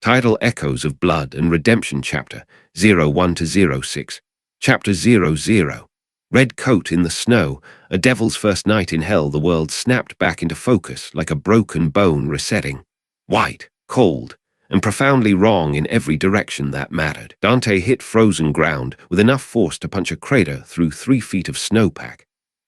Title echoes of Blood and Redemption Chapter 01 to 06. Chapter 00. Red coat in the snow, a devil's first night in hell. The world snapped back into focus like a broken bone resetting. White, cold, and profoundly wrong in every direction that mattered. Dante hit frozen ground with enough force to punch a crater through 3 feet of snowpack,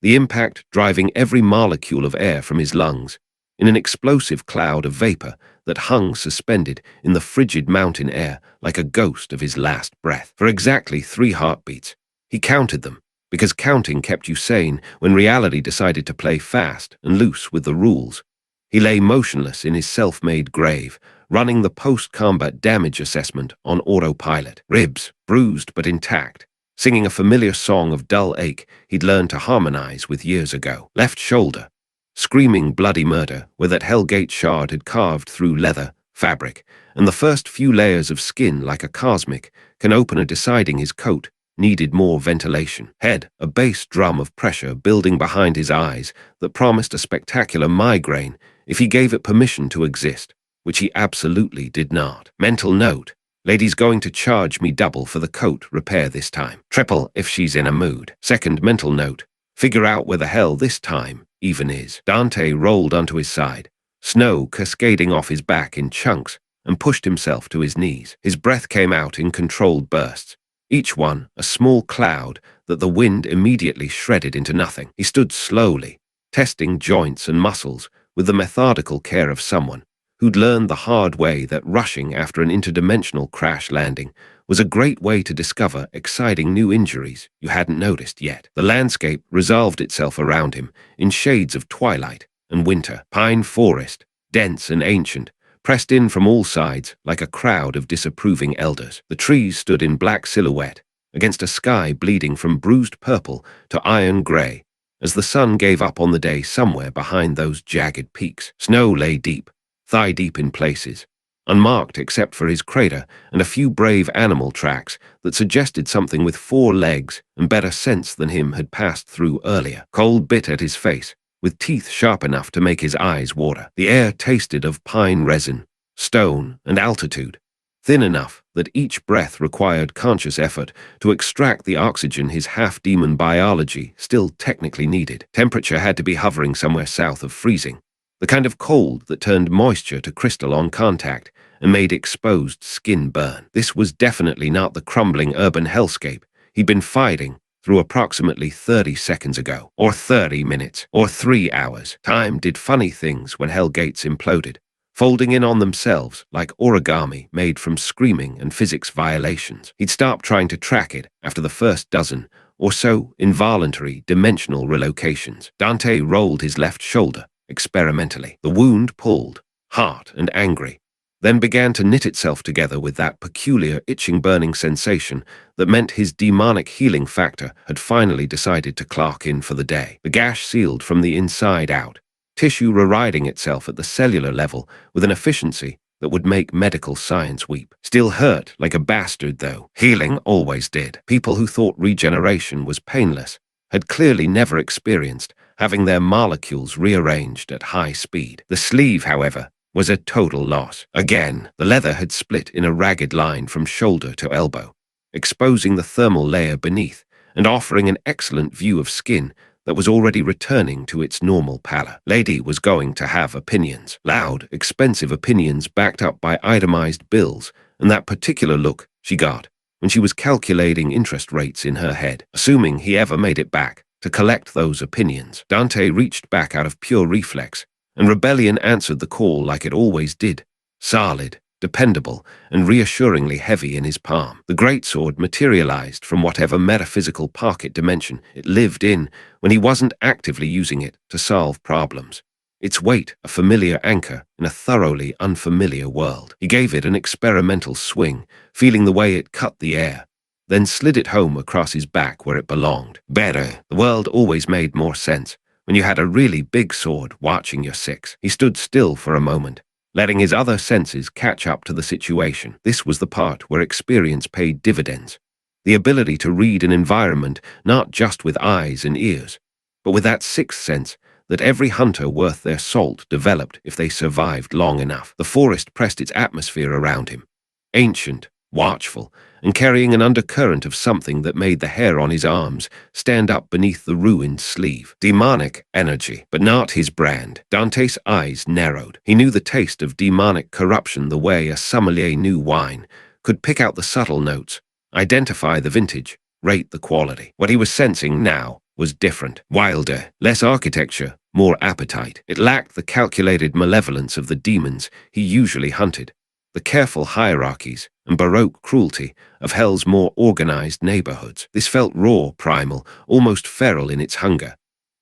the impact driving every molecule of air from his lungs in an explosive cloud of vapor that hung suspended in the frigid mountain air like a ghost of his last breath. For exactly 3 heartbeats, he counted them, because counting kept you sane when reality decided to play fast and loose with the rules. He lay motionless in his self-made grave, running the post-combat damage assessment on autopilot. Ribs, bruised but intact, singing a familiar song of dull ache he'd learned to harmonize with years ago. Left shoulder, screaming bloody murder where that Hellgate shard had carved through leather, fabric, and the first few layers of skin like a cosmic can opener deciding his coat needed more ventilation. Head, a bass drum of pressure building behind his eyes that promised a spectacular migraine if he gave it permission to exist, which he absolutely did not. Mental note: lady's going to charge me double for the coat repair this time. Triple if she's in a mood. Second mental note: figure out where the hell this time even is. Dante rolled onto his side, snow cascading off his back in chunks, and pushed himself to his knees. His breath came out in controlled bursts, each one a small cloud that the wind immediately shredded into nothing. He stood slowly, testing joints and muscles with the methodical care of someone who'd learned the hard way that rushing after an interdimensional crash landing was a great way to discover exciting new injuries you hadn't noticed yet. The landscape resolved itself around him in shades of twilight and winter. Pine forest, dense and ancient, pressed in from all sides like a crowd of disapproving elders. The trees stood in black silhouette against a sky bleeding from bruised purple to iron gray as the sun gave up on the day somewhere behind those jagged peaks. Snow lay deep, thigh-deep in places, unmarked except for his crater and a few brave animal tracks that suggested something with 4 legs and better sense than him had passed through earlier. Cold bit at his face, with teeth sharp enough to make his eyes water. The air tasted of pine resin, stone, and altitude, thin enough that each breath required conscious effort to extract the oxygen his half-demon biology still technically needed. Temperature had to be hovering somewhere south of freezing, the kind of cold that turned moisture to crystal on contact and made exposed skin burn. This was definitely not the crumbling urban hellscape he'd been fighting through approximately 30 seconds ago, or 30 minutes, or 3 hours. Time did funny things when Hellgates imploded, folding in on themselves like origami made from screaming and physics violations. He'd stopped trying to track it after the first dozen or so involuntary dimensional relocations. Dante rolled his left shoulder experimentally. The wound pulled, hot and angry, then began to knit itself together with that peculiar itching burning sensation that meant his demonic healing factor had finally decided to clock in for the day. The gash sealed from the inside out, tissue reriding itself at the cellular level with an efficiency that would make medical science weep. Still hurt like a bastard, though. Healing always did. People who thought regeneration was painless had clearly never experienced having their molecules rearranged at high speed. The sleeve, however, was a total loss. Again, the leather had split in a ragged line from shoulder to elbow, exposing the thermal layer beneath and offering an excellent view of skin that was already returning to its normal pallor. Lady was going to have opinions. Loud, expensive opinions backed up by itemized bills and that particular look she got when she was calculating interest rates in her head. Assuming he ever made it back to collect those opinions, Dante reached back out of pure reflex, and rebellion answered the call like it always did, solid, dependable, and reassuringly heavy in his palm. The greatsword materialized from whatever metaphysical pocket dimension it lived in when he wasn't actively using it to solve problems, its weight a familiar anchor in a thoroughly unfamiliar world. He gave it an experimental swing, feeling the way it cut the air, then slid it home across his back where it belonged. Better. The world always made more sense when you had a really big sword watching your six. He stood still for a moment, letting his other senses catch up to the situation. This was the part where experience paid dividends. The ability to read an environment not just with eyes and ears, but with that sixth sense that every hunter worth their salt developed if they survived long enough. The forest pressed its atmosphere around him, ancient, watchful, and carrying an undercurrent of something that made the hair on his arms stand up beneath the ruined sleeve. Demonic energy, but not his brand. Dante's eyes narrowed. He knew the taste of demonic corruption the way a sommelier knew wine, could pick out the subtle notes, identify the vintage, rate the quality. What he was sensing now was different, wilder, less architecture, more appetite. It lacked the calculated malevolence of the demons he usually hunted, the careful hierarchies and baroque cruelty of hell's more organized neighborhoods. This felt raw, primal, almost feral in its hunger.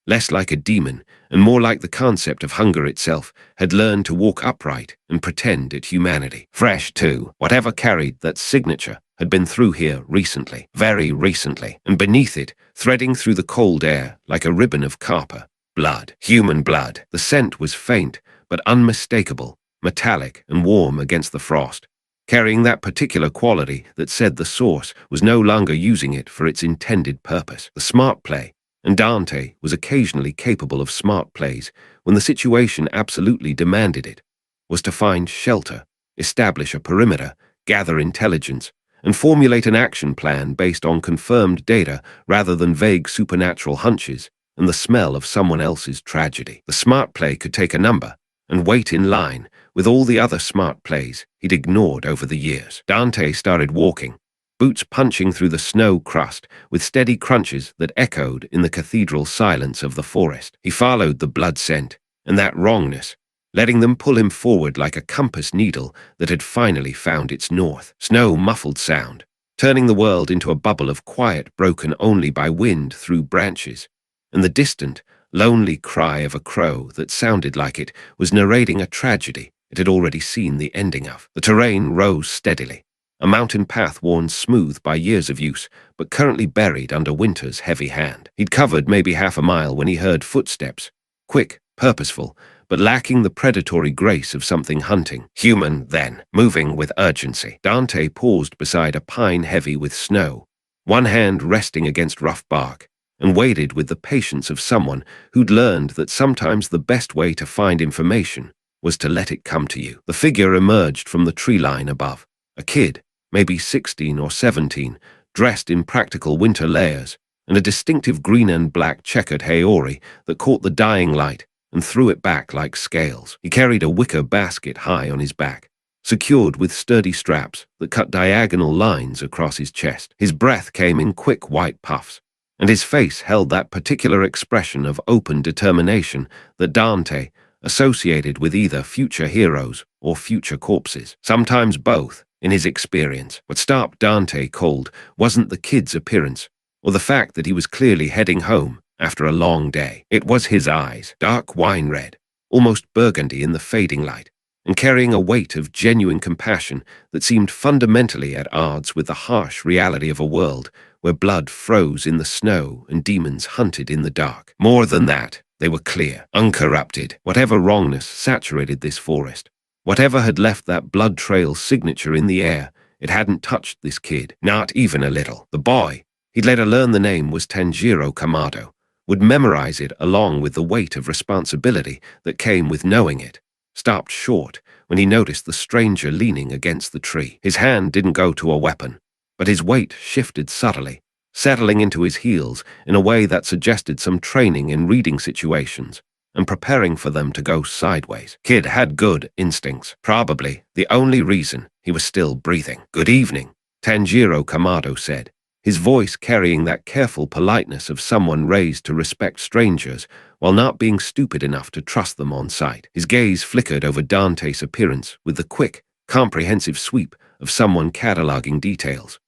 Less like a demon, and more like the concept of hunger itself had learned to walk upright and pretend at humanity. Fresh, too. Whatever carried that signature had been through here recently, very recently, and beneath it, threading through the cold air like a ribbon of copper, blood, human blood. The scent was faint, but unmistakable, metallic and warm against the frost, carrying that particular quality that said the source was no longer using it for its intended purpose. The smart play, and Dante was occasionally capable of smart plays when the situation absolutely demanded it, was to find shelter, establish a perimeter, gather intelligence, and formulate an action plan based on confirmed data rather than vague supernatural hunches and the smell of someone else's tragedy. The smart play could take a number and wait in line with all the other smart plays he'd ignored over the years. Dante started walking, boots punching through the snow crust with steady crunches that echoed in the cathedral silence of the forest. He followed the blood scent and that wrongness, letting them pull him forward like a compass needle that had finally found its north. Snow muffled sound, turning the world into a bubble of quiet broken only by wind through branches, and the distant, lonely cry of a crow that sounded like it was narrating a tragedy it had already seen the ending of. The terrain rose steadily, a mountain path worn smooth by years of use, but currently buried under winter's heavy hand. He'd covered maybe half a mile when he heard footsteps, quick, purposeful, but lacking the predatory grace of something hunting. Human, then, moving with urgency. Dante paused beside a pine heavy with snow, one hand resting against rough bark, and waited with the patience of someone who'd learned that sometimes the best way to find information was to let it come to you. The figure emerged from the tree line above, a kid, maybe 16 or 17, dressed in practical winter layers, and a distinctive green and black checkered haori that caught the dying light and threw it back like scales. He carried a wicker basket high on his back, secured with sturdy straps that cut diagonal lines across his chest. His breath came in quick white puffs, and his face held that particular expression of open determination that Dante associated with either future heroes or future corpses, sometimes both, in his experience. What stopped Dante cold wasn't the kid's appearance, or the fact that he was clearly heading home after a long day. It was his eyes, dark wine red, almost burgundy in the fading light, and carrying a weight of genuine compassion that seemed fundamentally at odds with the harsh reality of a world where blood froze in the snow and demons hunted in the dark. More than that, they were clear, uncorrupted. Whatever wrongness saturated this forest, whatever had left that blood trail signature in the air, it hadn't touched this kid, not even a little. The boy, he'd later learn the name was Tanjiro Kamado, would memorize it along with the weight of responsibility that came with knowing it, stopped short when he noticed the stranger leaning against the tree. His hand didn't go to a weapon, but his weight shifted subtly, settling into his heels in a way that suggested some training in reading situations and preparing for them to go sideways. Kid had good instincts, probably the only reason he was still breathing. "Good evening," Tanjiro Kamado said, his voice carrying that careful politeness of someone raised to respect strangers while not being stupid enough to trust them on sight. His gaze flickered over Dante's appearance with the quick, comprehensive sweep of someone cataloging details.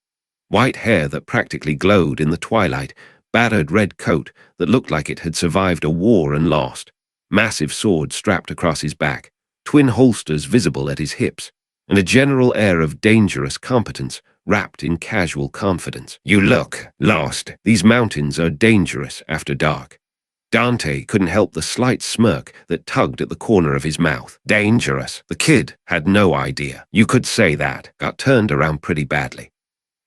White hair that practically glowed in the twilight, battered red coat that looked like it had survived a war and lost, massive sword strapped across his back, twin holsters visible at his hips, and a general air of dangerous competence wrapped in casual confidence. "You look lost. These mountains are dangerous after dark." Dante couldn't help the slight smirk that tugged at the corner of his mouth. Dangerous. The kid had no idea. You could say that. Got turned around pretty badly.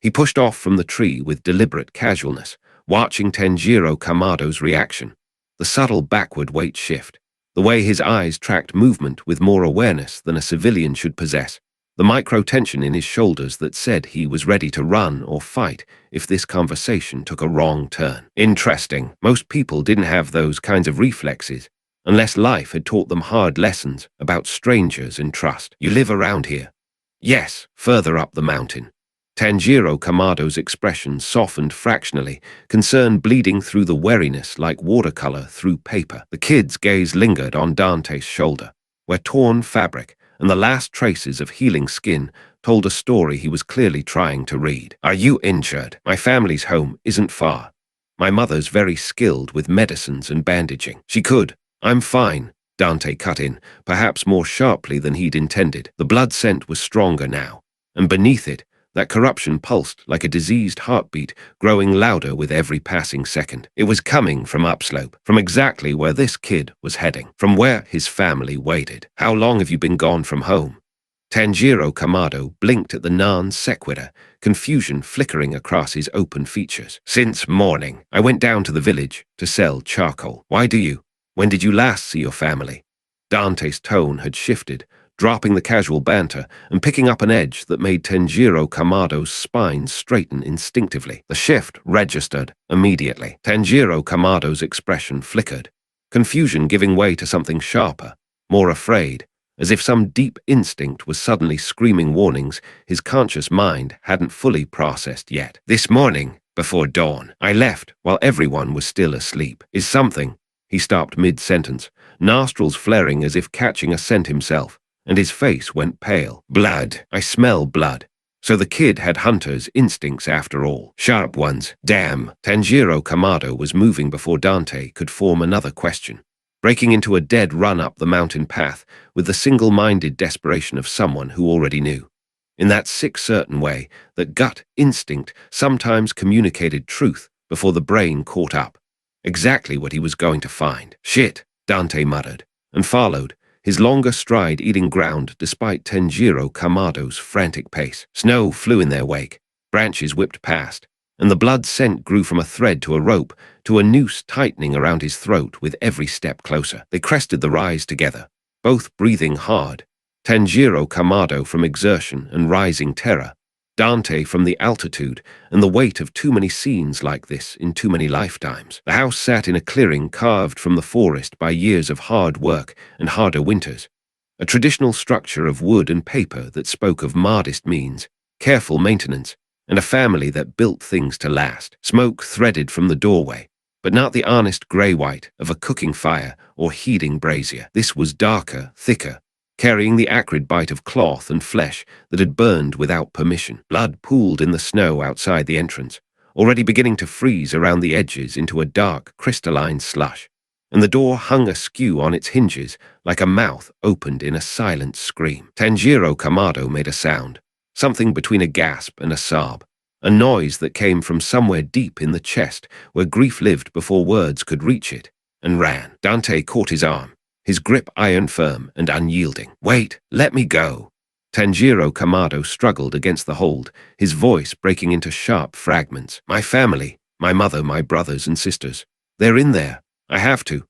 He pushed off from the tree with deliberate casualness, watching Tanjiro Kamado's reaction. The subtle backward weight shift, the way his eyes tracked movement with more awareness than a civilian should possess, the micro-tension in his shoulders that said he was ready to run or fight if this conversation took a wrong turn. Interesting. Most people didn't have those kinds of reflexes, unless life had taught them hard lessons about strangers and trust. You live around here? Yes, further up the mountain. Tanjiro Kamado's expression softened fractionally, concern bleeding through the wariness like watercolor through paper. The kid's gaze lingered on Dante's shoulder, where torn fabric and the last traces of healing skin told a story he was clearly trying to read. Are you injured? My family's home isn't far. My mother's very skilled with medicines and bandaging. She could. I'm fine, Dante cut in, perhaps more sharply than he'd intended. The blood scent was stronger now, and beneath it, that corruption pulsed like a diseased heartbeat, growing louder with every passing second. It was coming from upslope, from exactly where this kid was heading, from where his family waited. How long have you been gone from home? Tanjiro Kamado blinked at the non sequitur, confusion flickering across his open features. Since morning. I went down to the village to sell charcoal. Why do you? When did you last see your family? Dante's tone had shifted, dropping the casual banter and picking up an edge that made Tanjiro Kamado's spine straighten instinctively. The shift registered immediately. Tanjiro Kamado's expression flickered, confusion giving way to something sharper, more afraid, as if some deep instinct was suddenly screaming warnings his conscious mind hadn't fully processed yet. This morning, before dawn, I left while everyone was still asleep. Is something? He stopped mid-sentence, nostrils flaring as if catching a scent himself, and his face went pale. Blood. I smell blood. So the kid had hunter's instincts after all. Sharp ones. Damn. Tanjiro Kamado was moving before Dante could form another question, breaking into a dead run up the mountain path with the single-minded desperation of someone who already knew. In that sick certain way that gut instinct sometimes communicated truth before the brain caught up. Exactly what he was going to find. Shit, Dante muttered, and followed, his longer stride eating ground despite Tanjiro Kamado's frantic pace. Snow flew in their wake, branches whipped past, and the blood scent grew from a thread to a rope to a noose tightening around his throat with every step closer. They crested the rise together, both breathing hard, Tanjiro Kamado from exertion and rising terror, Dante from the altitude and the weight of too many scenes like this in too many lifetimes. The house sat in a clearing carved from the forest by years of hard work and harder winters, a traditional structure of wood and paper that spoke of modest means, careful maintenance, and a family that built things to last. Smoke threaded from the doorway, but not the honest grey-white of a cooking fire or heating brazier. This was darker, thicker, carrying the acrid bite of cloth and flesh that had burned without permission. Blood pooled in the snow outside the entrance, already beginning to freeze around the edges into a dark, crystalline slush, and the door hung askew on its hinges like a mouth opened in a silent scream. Tanjiro Kamado made a sound, something between a gasp and a sob, a noise that came from somewhere deep in the chest where grief lived before words could reach it, and ran. Dante caught his arm, his grip iron firm and unyielding. Wait, let me go. Tanjiro Kamado struggled against the hold, his voice breaking into sharp fragments. My family, my mother, my brothers and sisters, they're in there. I have to.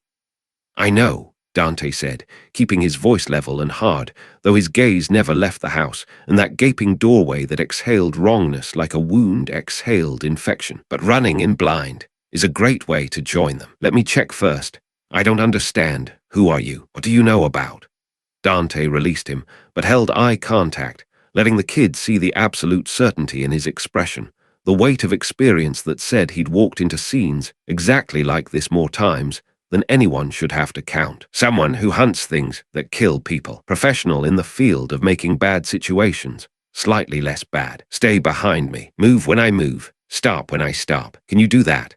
I know, Dante said, keeping his voice level and hard, though his gaze never left the house and that gaping doorway that exhaled wrongness like a wound exhaled infection. But running in blind is a great way to join them. Let me check first. I don't understand. Who are you? What do you know about? Dante released him, but held eye contact, letting the kid see the absolute certainty in his expression, the weight of experience that said he'd walked into scenes exactly like this more times than anyone should have to count. Someone who hunts things that kill people, professional in the field of making bad situations slightly less bad. Stay behind me. Move when I move. Stop when I stop. Can you do that?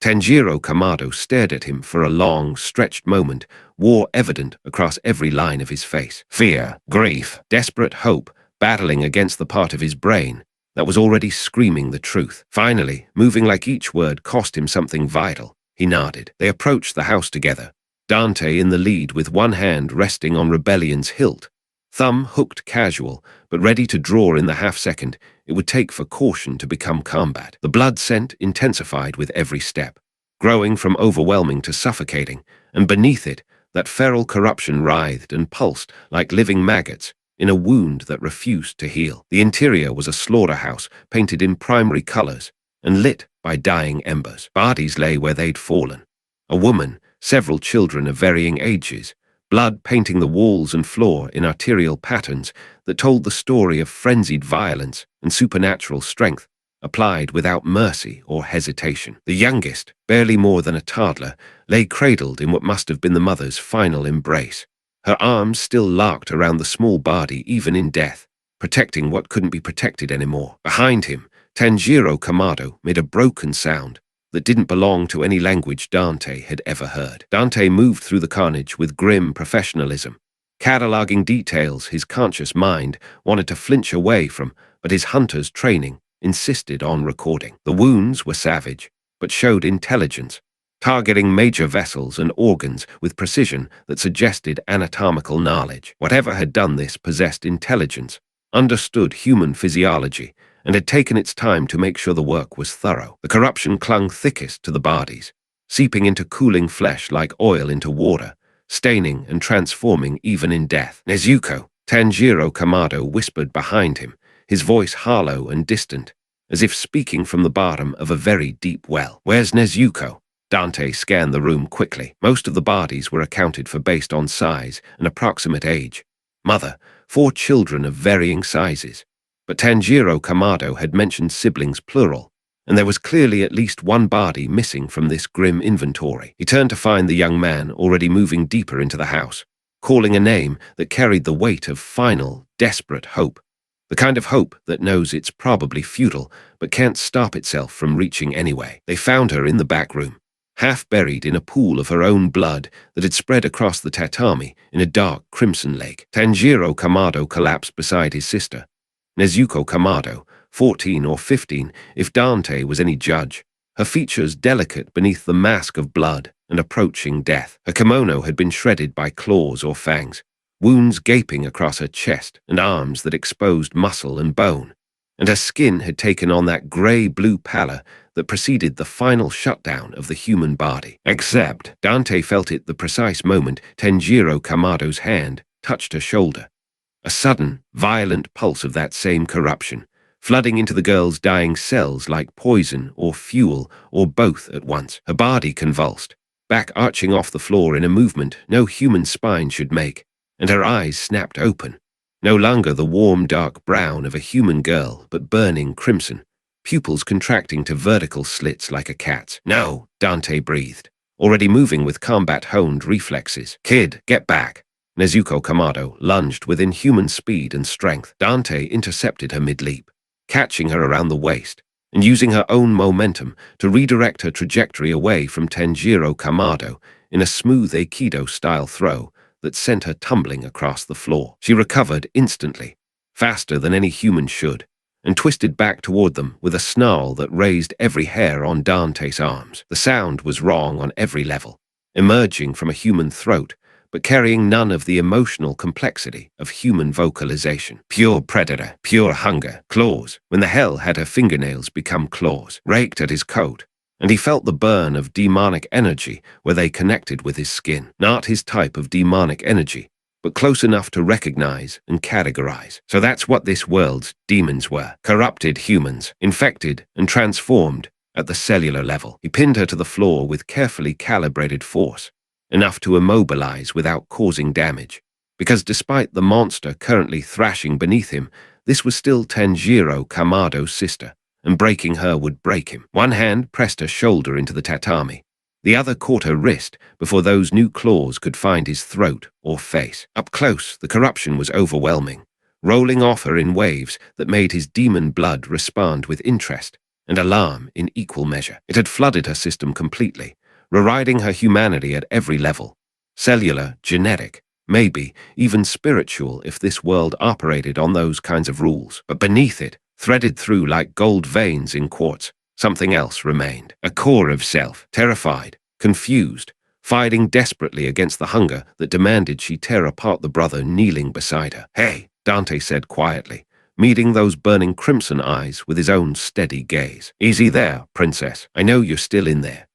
Tanjiro Kamado stared at him for a long, stretched moment, war evident across every line of his face. Fear, grief, desperate hope, battling against the part of his brain that was already screaming the truth. Finally, moving like each word cost him something vital, he nodded. They approached the house together, Dante in the lead with one hand resting on Rebellion's hilt, thumb hooked casual, but ready to draw in the half-second it would take for caution to become combat. The blood scent intensified with every step, growing from overwhelming to suffocating, and beneath it, that feral corruption writhed and pulsed like living maggots in a wound that refused to heal. The interior was a slaughterhouse painted in primary colors and lit by dying embers. Bodies lay where they'd fallen. A woman, several children of varying ages, blood painting the walls and floor in arterial patterns that told the story of frenzied violence and supernatural strength applied without mercy or hesitation. The youngest, barely more than a toddler, lay cradled in what must have been the mother's final embrace, her arms still locked around the small body even in death, protecting what couldn't be protected anymore. Behind him, Tanjiro Kamado made a broken sound that didn't belong to any language Dante had ever heard. Dante moved through the carnage with grim professionalism, cataloging details his conscious mind wanted to flinch away from, but his hunter's training insisted on recording. The wounds were savage, but showed intelligence, targeting major vessels and organs with precision that suggested anatomical knowledge. Whatever had done this possessed intelligence, understood human physiology, and had taken its time to make sure the work was thorough. The corruption clung thickest to the bodies, seeping into cooling flesh like oil into water, staining and transforming even in death. Nezuko, Tanjiro Kamado whispered behind him, his voice hollow and distant, as if speaking from the bottom of a very deep well. Where's Nezuko? Dante scanned the room quickly. Most of the bodies were accounted for based on size and approximate age. Mother, 4 children of varying sizes. But Tanjiro Kamado had mentioned siblings plural, and there was clearly at least one body missing from this grim inventory. He turned to find the young man already moving deeper into the house, calling a name that carried the weight of final, desperate hope. The kind of hope that knows it's probably futile, but can't stop itself from reaching anyway. They found her in the back room, half buried in a pool of her own blood that had spread across the tatami in a dark crimson lake. Tanjiro Kamado collapsed beside his sister. Nezuko Kamado, 14 or 15, if Dante was any judge, her features delicate beneath the mask of blood and approaching death. Her kimono had been shredded by claws or fangs, wounds gaping across her chest and arms that exposed muscle and bone, and her skin had taken on that grey-blue pallor that preceded the final shutdown of the human body. Except Dante felt it the precise moment Tanjiro Kamado's hand touched her shoulder. A sudden, violent pulse of that same corruption, flooding into the girl's dying cells like poison or fuel or both at once. Her body convulsed, back arching off the floor in a movement no human spine should make, and her eyes snapped open, no longer the warm dark brown of a human girl, but burning crimson, pupils contracting to vertical slits like a cat's. "No," Dante breathed, already moving with combat-honed reflexes. "Kid, get back." Nezuko Kamado lunged with inhuman speed and strength. Dante intercepted her mid-leap, catching her around the waist, and using her own momentum to redirect her trajectory away from Tanjiro Kamado in a smooth Aikido-style throw that sent her tumbling across the floor. She recovered instantly, faster than any human should, and twisted back toward them with a snarl that raised every hair on Dante's arms. The sound was wrong on every level, emerging from a human throat, but carrying none of the emotional complexity of human vocalization. Pure predator, pure hunger, claws, when the hell had her fingernails become claws, raked at his coat, and he felt the burn of demonic energy where they connected with his skin. Not his type of demonic energy, but close enough to recognize and categorize. So that's what this world's demons were. Corrupted humans, infected and transformed at the cellular level. He pinned her to the floor with carefully calibrated force, enough to immobilize without causing damage. Because despite the monster currently thrashing beneath him, this was still Tanjiro Kamado's sister, and breaking her would break him. One hand pressed her shoulder into the tatami. The other caught her wrist before those new claws could find his throat or face. Up close, the corruption was overwhelming, rolling off her in waves that made his demon blood respond with interest and alarm in equal measure. It had flooded her system completely, reriding her humanity at every level. Cellular, genetic, maybe even spiritual if this world operated on those kinds of rules. But beneath it, threaded through like gold veins in quartz, something else remained. A core of self, terrified, confused, fighting desperately against the hunger that demanded she tear apart the brother kneeling beside her. "Hey," Dante said quietly, meeting those burning crimson eyes with his own steady gaze. "Easy there, princess. I know you're still in there."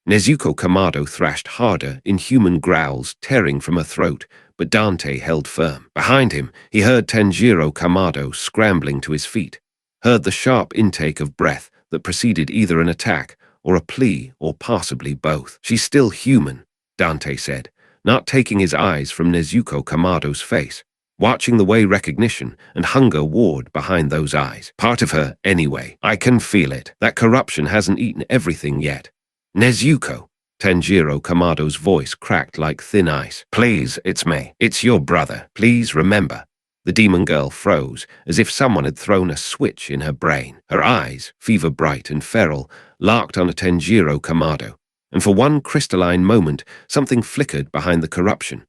Nezuko Kamado thrashed harder, inhuman growls tearing from her throat, but Dante held firm. Behind him, he heard Tenjiro Kamado scrambling to his feet, heard the sharp intake of breath that preceded either an attack or a plea or possibly both. "She's still human," Dante said, not taking his eyes from Nezuko Kamado's face, watching the way recognition and hunger warred behind those eyes. "Part of her, anyway. I can feel it. That corruption hasn't eaten everything yet." "Nezuko," Tenjiro Kamado's voice cracked like thin ice. "Please, it's me. It's your brother. Please remember." The demon girl froze, as if someone had thrown a switch in her brain. Her eyes, fever-bright and feral, locked on Tenjiro Kamado, and for one crystalline moment, something flickered behind the corruption.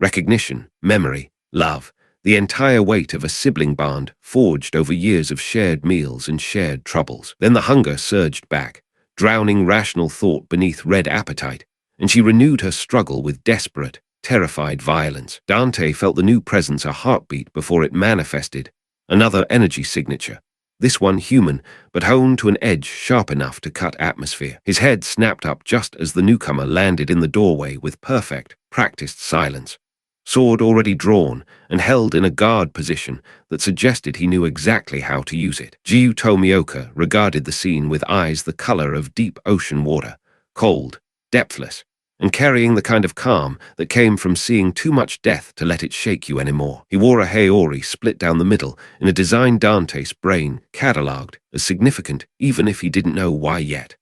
Recognition, memory, love, the entire weight of a sibling bond forged over years of shared meals and shared troubles. Then the hunger surged back, drowning rational thought beneath red appetite, and she renewed her struggle with desperate, terrified violence. Dante felt the new presence a heartbeat before it manifested, another energy signature, this one human, but honed to an edge sharp enough to cut atmosphere. His head snapped up just as the newcomer landed in the doorway with perfect, practiced silence, sword already drawn and held in a guard position that suggested he knew exactly how to use it. Jiu Tomioka regarded the scene with eyes the color of deep ocean water, cold, depthless, and carrying the kind of calm that came from seeing too much death to let it shake you anymore. He wore a haori split down the middle in a design Dante's brain catalogued as significant even if he didn't know why yet.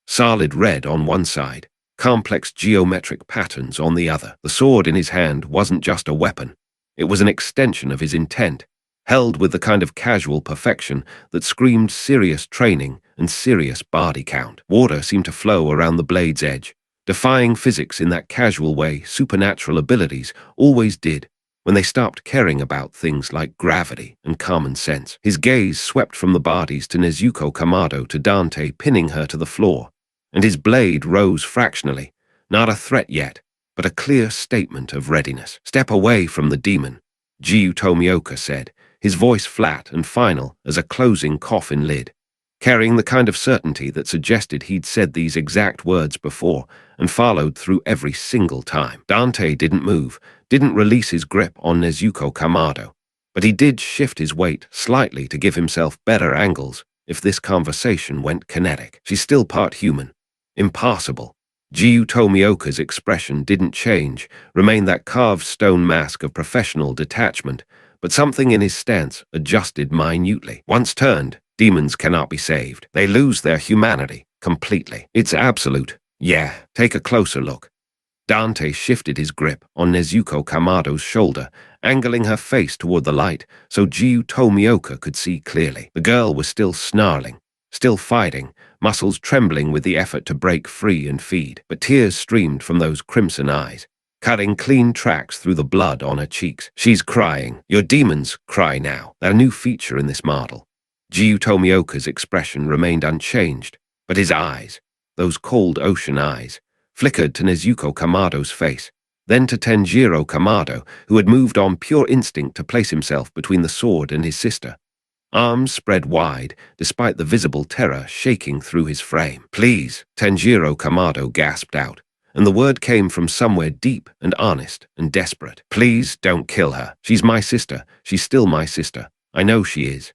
Solid red on one side, complex geometric patterns on the other. The sword in his hand wasn't just a weapon. It was an extension of his intent, held with the kind of casual perfection that screamed serious training and serious body count. Water seemed to flow around the blade's edge, defying physics in that casual way supernatural abilities always did when they stopped caring about things like gravity and common sense. His gaze swept from the bodies to Nezuko Kamado to Dante pinning her to the floor, and his blade rose fractionally, not a threat yet, but a clear statement of readiness. "Step away from the demon," Jiu Tomioka said, his voice flat and final as a closing coffin lid, carrying the kind of certainty that suggested he'd said these exact words before and followed through every single time. Dante didn't move, didn't release his grip on Nezuko Kamado, but he did shift his weight slightly to give himself better angles if this conversation went kinetic. "She's still part human. Impossible." Jiu Tomioka's expression didn't change, remained that carved stone mask of professional detachment, but something in his stance adjusted minutely. "Once turned, demons cannot be saved. They lose their humanity completely. It's absolute. Yeah, take a closer look." Dante shifted his grip on Nezuko Kamado's shoulder, angling her face toward the light so Jiu Tomioka could see clearly. The girl was still snarling, still fighting, muscles trembling with the effort to break free and feed, but tears streamed from those crimson eyes, cutting clean tracks through the blood on her cheeks. "She's crying. Your demons cry now." A new feature in this model. Jiu Tomioka's expression remained unchanged, but his eyes, those cold ocean eyes, flickered to Nezuko Kamado's face, then to Tenjiro Kamado, who had moved on pure instinct to place himself between the sword and his sister. Arms spread wide, despite the visible terror shaking through his frame. "Please," Tenjiro Kamado gasped out, and the word came from somewhere deep and honest and desperate. "Please don't kill her. She's my sister. She's still my sister. I know she is."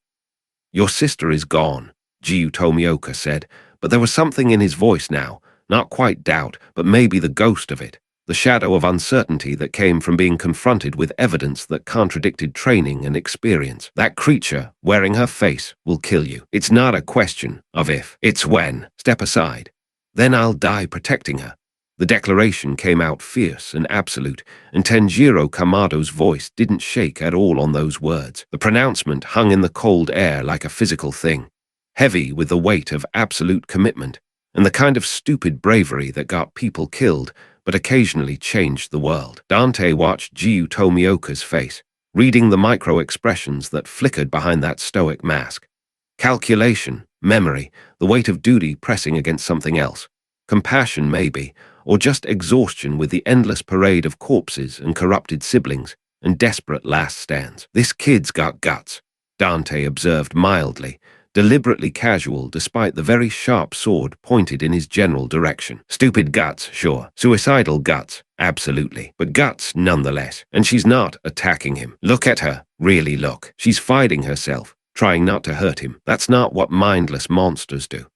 "Your sister is gone," Jiu Tomioka said, but there was something in his voice now, not quite doubt, but maybe the ghost of it, the shadow of uncertainty that came from being confronted with evidence that contradicted training and experience. "That creature wearing her face will kill you. It's not a question of if, it's when. Step aside. Then I'll die protecting her." The declaration came out fierce and absolute, and Tenjiro Kamado's voice didn't shake at all on those words. The pronouncement hung in the cold air like a physical thing, heavy with the weight of absolute commitment, and the kind of stupid bravery that got people killed but occasionally changed the world. Dante watched Jiu Tomioka's face, reading the micro-expressions that flickered behind that stoic mask. Calculation, memory, the weight of duty pressing against something else. Compassion, maybe, or just exhaustion with the endless parade of corpses and corrupted siblings and desperate last stands. "This kid's got guts," Dante observed mildly, deliberately casual despite the very sharp sword pointed in his general direction. Stupid guts, sure. Suicidal guts, absolutely. But guts nonetheless. And she's not attacking him. Look at her. Really look. She's fighting herself, trying not to hurt him. That's not what mindless monsters do.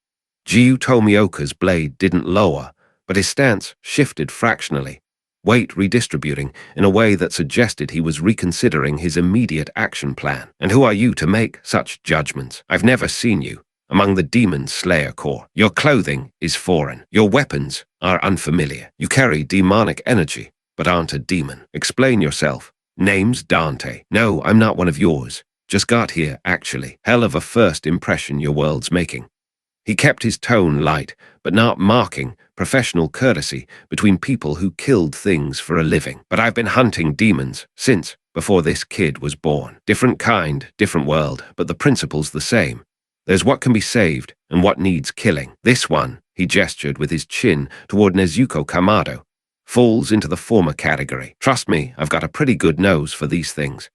Jiu Tomioka's blade didn't lower, but his stance shifted fractionally, weight redistributing in a way that suggested he was reconsidering his immediate action plan. And who are you to make such judgments? I've never seen you among the Demon Slayer Corps. Your clothing is foreign. Your weapons are unfamiliar. You carry demonic energy, but aren't a demon. Explain yourself. Name's Dante. No, I'm not one of yours. Just got here, actually. Hell of a first impression your world's making. He kept his tone light, but not mocking, professional courtesy between people who killed things for a living. But I've been hunting demons since before this kid was born. Different kind, different world, but the principle's the same. There's what can be saved and what needs killing. This one, he gestured with his chin toward Nezuko Kamado, falls into the former category. Trust me, I've got a pretty good nose for these things.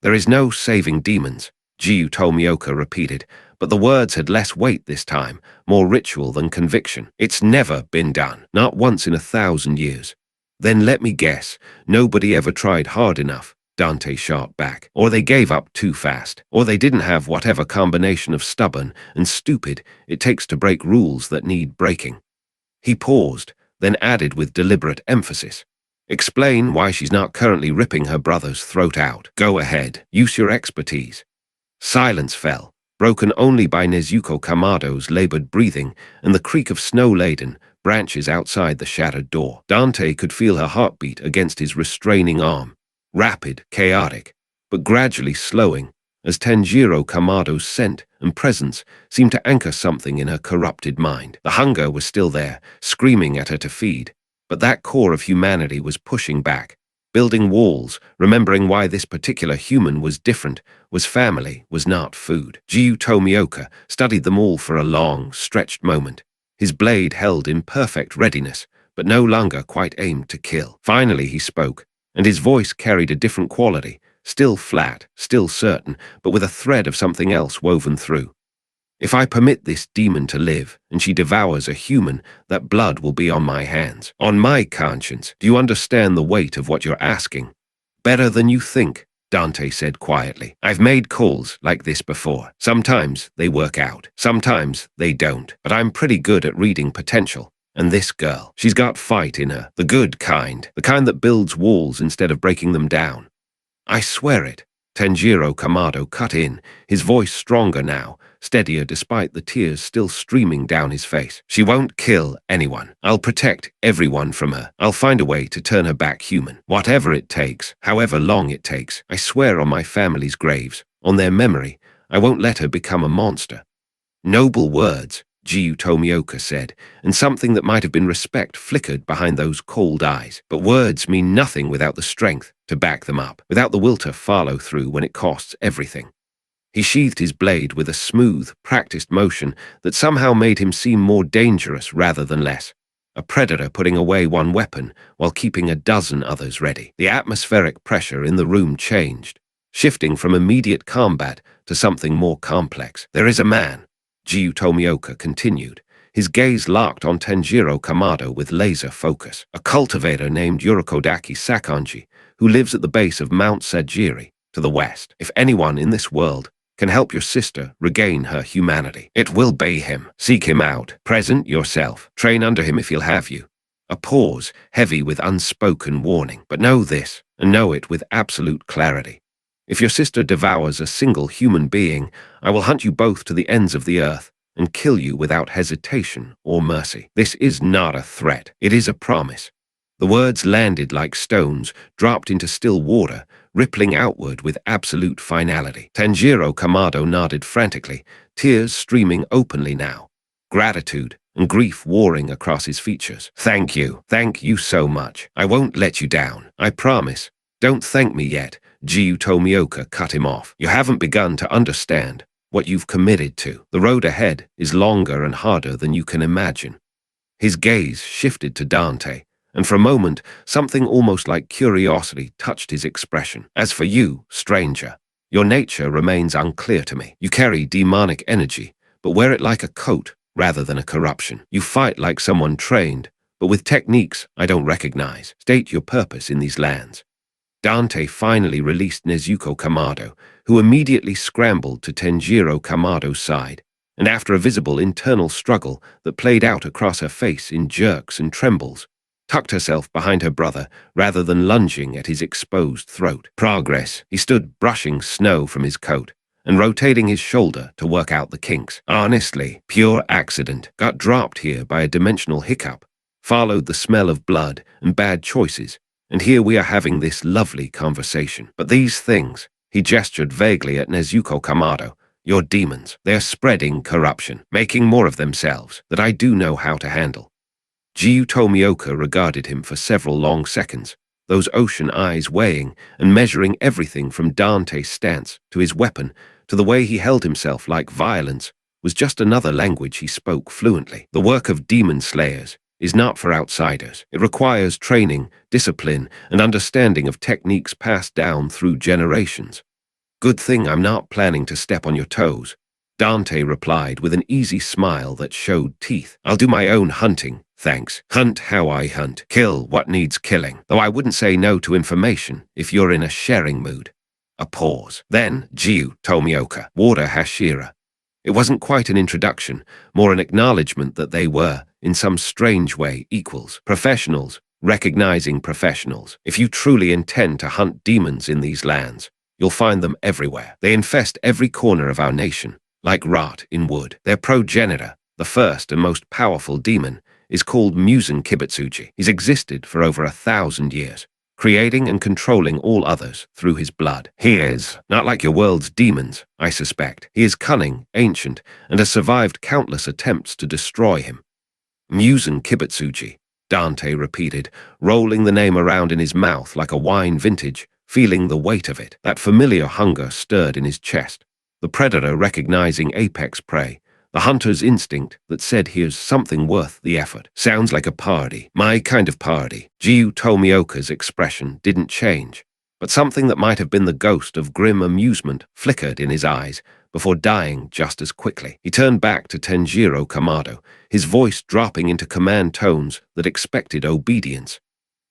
There is no saving demons, Jiu Tomioka repeated, but the words had less weight this time, more ritual than conviction. It's never been done, not once in 1,000 years. Then let me guess, nobody ever tried hard enough, Dante shot back. Or they gave up too fast, or they didn't have whatever combination of stubborn and stupid it takes to break rules that need breaking. He paused, then added with deliberate emphasis. Explain why she's not currently ripping her brother's throat out. Go ahead, use your expertise. Silence fell, broken only by Nezuko Kamado's labored breathing and the creak of snow-laden branches outside the shattered door. Dante could feel her heartbeat against his restraining arm, rapid, chaotic, but gradually slowing, as Tenjiro Kamado's scent and presence seemed to anchor something in her corrupted mind. The hunger was still there, screaming at her to feed, but that core of humanity was pushing back, building walls, remembering why this particular human was different, was family, was not food. Jiu Tomioka studied them all for a long, stretched moment, his blade held in perfect readiness, but no longer quite aimed to kill. Finally he spoke, and his voice carried a different quality, still flat, still certain, but with a thread of something else woven through. If I permit this demon to live, and she devours a human, that blood will be on my hands, on my conscience. Do you understand the weight of what you're asking? Better than you think, Dante said quietly. I've made calls like this before. Sometimes they work out, sometimes they don't, but I'm pretty good at reading potential. And this girl, she's got fight in her, the good kind, the kind that builds walls instead of breaking them down. I swear it. Tenjiro Kamado cut in, his voice stronger now, steadier despite the tears still streaming down his face. She won't kill anyone. I'll protect everyone from her. I'll find a way to turn her back human. Whatever it takes, however long it takes. I swear on my family's graves, on their memory, I won't let her become a monster. Noble words, Jiu Tomioka said, and something that might have been respect flickered behind those cold eyes. But words mean nothing without the strength to back them up, without the will to follow through when it costs everything. He sheathed his blade with a smooth, practiced motion that somehow made him seem more dangerous rather than less. A predator putting away one weapon while keeping a dozen others ready. The atmospheric pressure in the room changed, shifting from immediate combat to something more complex. There is a man, Jiu Tomioka continued, his gaze locked on Tenjiro Kamado with laser focus. A cultivator named Yurikodaki Sakonji, who lives at the base of Mount Sajiri, to the west. If anyone in this world can help your sister regain her humanity, it will be him. Seek him out. Present yourself. Train under him if he'll have you. A pause, heavy with unspoken warning. But know this, and know it with absolute clarity. If your sister devours a single human being, I will hunt you both to the ends of the earth and kill you without hesitation or mercy. This is not a threat. It is a promise. The words landed like stones, dropped into still water, rippling outward with absolute finality. Tenjiro Kamado nodded frantically, tears streaming openly now, gratitude and grief warring across his features. Thank you so much. I won't let you down, I promise. Don't thank me yet, Jiu Tomioka cut him off. You haven't begun to understand what you've committed to. The road ahead is longer and harder than you can imagine. His gaze shifted to Dante, and for a moment, something almost like curiosity touched his expression. As for you, stranger, Your nature remains unclear to me. You carry demonic energy, but wear it like a coat rather than a corruption. You fight like someone trained, but with techniques I don't recognize. State your purpose in these lands. Dante finally released Nezuko Kamado, who immediately scrambled to Tenjiro Kamado's side, and after a visible internal struggle that played out across her face in jerks and trembles, tucked herself behind her brother rather than lunging at his exposed throat. Progress. He stood brushing snow from his coat and rotating his shoulder to work out the kinks. Honestly, pure accident. Got dropped here by a dimensional hiccup. Followed the smell of blood and bad choices, and here we are having this lovely conversation. But these things, he gestured vaguely at Nezuko Kamado, your demons, they're spreading corruption, making more of themselves that I do know how to handle. Jiu Tomioka regarded him for several long seconds, those ocean eyes weighing and measuring everything from Dante's stance to his weapon to the way he held himself like violence was just another language he spoke fluently. The work of demon slayers is not for outsiders. It requires training, discipline, and understanding of techniques passed down through generations. Good thing I'm not planning to step on your toes, Dante replied with an easy smile that showed teeth. I'll do my own hunting, thanks. Hunt how I hunt. Kill what needs killing. Though I wouldn't say no to information if you're in a sharing mood. A pause. Then, Jiu Tomioka, Warder Hashira. It wasn't quite an introduction, more an acknowledgement that they were, in some strange way, equals. Professionals, recognizing professionals. If you truly intend to hunt demons in these lands, you'll find them everywhere. They infest every corner of our nation, like rot in wood. Their progenitor, the first and most powerful demon, is called Musen Kibutsuji. He's existed for over 1,000 years, creating and controlling all others through his blood. He is not like your world's demons, I suspect. He is cunning, ancient, and has survived countless attempts to destroy him. Musen Kibutsuji, Dante repeated, rolling the name around in his mouth like a wine vintage, feeling the weight of it. That familiar hunger stirred in his chest. The predator recognizing apex prey, the hunter's instinct that said here's something worth the effort. Sounds like a party. My kind of party. Jiu Tomioka's expression didn't change, but something that might have been the ghost of grim amusement flickered in his eyes before dying just as quickly. He turned back to Tenjiro Kamado, his voice dropping into command tones that expected obedience.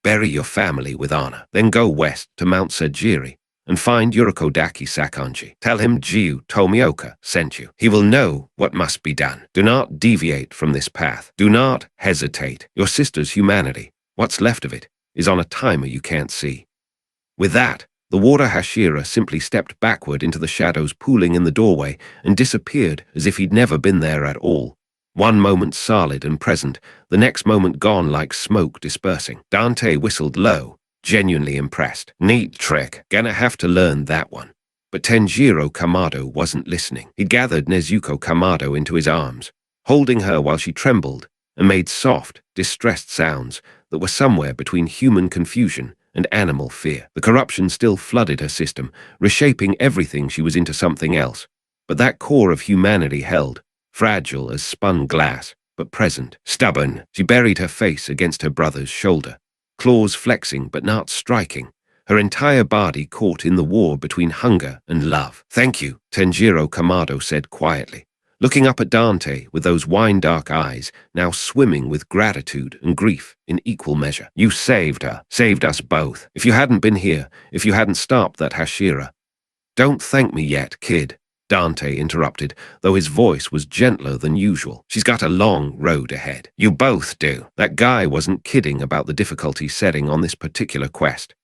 Bury your family with honor, then go west to Mount Sajiri and find Yurukodaki Sakanji. Tell him Jiu Tomioka sent you. He will know what must be done. Do not deviate from this path. Do not hesitate. Your sister's humanity, what's left of it, is on a timer you can't see. With that, the Warder Hashira simply stepped backward into the shadows pooling in the doorway and disappeared as if he'd never been there at all. One moment solid and present, the next moment gone like smoke dispersing. Dante whistled low, genuinely impressed. Neat trick. Gonna have to learn that one. But Tenjiro Kamado wasn't listening. He'd gathered Nezuko Kamado into his arms, holding her while she trembled and made soft, distressed sounds that were somewhere between human confusion and animal fear. The corruption still flooded her system, reshaping everything she was into something else. But that core of humanity held, fragile as spun glass, but present. Stubborn, she buried her face against her brother's shoulder, claws flexing but not striking, her entire body caught in the war between hunger and love. Thank you, Tenjiro Kamado said quietly, looking up at Dante with those wine-dark eyes now swimming with gratitude and grief in equal measure. You saved her, saved us both. If you hadn't been here, if you hadn't stopped that Hashira. Don't thank me yet, kid, Dante interrupted, though his voice was gentler than usual. She's got a long road ahead. You both do. That guy wasn't kidding about the difficulty setting on this particular quest.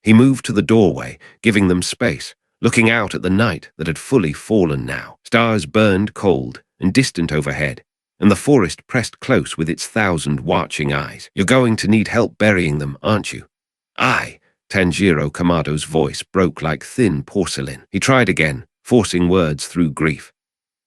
He moved to the doorway, giving them space, looking out at the night that had fully fallen now. Stars burned cold and distant overhead, and the forest pressed close with its 1,000 watching eyes. You're going to need help burying them, aren't you? Aye. Tanjiro Kamado's voice broke like thin porcelain. He tried again, forcing words through grief.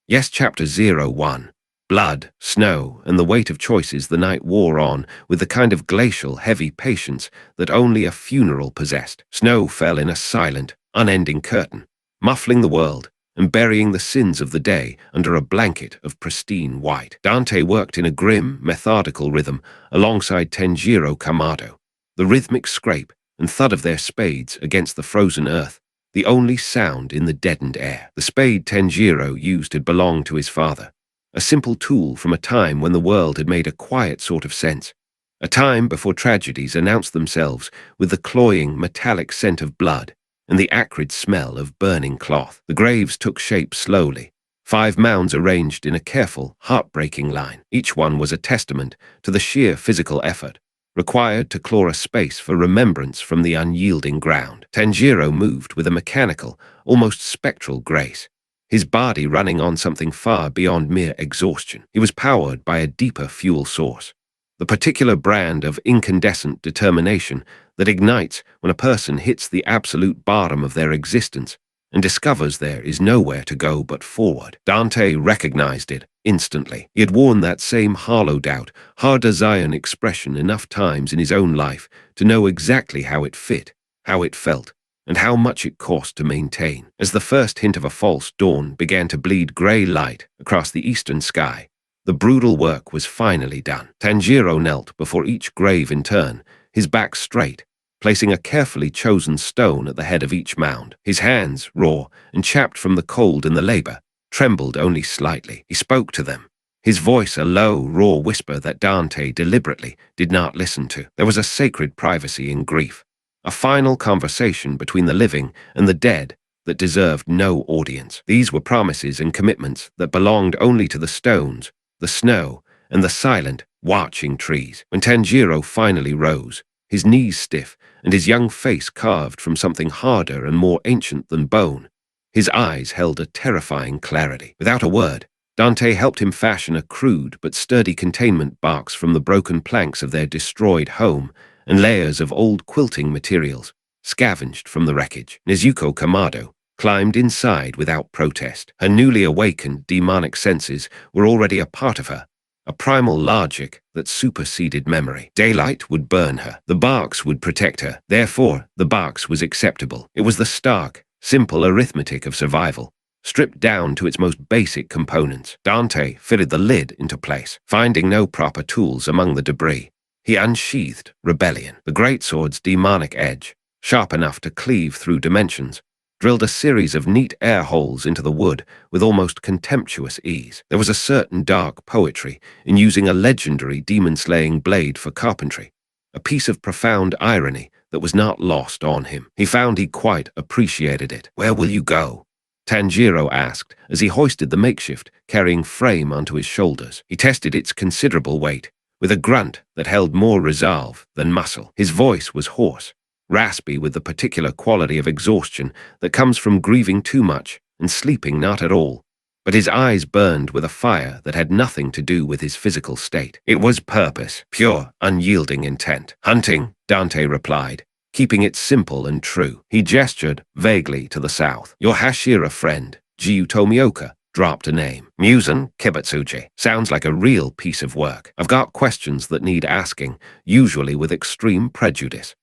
Yes, Chapter 01. Blood, snow, and the weight of choices the night wore on with the kind of glacial, heavy patience that only a funeral possessed. Snow fell in a silent, unending curtain, muffling the world and burying the sins of the day under a blanket of pristine white. Dante worked in a grim, methodical rhythm alongside Tenjiro Kamado. The rhythmic scrape and thud of their spades against the frozen earth the only sound in the deadened air. The spade Tenjiro used had belonged to his father, a simple tool from a time when the world had made a quiet sort of sense, a time before tragedies announced themselves with the cloying, metallic scent of blood and the acrid smell of burning cloth. The graves took shape slowly, 5 mounds arranged in a careful, heartbreaking line. Each one was a testament to the sheer physical effort required to claw a space for remembrance from the unyielding ground. Tenjiro moved with a mechanical, almost spectral grace, his body running on something far beyond mere exhaustion. He was powered by a deeper fuel source, the particular brand of incandescent determination that ignites when a person hits the absolute bottom of their existence and discovers there is nowhere to go but forward. Dante recognized it instantly. He had worn that same hollowed out, hard-as-iron expression enough times in his own life to know exactly how it fit, how it felt, and how much it cost to maintain. As the first hint of a false dawn began to bleed grey light across the eastern sky, the brutal work was finally done. Tanjiro knelt before each grave in turn, his back straight, placing a carefully chosen stone at the head of each mound. His hands, raw and chapped from the cold and the labor, trembled only slightly. He spoke to them, his voice a low, raw whisper that Dante deliberately did not listen to. There was a sacred privacy in grief, a final conversation between the living and the dead that deserved no audience. These were promises and commitments that belonged only to the stones, the snow, and the silent, watching trees. When Tanjiro finally rose, his knees stiff and his young face carved from something harder and more ancient than bone, his eyes held a terrifying clarity. Without a word, Dante helped him fashion a crude but sturdy containment box from the broken planks of their destroyed home and layers of old quilting materials scavenged from the wreckage. Nezuko Kamado climbed inside without protest. Her newly awakened demonic senses were already a part of her, a primal logic that superseded memory. Daylight would burn her. The box would protect her. Therefore, the box was acceptable. It was the stark, simple arithmetic of survival, stripped down to its most basic components. Dante fitted the lid into place, finding no proper tools among the debris. He unsheathed rebellion, the greatsword's demonic edge, sharp enough to cleave through dimensions, drilled a series of neat air holes into the wood with almost contemptuous ease. There was a certain dark poetry in using a legendary demon-slaying blade for carpentry, a piece of profound irony that was not lost on him. He found he quite appreciated it. "Where will you go?" Tanjiro asked as he hoisted the makeshift carrying frame onto his shoulders. He tested its considerable weight with a grunt that held more resolve than muscle. His voice was hoarse, raspy with the particular quality of exhaustion that comes from grieving too much and sleeping not at all, but his eyes burned with a fire that had nothing to do with his physical state. It was purpose, pure, unyielding intent. "Hunting," Dante replied, keeping it simple and true. He gestured vaguely to the south. "Your Hashira friend, Jiu Tomioka, dropped a name. Musen Kibutsuji. Sounds like a real piece of work. I've got questions that need asking, usually with extreme prejudice."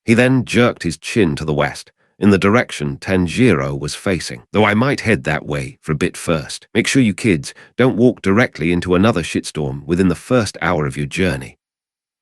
He then jerked his chin to the west, in the direction Tanjiro was facing. "Though I might head that way for a bit first. Make sure you kids don't walk directly into another shitstorm within the first hour of your journey."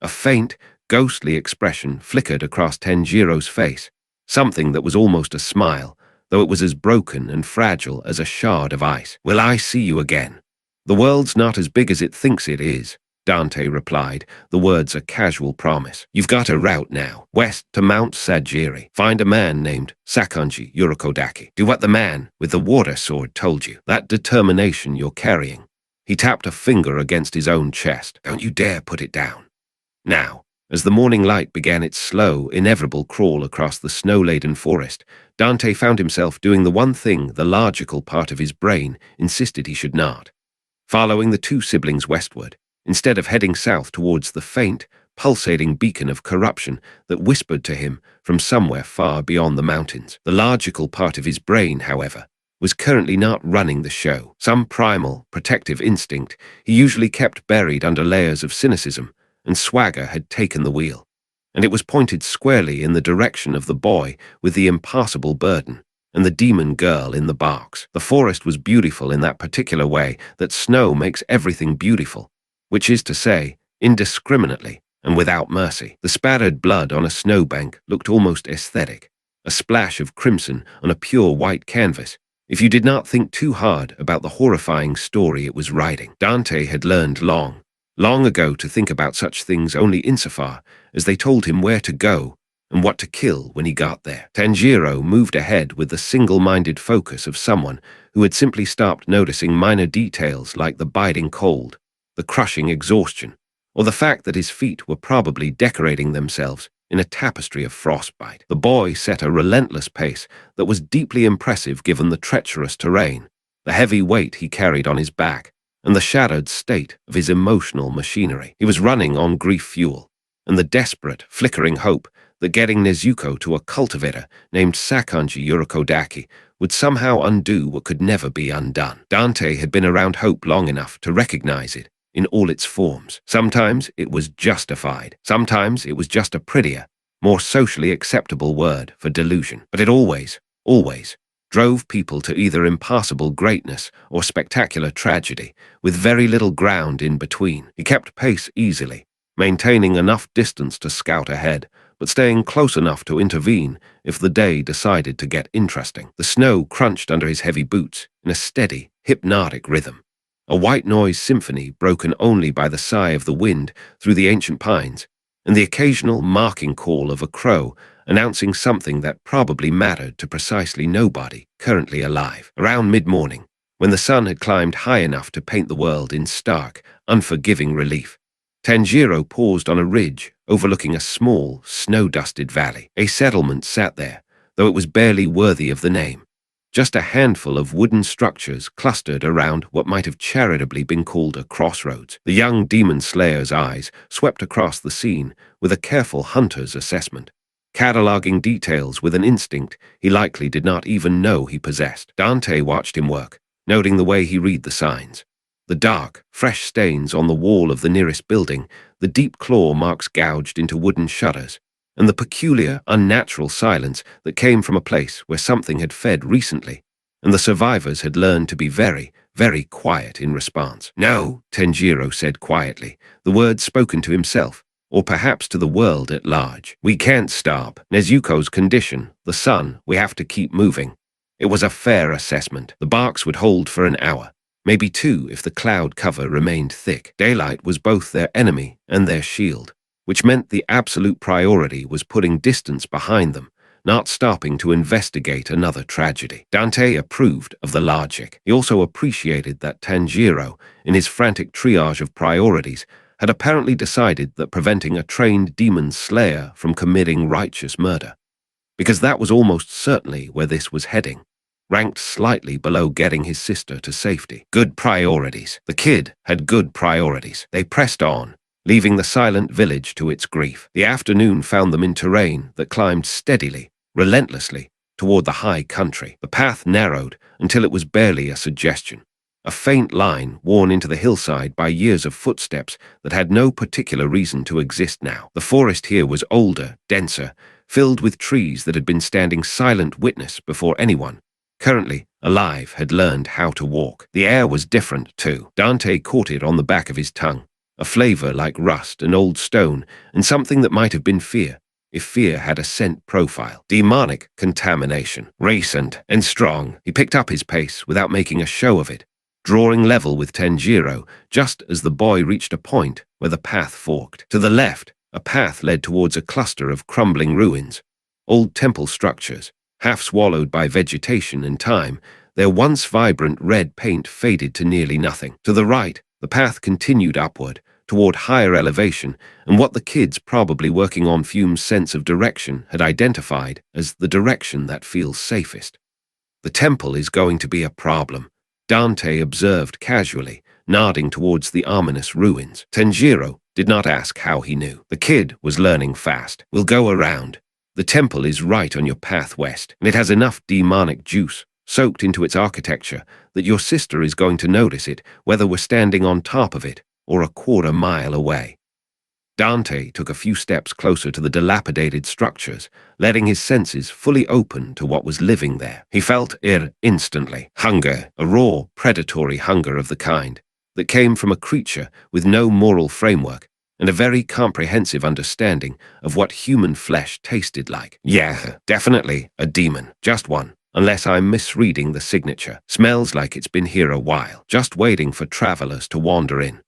A faint, ghostly expression flickered across Tanjiro's face, something that was almost a smile, though it was as broken and fragile as a shard of ice. "Will I see you again?" "The world's not as big as it thinks it is," Dante replied, the words a casual promise. "You've got a route now, west to Mount Sajiri. Find a man named Sakonji Yurikodaki. Do what the man with the water sword told you. That determination you're carrying." He tapped a finger against his own chest. "Don't you dare put it down." Now, as the morning light began its slow, inevitable crawl across the snow-laden forest, Dante found himself doing the one thing the logical part of his brain insisted he should not. Following the two siblings westward, instead of heading south towards the faint, pulsating beacon of corruption that whispered to him from somewhere far beyond the mountains. The logical part of his brain, however, was currently not running the show. Some primal, protective instinct he usually kept buried under layers of cynicism and swagger had taken the wheel, and it was pointed squarely in the direction of the boy with the impassable burden and the demon girl in the box. The forest was beautiful in that particular way that snow makes everything beautiful, which is to say, indiscriminately and without mercy. The spattered blood on a snowbank looked almost aesthetic, a splash of crimson on a pure white canvas, if you did not think too hard about the horrifying story it was writing. Dante had learned long ago to think about such things only insofar as they told him where to go and what to kill when he got there. Tanjiro moved ahead with the single-minded focus of someone who had simply stopped noticing minor details like the biting cold, the crushing exhaustion, or the fact that his feet were probably decorating themselves in a tapestry of frostbite. The boy set a relentless pace that was deeply impressive given the treacherous terrain, the heavy weight he carried on his back, and the shattered state of his emotional machinery. He was running on grief fuel, and the desperate, flickering hope that getting Nezuko to a cultivator named Sakanji Yurikodaki would somehow undo what could never be undone. Dante had been around hope long enough to recognize it in all its forms. Sometimes it was justified. Sometimes it was just a prettier, more socially acceptable word for delusion. But it always drove people to either impossible greatness or spectacular tragedy, with very little ground in between. He kept pace easily, maintaining enough distance to scout ahead, but staying close enough to intervene if the day decided to get interesting. The snow crunched under his heavy boots in a steady, hypnotic rhythm, a white noise symphony broken only by the sigh of the wind through the ancient pines, and the occasional marking call of a crow announcing something that probably mattered to precisely nobody currently alive. Around mid-morning, when the sun had climbed high enough to paint the world in stark, unforgiving relief, Tanjiro paused on a ridge overlooking a small, snow-dusted valley. A settlement sat there, though it was barely worthy of the name. Just a handful of wooden structures clustered around what might have charitably been called a crossroads. The young demon slayer's eyes swept across the scene with a careful hunter's assessment, cataloging details with an instinct he likely did not even know he possessed. Dante watched him work, noting the way he read the signs. The dark, fresh stains on the wall of the nearest building, the deep claw marks gouged into wooden shutters, and the peculiar, unnatural silence that came from a place where something had fed recently, and the survivors had learned to be very, very quiet in response. "No," Tanjiro said quietly, the words spoken to himself, or perhaps to the world at large. "We can't stop. Nezuko's condition, the sun, we have to keep moving." It was a fair assessment. The barks would hold for an hour, maybe two if the cloud cover remained thick. Daylight was both their enemy and their shield, which meant the absolute priority was putting distance behind them, not stopping to investigate another tragedy. Dante approved of the logic. He also appreciated that Tanjiro, in his frantic triage of priorities, had apparently decided that preventing a trained demon slayer from committing righteous murder, because that was almost certainly where this was heading, ranked slightly below getting his sister to safety. Good priorities. The kid had good priorities. They pressed on, leaving the silent village to its grief. The afternoon found them in terrain that climbed steadily, relentlessly, toward the high country. The path narrowed until it was barely a suggestion, a faint line worn into the hillside by years of footsteps that had no particular reason to exist now. The forest here was older, denser, filled with trees that had been standing silent witness before anyone, currently alive, had learned how to walk. The air was different, too. Dante caught it on the back of his tongue, a flavor like rust and old stone, and something that might have been fear, if fear had a scent profile. Demonic contamination, recent and strong. He picked up his pace without making a show of it, drawing level with Tanjiro just as the boy reached a point where the path forked. To the left, a path led towards a cluster of crumbling ruins, old temple structures, half swallowed by vegetation and time, their once vibrant red paint faded to nearly nothing. To the right, the path continued upward, toward higher elevation, and what the kids probably working on Fume's sense of direction had identified as the direction that feels safest. "The temple is going to be a problem," Dante observed casually, nodding towards the ominous ruins. Tanjiro did not ask how he knew. The kid was learning fast. "We'll go around. The temple is right on your path west, and it has enough demonic juice soaked into its architecture that your sister is going to notice it whether we're standing on top of it or a quarter mile away." Dante took a few steps closer to the dilapidated structures, letting his senses fully open to what was living there. He felt it instantly. Hunger, a raw, predatory hunger of the kind that came from a creature with no moral framework and a very comprehensive understanding of what human flesh tasted like. Yeah, definitely a demon. Just one. Unless I'm misreading the signature. Smells like it's been here a while, just waiting for travelers to wander in.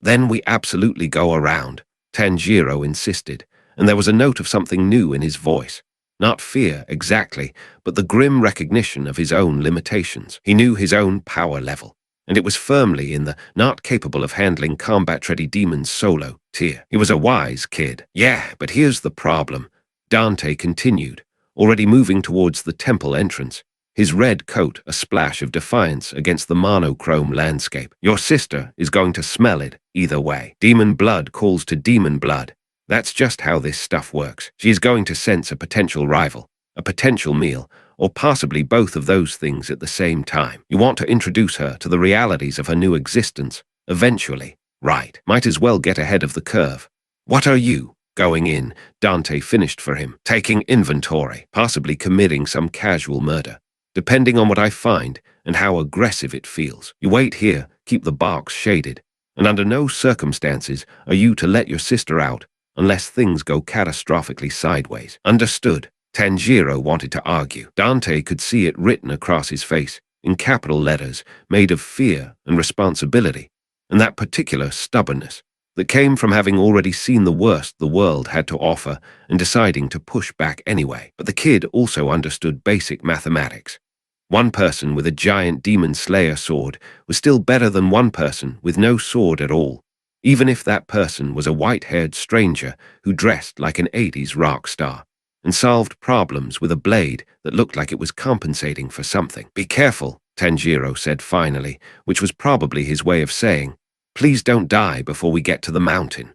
Then we absolutely go around, Tanjiro insisted, and there was a note of something new in his voice. Not fear, exactly, but the grim recognition of his own limitations. He knew his own power level, and it was firmly in the not capable of handling combat-ready demons solo tier. He was a wise kid. Yeah, but here's the problem, Dante continued, already moving towards the temple entrance, his red coat a splash of defiance against the monochrome landscape. Your sister is going to smell it either way. Demon blood calls to demon blood. That's just how this stuff works. She is going to sense a potential rival, a potential meal, or possibly both of those things at the same time. You want to introduce her to the realities of her new existence, eventually. Right. Might as well get ahead of the curve. What are you? Going in, Dante finished for him, taking inventory, possibly committing some casual murder, depending on what I find and how aggressive it feels. You wait here, keep the box shaded, and under no circumstances are you to let your sister out unless things go catastrophically sideways. Understood? Tanjiro wanted to argue. Dante could see it written across his face, in capital letters, made of fear and responsibility, and that particular stubbornness that came from having already seen the worst the world had to offer and deciding to push back anyway. But the kid also understood basic mathematics. One person with a giant demon slayer sword was still better than one person with no sword at all, even if that person was a white-haired stranger who dressed like an 80s rock star and solved problems with a blade that looked like it was compensating for something. Be careful, Tanjiro said finally, which was probably his way of saying, please don't die before we get to the mountain.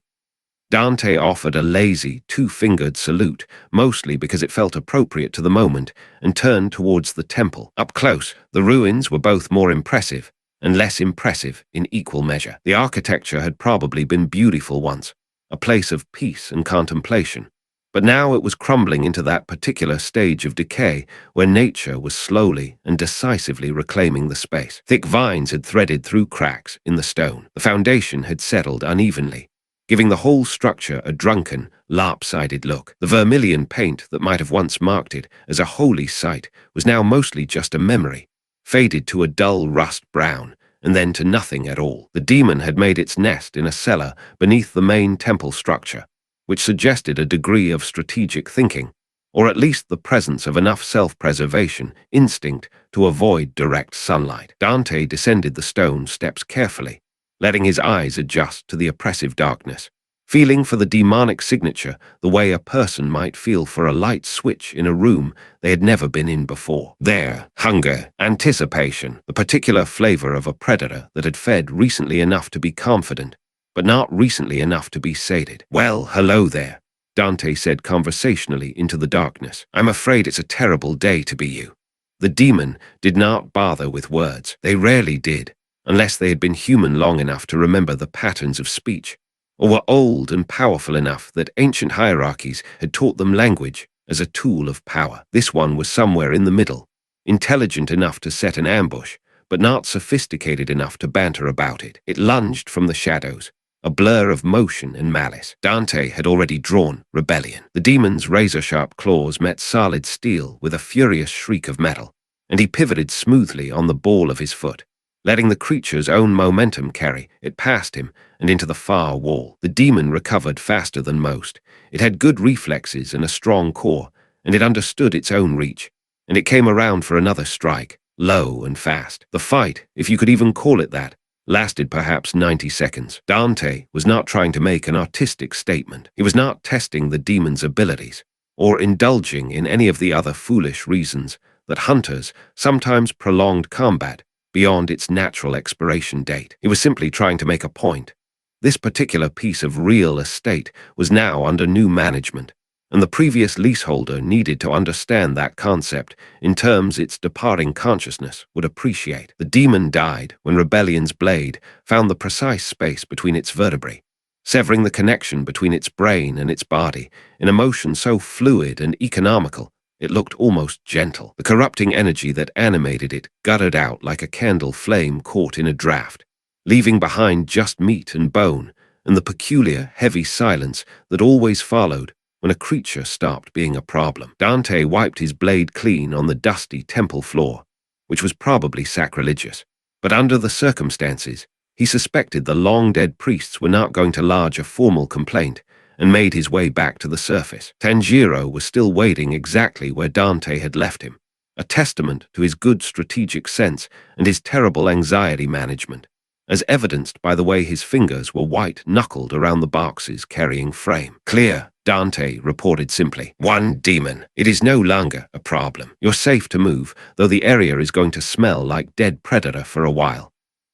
Dante offered a lazy, two-fingered salute, mostly because it felt appropriate to the moment, and turned towards the temple. Up close, the ruins were both more impressive and less impressive in equal measure. The architecture had probably been beautiful once, a place of peace and contemplation. But now it was crumbling into that particular stage of decay where nature was slowly and decisively reclaiming the space. Thick vines had threaded through cracks in the stone. The foundation had settled unevenly, giving the whole structure a drunken, lopsided look. The vermilion paint that might have once marked it as a holy site was now mostly just a memory, faded to a dull rust brown, and then to nothing at all. The demon had made its nest in a cellar beneath the main temple structure, which suggested a degree of strategic thinking, or at least the presence of enough self-preservation instinct to avoid direct sunlight. Dante descended the stone steps carefully, letting his eyes adjust to the oppressive darkness, feeling for the demonic signature the way a person might feel for a light switch in a room they had never been in before. There, hunger, anticipation, the particular flavor of a predator that had fed recently enough to be confident, but not recently enough to be sated. Well, hello there, Dante said conversationally into the darkness. I'm afraid it's a terrible day to be you. The demon did not bother with words. They rarely did, unless they had been human long enough to remember the patterns of speech, or were old and powerful enough that ancient hierarchies had taught them language as a tool of power. This one was somewhere in the middle, intelligent enough to set an ambush, but not sophisticated enough to banter about it. It lunged from the shadows, a blur of motion and malice. Dante had already drawn rebellion. The demon's razor-sharp claws met solid steel with a furious shriek of metal, and he pivoted smoothly on the ball of his foot, letting the creature's own momentum carry it past him and into the far wall. The demon recovered faster than most. It had good reflexes and a strong core, and it understood its own reach, and it came around for another strike, low and fast. The fight, if you could even call it that, lasted perhaps 90 seconds. Dante was not trying to make an artistic statement. He was not testing the demon's abilities, or indulging in any of the other foolish reasons that hunters sometimes prolonged combat beyond its natural expiration date. He was simply trying to make a point. This particular piece of real estate was now under new management, and the previous leaseholder needed to understand that concept in terms its departing consciousness would appreciate. The demon died when Rebellion's blade found the precise space between its vertebrae, severing the connection between its brain and its body in a motion so fluid and economical it looked almost gentle. The corrupting energy that animated it guttered out like a candle flame caught in a draft, leaving behind just meat and bone and the peculiar, heavy silence that always followed when a creature stopped being a problem. Dante wiped his blade clean on the dusty temple floor, which was probably sacrilegious. But under the circumstances, he suspected the long-dead priests were not going to lodge a formal complaint, and made his way back to the surface. Tanjiro was still waiting exactly where Dante had left him, a testament to his good strategic sense and his terrible anxiety management, as evidenced by the way his fingers were white-knuckled around the box's carrying frame. "Clear," Dante reported simply. "One demon. It is no longer a problem. You're safe to move, though the area is going to smell like dead predator for a while."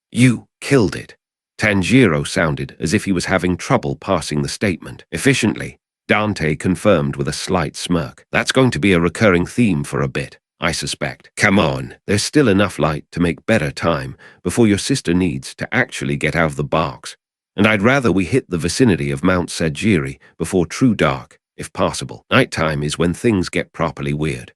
"You killed it." Tanjiro sounded as if he was having trouble parsing the statement. "Efficiently," Dante confirmed with a slight smirk. "That's going to be a recurring theme for a bit, I suspect. Come on, there's still enough light to make better time before your sister needs to actually get out of the box. And I'd rather we hit the vicinity of Mount Sajiri before true dark, if possible. Nighttime is when things get properly weird."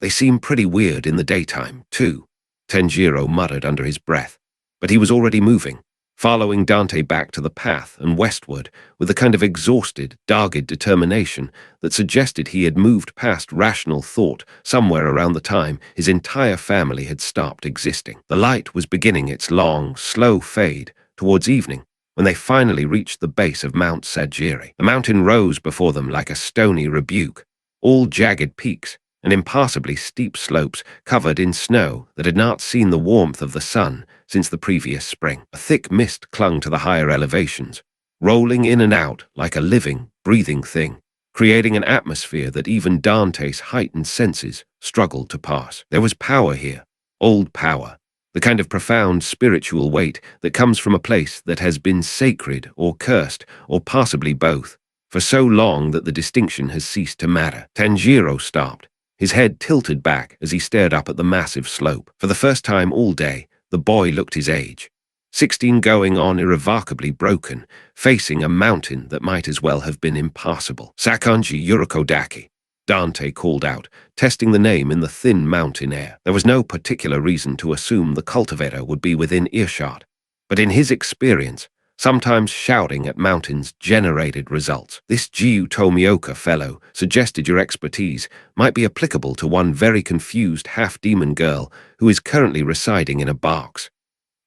"They seem pretty weird in the daytime, too," Tanjiro muttered under his breath. But he was already moving, following Dante back to the path and westward with a kind of exhausted, dogged determination that suggested he had moved past rational thought somewhere around the time his entire family had stopped existing. The light was beginning its long, slow fade towards evening when they finally reached the base of Mount Sajiri. The mountain rose before them like a stony rebuke, all jagged peaks and impassably steep slopes covered in snow that had not seen the warmth of the sun since the previous spring. A thick mist clung to the higher elevations, rolling in and out like a living, breathing thing, creating an atmosphere that even Dante's heightened senses struggled to pass. There was power here, old power, the kind of profound spiritual weight that comes from a place that has been sacred or cursed, or possibly both, for so long that the distinction has ceased to matter. Tanjiro stopped, his head tilted back as he stared up at the massive slope. For the first time all day, the boy looked his age. 16 going on irrevocably broken, facing a mountain that might as well have been impassable. "Sakonji Yurokodaki," Dante called out, testing the name in the thin mountain air. There was no particular reason to assume the cultivator would be within earshot, but in his experience, sometimes shouting at mountains generated results. "This Jiu Tomioka fellow suggested your expertise might be applicable to one very confused half-demon girl who is currently residing in a box."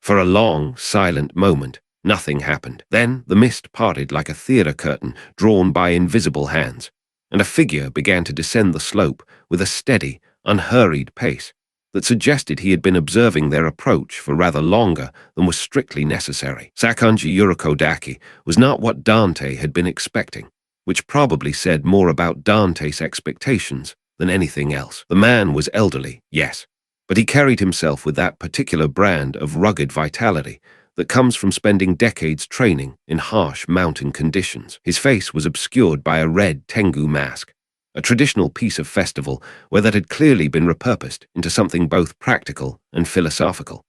For a long, silent moment, nothing happened. Then the mist parted like a theater curtain drawn by invisible hands, and a figure began to descend the slope with a steady, unhurried pace that suggested he had been observing their approach for rather longer than was strictly necessary. Sakonji Yurokodaki was not what Dante had been expecting, which probably said more about Dante's expectations than anything else. The man was elderly, yes, but he carried himself with that particular brand of rugged vitality that comes from spending decades training in harsh mountain conditions. His face was obscured by a red Tengu mask, a traditional piece of festival where that had clearly been repurposed into something both practical and philosophical.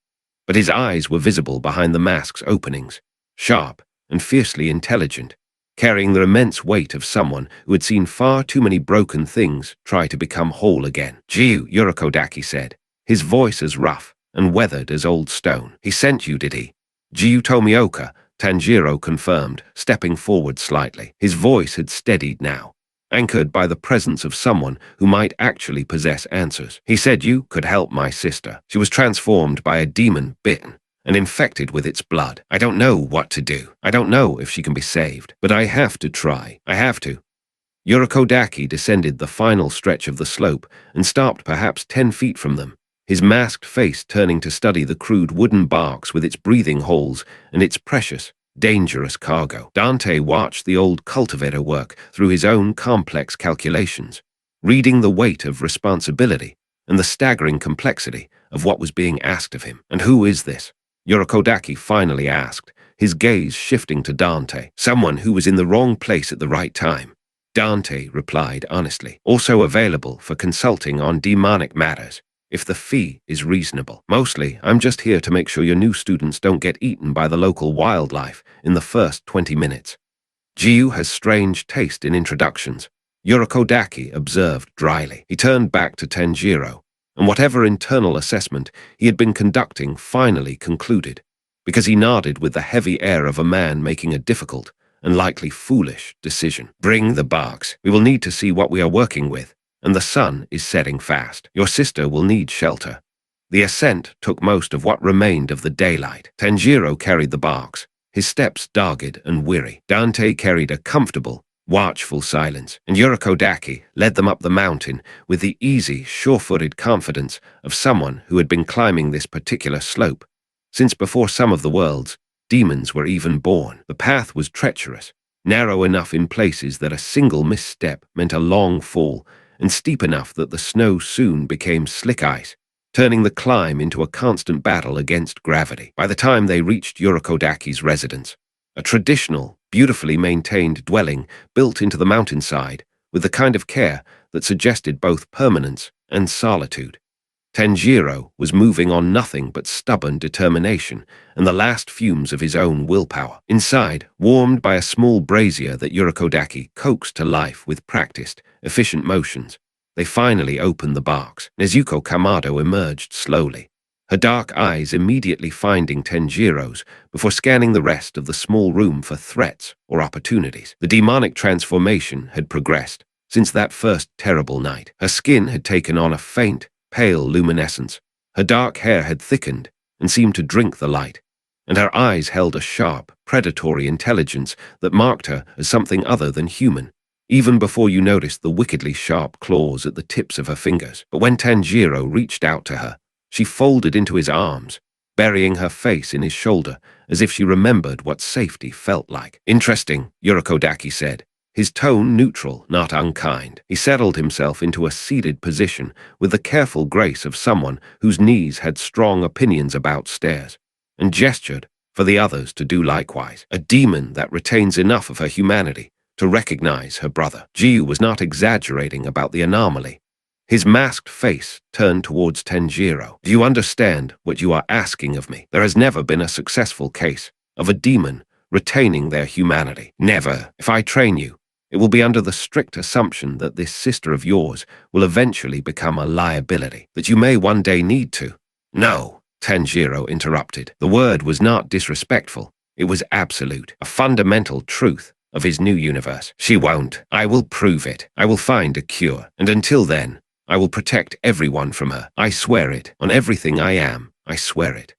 But his eyes were visible behind the mask's openings, sharp and fiercely intelligent, carrying the immense weight of someone who had seen far too many broken things try to become whole again. "Jiu," Yurokodaki said, his voice as rough and weathered as old stone. "He sent you, did he?" "Jiu Tomioka," Tanjiro confirmed, stepping forward slightly. His voice had steadied now, anchored by the presence of someone who might actually possess answers. "He said you could help my sister. She was transformed by a demon, bitten and infected with its blood. I don't know what to do. I don't know if she can be saved, but I have to try. I have to." Yurokodaki descended the final stretch of the slope and stopped perhaps 10 feet from them, his masked face turning to study the crude wooden box with its breathing holes and its precious, dangerous cargo. Dante watched the old cultivator work through his own complex calculations, reading the weight of responsibility and the staggering complexity of what was being asked of him. "And who is this?" Yurokodaki finally asked, his gaze shifting to Dante. "Someone who was in the wrong place at the right time," Dante replied honestly. "Also available for consulting on demonic matters, if the fee is reasonable. Mostly, I'm just here to make sure your new students don't get eaten by the local wildlife in the first 20 minutes. Jiu has strange taste in introductions," Yurokodaki observed dryly. He turned back to Tanjiro, and whatever internal assessment he had been conducting finally concluded. because he nodded with the heavy air of a man making a difficult and likely foolish decision. "Bring the barks. We will need to see what we are working with, and the sun is setting fast. Your sister will need shelter." The ascent took most of what remained of the daylight. Tanjiro carried the barks, his steps dogged and weary. Dante carried a comfortable, watchful silence, and Yurikodaki led them up the mountain with the easy, sure-footed confidence of someone who had been climbing this particular slope since before some of the world's demons were even born. The path was treacherous, narrow enough in places that a single misstep meant a long fall, and steep enough that the snow soon became slick ice, turning the climb into a constant battle against gravity. By the time they reached Yurikodaki's residence, a traditional, beautifully maintained dwelling built into the mountainside with the kind of care that suggested both permanence and solitude, Tanjiro was moving on nothing but stubborn determination and the last fumes of his own willpower. Inside, warmed by a small brazier that Yurikodaki coaxed to life with practiced, efficient motions, they finally opened the barks. Nezuko Kamado emerged slowly, her dark eyes immediately finding Tanjiro's before scanning the rest of the small room for threats or opportunities. The demonic transformation had progressed since that first terrible night. Her skin had taken on a faint, pale luminescence, her dark hair had thickened and seemed to drink the light, and her eyes held a sharp, predatory intelligence that marked her as something other than human, even before you noticed the wickedly sharp claws at the tips of her fingers. But when Tanjiro reached out to her, she folded into his arms, burying her face in his shoulder as if she remembered what safety felt like. "Interesting," Yurikodaki said, his tone neutral, not unkind. He settled himself into a seated position with the careful grace of someone whose knees had strong opinions about stairs, and gestured for the others to do likewise. A demon that retains enough of her humanity to recognize her brother. Jiu was not exaggerating about the anomaly. His masked face turned towards Tanjiro. "Do you understand what you are asking of me? There has never been a successful case of a demon retaining their humanity. Never. If I train you, it will be under the strict assumption that this sister of yours will eventually become a liability, that you may one day need to." "No," Tanjiro interrupted. The word was not disrespectful. It was absolute, a fundamental truth of his new universe. "She won't. I will prove it. I will find a cure. And until then, I will protect everyone from her. I swear it. On everything I am, I swear it."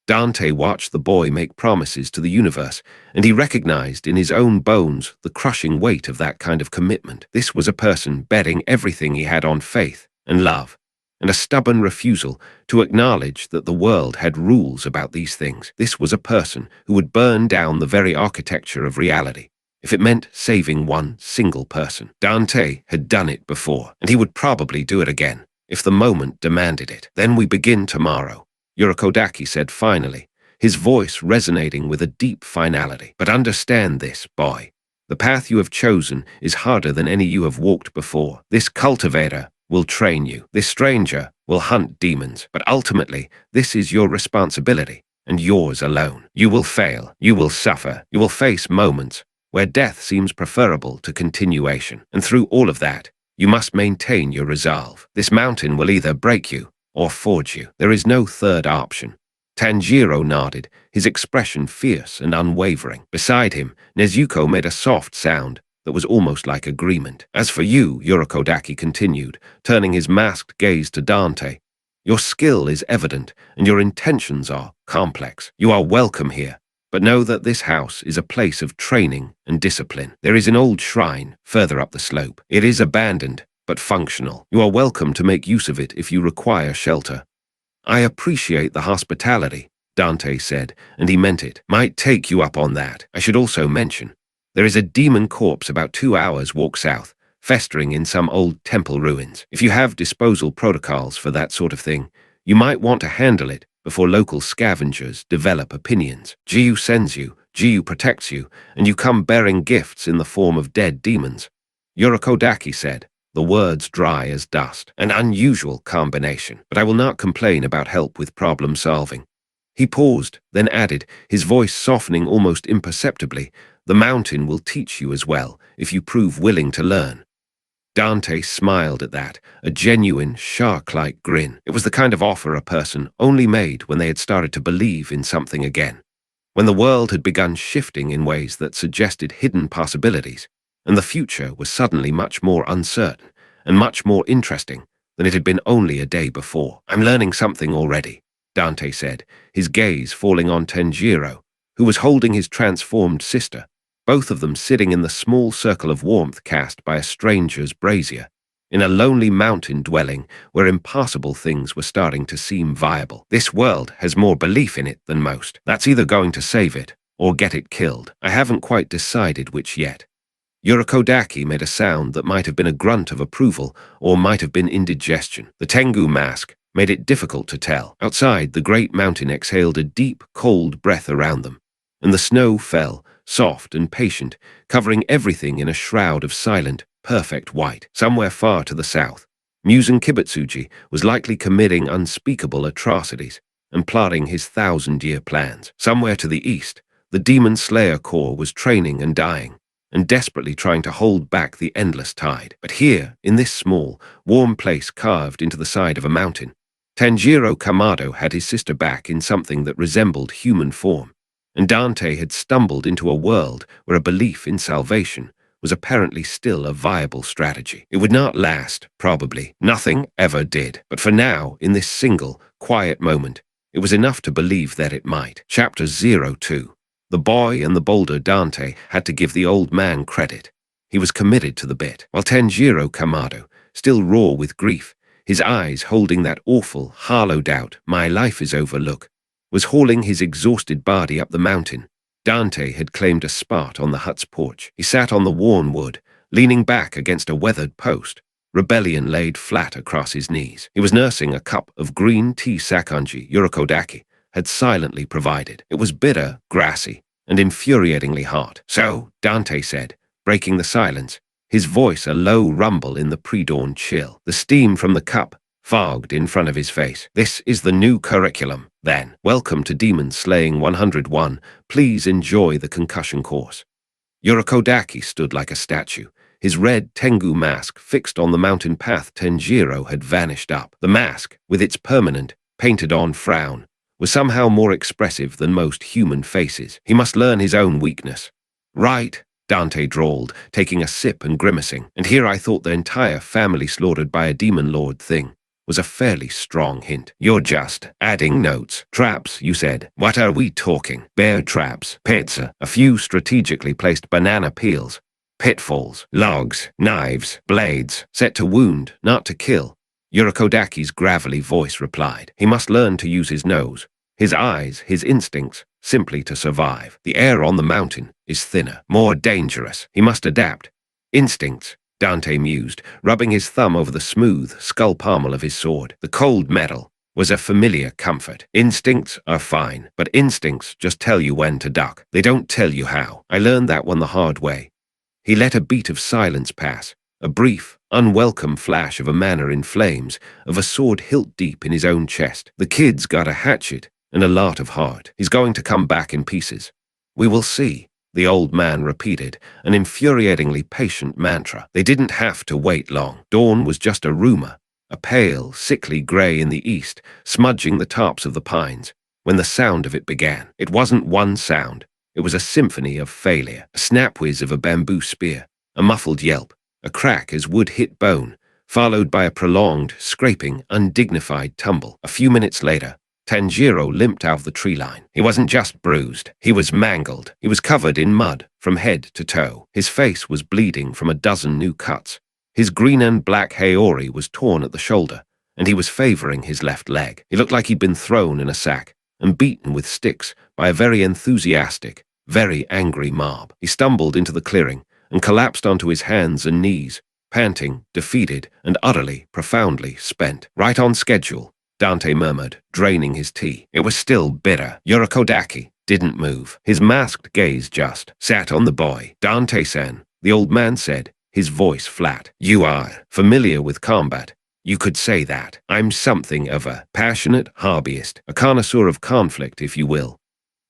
Dante watched the boy make promises to the universe, and he recognized in his own bones the crushing weight of that kind of commitment. This was a person betting everything he had on faith and love, and a stubborn refusal to acknowledge that the world had rules about these things. This was a person who would burn down the very architecture of reality if it meant saving one single person. Dante had done it before, and he would probably do it again if the moment demanded it. "Then we begin tomorrow," Yurikodaki said finally, his voice resonating with a deep finality. "But understand this, boy. The path you have chosen is harder than any you have walked before. This cultivator will train you. This stranger will hunt demons. But ultimately, this is your responsibility, and yours alone. You will fail. You will suffer. You will face moments where death seems preferable to continuation. And through all of that, you must maintain your resolve. This mountain will either break you or forge you. There is no third option." Tanjiro nodded, his expression fierce and unwavering. Beside him, Nezuko made a soft sound that was almost like agreement. "As for you," Yurikodaki continued, turning his masked gaze to Dante, "your skill is evident and your intentions are complex. You are welcome here, but know that this house is a place of training and discipline. There is an old shrine further up the slope. It is abandoned, but functional. You are welcome to make use of it if you require shelter." "I appreciate the hospitality," Dante said, and he meant it. "Might take you up on that. I should also mention, there is a demon corpse about 2 hours walk south, festering in some old temple ruins. If you have disposal protocols for that sort of thing, you might want to handle it before local scavengers develop opinions. Jiu sends you, Jiu protects you, and you come bearing gifts in the form of dead demons," Yurikodaki said, the words dry as dust. "An unusual combination, but I will not complain about help with problem solving." He paused, then added, his voice softening almost imperceptibly, "The mountain will teach you as well, if you prove willing to learn." Dante smiled at that, a genuine, shark-like grin. It was the kind of offer a person only made when they had started to believe in something again, when the world had begun shifting in ways that suggested hidden possibilities, and the future was suddenly much more uncertain and much more interesting than it had been only a day before. "I'm learning something already," Dante said, his gaze falling on Tanjiro, who was holding his transformed sister, both of them sitting in the small circle of warmth cast by a stranger's brazier, in a lonely mountain dwelling where impossible things were starting to seem viable. "This world has more belief in it than most. That's either going to save it or get it killed. I haven't quite decided which yet." Yurikodaki made a sound that might have been a grunt of approval or might have been indigestion. The Tengu mask made it difficult to tell. Outside, the great mountain exhaled a deep, cold breath around them, and the snow fell, soft and patient, covering everything in a shroud of silent, perfect white. Somewhere far to the south, Musen Kibutsuji was likely committing unspeakable atrocities and plotting his 1,000-year plans. Somewhere to the east, the Demon Slayer Corps was training and dying, and desperately trying to hold back the endless tide. But here, in this small, warm place carved into the side of a mountain, Tanjiro Kamado had his sister back in something that resembled human form, and Dante had stumbled into a world where a belief in salvation was apparently still a viable strategy. It would not last, probably. Nothing ever did. But for now, in this single, quiet moment, it was enough to believe that it might. Chapter 02. The boy and the boulder. Dante had to give the old man credit. He was committed to the bit, while Tanjiro Kamado, still raw with grief, his eyes holding that awful, hollowed-out, "my life is over" look, was hauling his exhausted body up the mountain. Dante had claimed a spot on the hut's porch. He sat on the worn wood, leaning back against a weathered post, rebellion laid flat across his knees. He was nursing a cup of green tea Sakonji Yurikodaki had silently provided. It was bitter, grassy, and infuriatingly hot. "So," Dante said, breaking the silence, his voice a low rumble in the pre-dawn chill. The steam from the cup fogged in front of his face. "This is the new curriculum, then. Welcome to Demon Slaying 101. Please enjoy the concussion course." Yurikodaki stood like a statue, his red Tengu mask fixed on the mountain path Tanjiro had vanished up. The mask, with its permanent, painted-on frown, was somehow more expressive than most human faces. He must learn his own weakness. "Right," Dante drawled, taking a sip and grimacing. "And here I thought the entire family slaughtered by a demon lord thing was a fairly strong hint. You're just adding notes. Traps, you said. What are we talking? Bear traps, pizza, a few strategically placed banana peels, pitfalls, logs, knives, blades, set to wound, not to kill." Yurikodaki's gravelly voice replied. He must learn to use his nose, his eyes, his instincts, simply to survive. The air on the mountain is thinner, more dangerous. He must adapt. Instincts, Dante mused, rubbing his thumb over the smooth, skull pommel of his sword. The cold metal was a familiar comfort. Instincts are fine, but instincts just tell you when to duck. They don't tell you how. I learned that one the hard way. He let a beat of silence pass, a brief, unwelcome flash of a manor in flames, of a sword hilt deep in his own chest. The kid's got a hatchet and a lot of heart. He's going to come back in pieces. We will see, the old man repeated, an infuriatingly patient mantra. They didn't have to wait long. Dawn was just a rumor, a pale, sickly gray in the east, smudging the tops of the pines, when the sound of it began. It wasn't one sound. It was a symphony of failure, a snap whiz of a bamboo spear, a muffled yelp, a crack as wood hit bone, followed by a prolonged, scraping, undignified tumble. A few minutes later, Tanjiro limped out of the tree line. He wasn't just bruised. He was mangled. He was covered in mud from head to toe. His face was bleeding from a dozen new cuts. His green and black haori was torn at the shoulder, and he was favoring his left leg. He looked like he'd been thrown in a sack and beaten with sticks by a very enthusiastic, very angry mob. He stumbled into the clearing and collapsed onto his hands and knees, panting, defeated, and utterly, profoundly spent. Right on schedule, Dante murmured, draining his tea. It was still bitter. Yurikodaki didn't move. His masked gaze just sat on the boy. "Dante-san," the old man said, his voice flat. "You are familiar with combat. You could say that. I'm something of a passionate hobbyist, a connoisseur of conflict, if you will.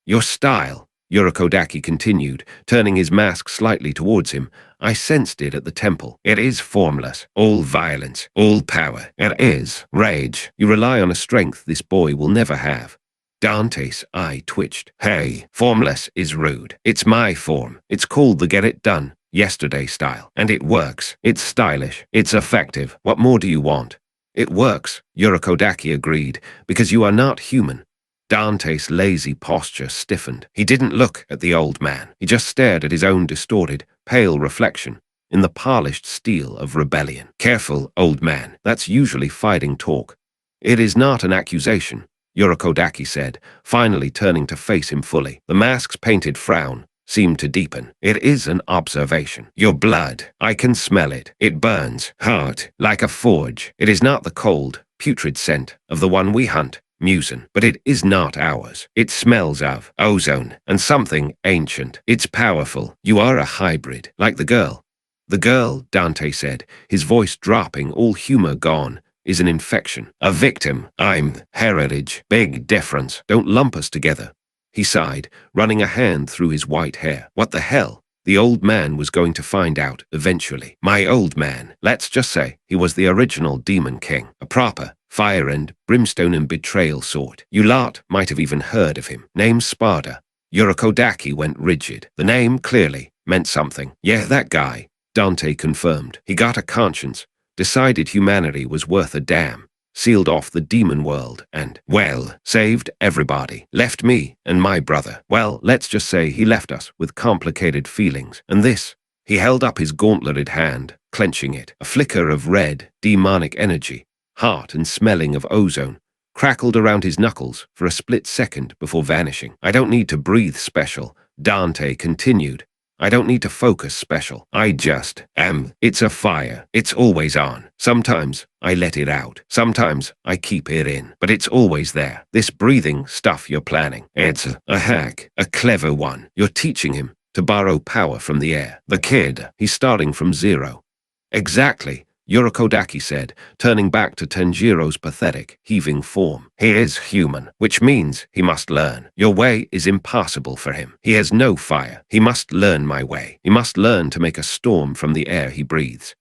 Your style," Yurikodaki continued, turning his mask slightly towards him. I sensed it at the temple. It is formless. All violence. All power. It is rage. You rely on a strength this boy will never have. Dante's eye twitched. Hey, formless is rude. It's my form. It's called the get it done, yesterday style. And it works. It's stylish. It's effective. What more do you want? It works, Yurikodaki agreed, because you are not human. Dante's lazy posture stiffened. He didn't look at the old man. He just stared at his own distorted, pale reflection in the polished steel of rebellion. Careful, old man. That's usually fighting talk. It is not an accusation, Yurikodaki said, finally turning to face him fully. The mask's painted frown seemed to deepen. It is an observation. Your blood. I can smell it. It burns hard, like a forge. It is not the cold, putrid scent of the one we hunt, mucin, but it is not ours. It smells of ozone and something ancient. It's powerful. You are a hybrid, like the girl. The girl, Dante said, his voice dropping, all humor gone, is an infection. A victim. I'm heritage. Big difference. Don't lump us together. He sighed, running a hand through his white hair. What the hell? The old man was going to find out eventually. My old man. Let's just say he was the original Demon King. A proper fire and brimstone and betrayal sort. You lot might have even heard of him. Name Sparda. Yurikodaki went rigid. The name clearly meant something. Yeah, that guy, Dante confirmed. He got a conscience, decided humanity was worth a damn, sealed off the demon world and, well, saved everybody. Left me and my brother. Well, let's just say he left us with complicated feelings. And this, he held up his gauntleted hand, clenching it. A flicker of red, demonic energy, hot and smelling of ozone, crackled around his knuckles for a split second before vanishing. I don't need to breathe special, Dante continued. I don't need to focus special. I just am. It's a fire. It's always on. Sometimes I let it out. Sometimes I keep it in. But it's always there. This breathing stuff you're planning. It's a hack. A clever one. You're teaching him to borrow power from the air. The kid, he's starting from zero. Exactly, Yurikodaki said, turning back to Tenjiro's pathetic, heaving form. He is human, which means he must learn. Your way is impossible for him. He has no fire. He must learn my way. He must learn to make a storm from the air he breathes.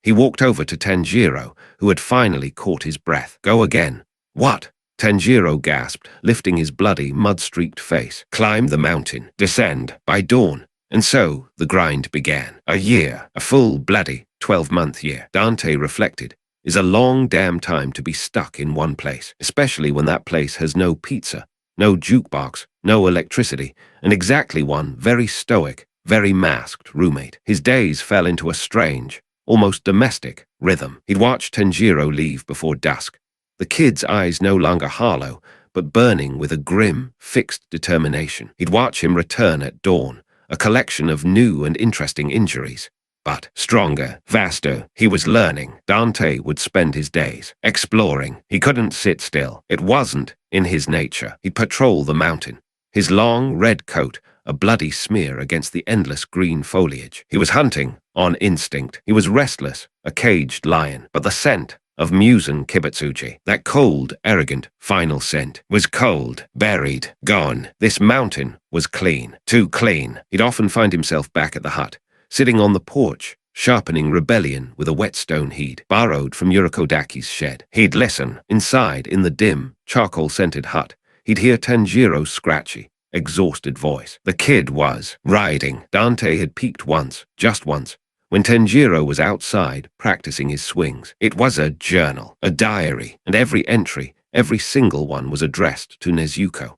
He walked over to Tenjiro, who had finally caught his breath. Go again. What? Tenjiro gasped, lifting his bloody, mud-streaked face. Climb the mountain. Descend. By dawn. And so the grind began. A year. A full, bloody 12-month year, Dante reflected, is a long damn time to be stuck in one place, especially when that place has no pizza, no jukebox, no electricity, and exactly one very stoic, very masked roommate. His days fell into a strange, almost domestic rhythm. He'd watch Tenjiro leave before dusk, the kid's eyes no longer hollow, but burning with a grim, fixed determination. He'd watch him return at dawn, a collection of new and interesting injuries. But stronger, vaster, he was learning. Dante would spend his days exploring. He couldn't sit still. It wasn't in his nature. He'd patrol the mountain, his long red coat a bloody smear against the endless green foliage. He was hunting on instinct. He was restless, a caged lion. But the scent of Musen Kibutsuji, that cold, arrogant, final scent, was cold, buried, gone. This mountain was clean. Too clean. He'd often find himself back at the hut, sitting on the porch, sharpening rebellion with a whetstone he'd borrowed from Yurikodaki's shed. He'd listen. Inside, in the dim, charcoal-scented hut, he'd hear Tenjiro's scratchy, exhausted voice. The kid was riding. Dante had peeked once, just once, when Tenjiro was outside practicing his swings. It was a journal, a diary, and every entry, every single one was addressed to Nezuko.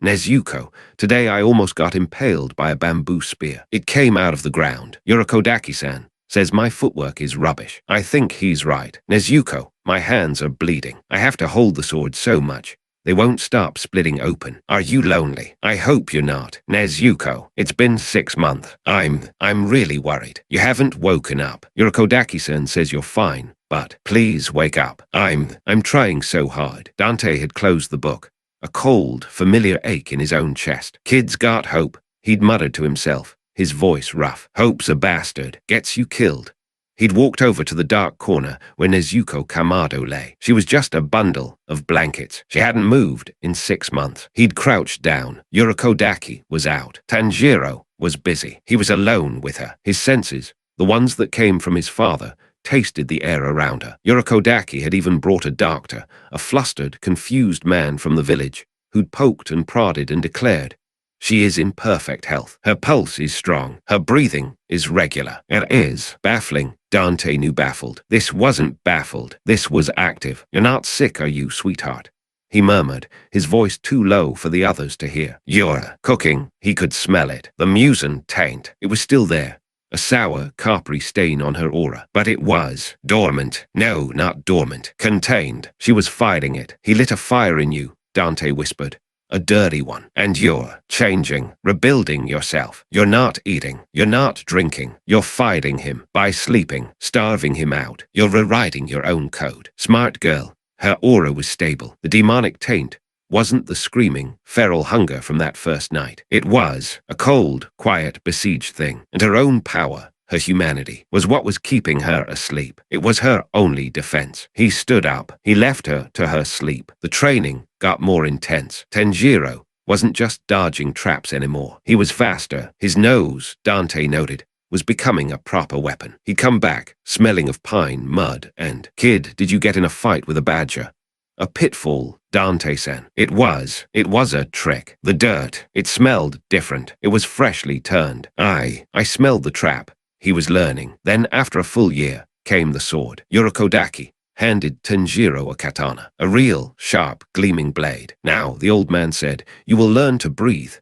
Nezuko, today I almost got impaled by a bamboo spear. It came out of the ground. Yurikodaki-san says my footwork is rubbish. I think he's right. Nezuko, my hands are bleeding. I have to hold the sword so much. They won't stop splitting open. Are you lonely? I hope you're not. Nezuko, it's been 6 months. I'm really worried. You haven't woken up. Yurikodaki-san says you're fine, but please wake up. I'm trying so hard. Dante had closed the book, a cold, familiar ache in his own chest. Kid's got hope, he'd muttered to himself, his voice rough. Hope's a bastard. Gets you killed. He'd walked over to the dark corner where Nezuko Kamado lay. She was just a bundle of blankets. She hadn't moved in 6 months. He'd crouched down. Yurikodaki was out. Tanjiro was busy. He was alone with her. His senses, the ones that came from his father, tasted the air around her. Yurikodaki had even brought a doctor, a flustered, confused man from the village, who'd poked and prodded and declared, "She is in perfect health. Her pulse is strong. Her breathing is regular." It is baffling. Dante knew baffled. This wasn't baffled. This was active. "You're not sick, are you, sweetheart?" he murmured, his voice too low for the others to hear. "You're cooking." He could smell it. The mucin taint. It was still there. A sour, coppery stain on her aura. But it was dormant. No, not dormant. Contained. She was fighting it. "He lit a fire in you," Dante whispered. "A dirty one. And you're changing, rebuilding yourself. You're not eating. You're not drinking. You're fighting him by sleeping, starving him out. You're rewriting your own code." Smart girl. Her aura was stable. The demonic taint wasn't the screaming, feral hunger from that first night. It was a cold, quiet, besieged thing. And her own power, her humanity, was what was keeping her asleep. It was her only defense. He stood up. He left her to her sleep. The training got more intense. Tanjiro wasn't just dodging traps anymore. He was faster. His nose, Dante noted, was becoming a proper weapon. He'd come back, smelling of pine, mud, and, "Kid, did you get in a fight with a badger?" "A pitfall," Dante-san. It was a trick. The dirt, it smelled different. It was freshly turned. I smelled the trap. He was learning. Then, after a full year, came the sword. Yurikodaki handed Tanjiro a katana, a real, sharp, gleaming blade. "Now," the old man said, "you will learn to breathe."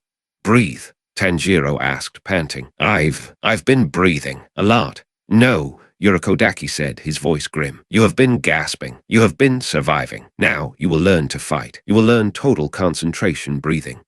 "Breathe?" Tanjiro asked, panting. I've been breathing. A lot." "No," Yurikodaki said, his voice grim. "You have been gasping. You have been surviving. Now you will learn to fight. You will learn total concentration breathing."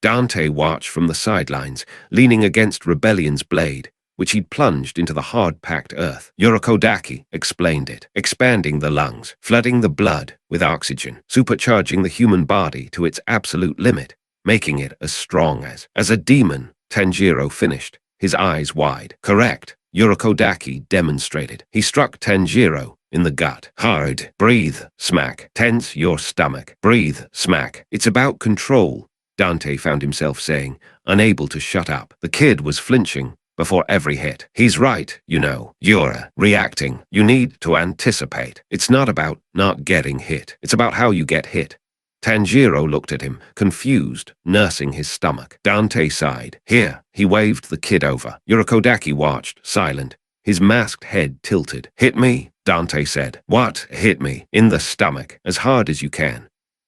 Dante watched from the sidelines, leaning against Rebellion's blade, which he'd plunged into the hard-packed earth. Yurikodaki explained it, expanding the lungs, flooding the blood with oxygen, supercharging the human body to its absolute limit, making it as strong as a demon. Tanjiro finished, his eyes wide. "Correct," Yurikodaki demonstrated. He struck Tanjiro in the gut. "Hard. Breathe, smack. Tense your stomach. Breathe, smack. It's about control," Dante found himself saying, unable to shut up. The kid was flinching before every hit. "He's right, you know. You're reacting. You need to anticipate. It's not about not getting hit. It's about how you get hit." Tanjiro looked at him, confused, nursing his stomach. Dante sighed. "Here." He waved the kid over. Yurikodaki watched, silent, his masked head tilted. "Hit me," Dante said. "What? Hit me?" "In the stomach, as hard as you can."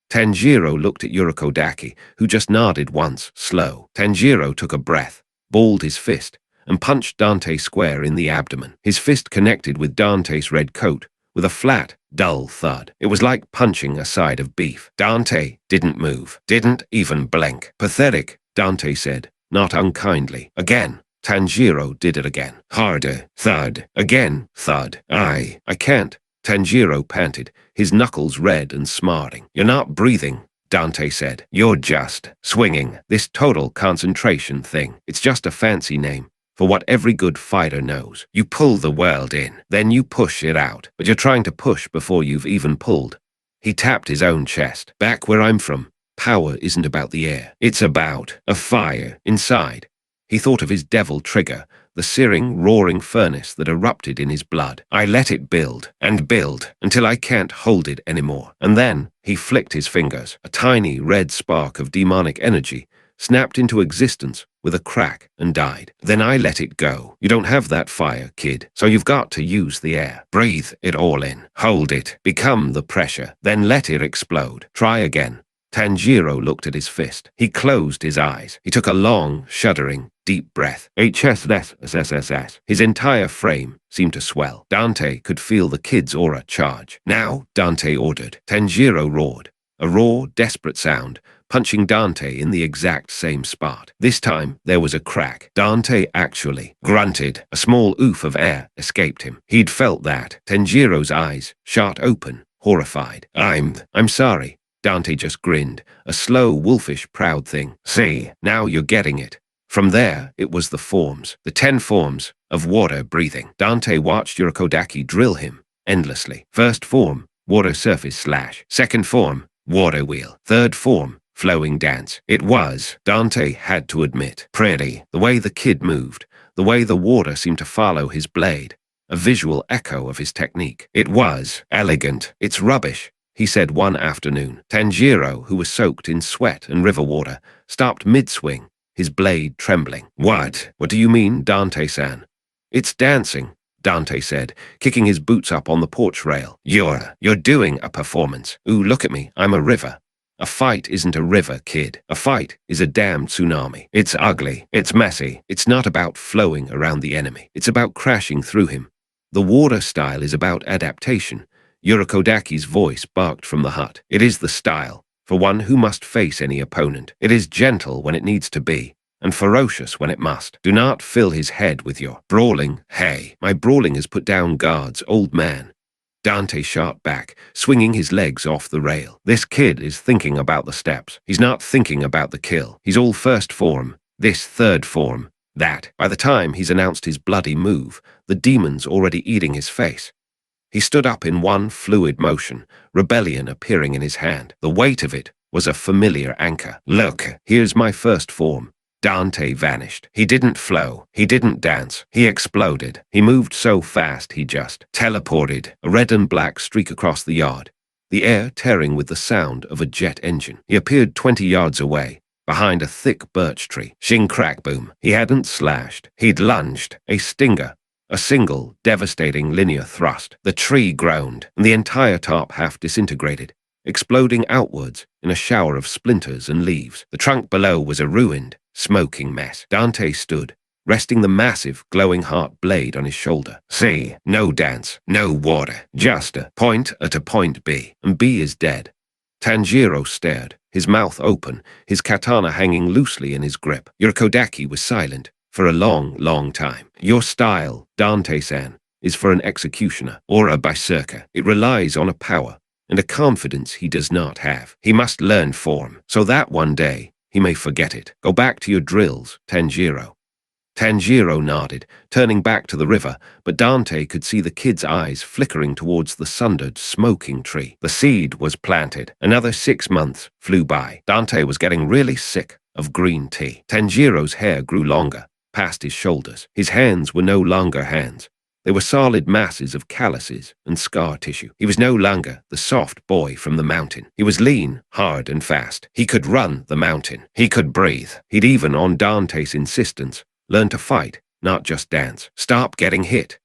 Tanjiro looked at Yurikodaki, who just nodded once, slow. Tanjiro took a breath, balled his fist, and punched Dante square in the abdomen. His fist connected with Dante's red coat, with a flat, dull thud. It was like punching a side of beef. Dante didn't move, didn't even blink. "Pathetic," Dante said, not unkindly. Again, Tanjiro did it again. Harder, thud, again, thud. I can't," Tanjiro panted, his knuckles red and smarting. "You're not breathing," Dante said. "You're just swinging. This total concentration thing. It's just a fancy name for what every good fighter knows. You pull the world in, then you push it out. But you're trying to push before you've even pulled." He tapped his own chest. "Back where I'm from, power isn't about the air. It's about a fire inside." He thought of his devil trigger, the searing, roaring furnace that erupted in his blood. "I let it build and build until I can't hold it anymore." And then he flicked his fingers. A tiny red spark of demonic energy snapped into existence with a crack and died. "Then I let it go. You don't have that fire, kid, so you've got to use the air. Breathe it all in. Hold it. Become the pressure. Then let it explode. Try again." Tanjiro looked at his fist. He closed his eyes. He took a long, shuddering, deep breath. HSSSSS. His entire frame seemed to swell. Dante could feel the kid's aura charge. "Now," Dante ordered. Tanjiro roared. A raw, desperate sound, punching Dante in the exact same spot. This time, there was a crack. Dante actually grunted. A small oof of air escaped him. He'd felt that. Tanjiro's eyes shot open, horrified. I'm sorry." Dante just grinned, a slow, wolfish, proud thing. "See, now you're getting it. From there, it was the forms, the 10 forms of water breathing. Dante watched Urokodaki drill him endlessly. First form, water surface slash. Second form, water wheel. Third form, flowing dance. It was, Dante had to admit, pretty. The way the kid moved, the way the water seemed to follow his blade, a visual echo of his technique. It was elegant. It's rubbish, he said one afternoon. Tanjiro, who was soaked in sweat and river water, stopped mid-swing, his blade trembling. What do you mean, Dante-san? It's dancing, Dante said, kicking his boots up on the porch rail. You're doing a performance. Ooh, look at me, I'm a river. A fight isn't a river, kid. A fight is a damn tsunami. It's ugly. It's messy. It's not about flowing around the enemy. It's about crashing through him. The water style is about adaptation. Urokodaki's voice barked from the hut. It is the style, for one who must face any opponent. It is gentle when it needs to be, and ferocious when it must. Do not fill his head with your brawling. Hey, my brawling has put down guards, old man. Dante shot back, swinging his legs off the rail. This kid is thinking about the steps. He's not thinking about the kill. He's all first form, this third form, that. By the time he's announced his bloody move, the demon's already eating his face. He stood up in one fluid motion, rebellion appearing in his hand. The weight of it was a familiar anchor. Look, here's my first form. Dante vanished. He didn't flow. He didn't dance. He exploded. He moved so fast he just teleported, a red and black streak across the yard, the air tearing with the sound of a jet engine. He appeared 20 yards away, behind a thick birch tree. Shing crack boom. He hadn't slashed. He'd lunged. A stinger. A single, devastating linear thrust. The tree groaned, and the entire top half disintegrated, exploding outwards in a shower of splinters and leaves. The trunk below was a ruined, smoking mess. Dante stood, resting the massive, glowing heart blade on his shoulder. See, no dance, no water, just a point at a point B, and B is dead. Tanjiro stared, his mouth open, his katana hanging loosely in his grip. Urokodaki was silent for a long, long time. Your style, Dante-san, is for an executioner or a berserker. It relies on a power and a confidence he does not have. He must learn form, so that one day he may forget it. Go back to your drills, Tanjiro. Tanjiro nodded, turning back to the river, but Dante could see the kid's eyes flickering towards the sundered, smoking tree. The seed was planted. Another 6 months flew by. Dante was getting really sick of green tea. Tanjiro's hair grew longer, past his shoulders. His hands were no longer hands. They were solid masses of calluses and scar tissue. He was no longer the soft boy from the mountain. He was lean, hard, and fast. He could run the mountain. He could breathe. He'd even, on Dante's insistence, learn to fight, not just dance. Stop getting hit.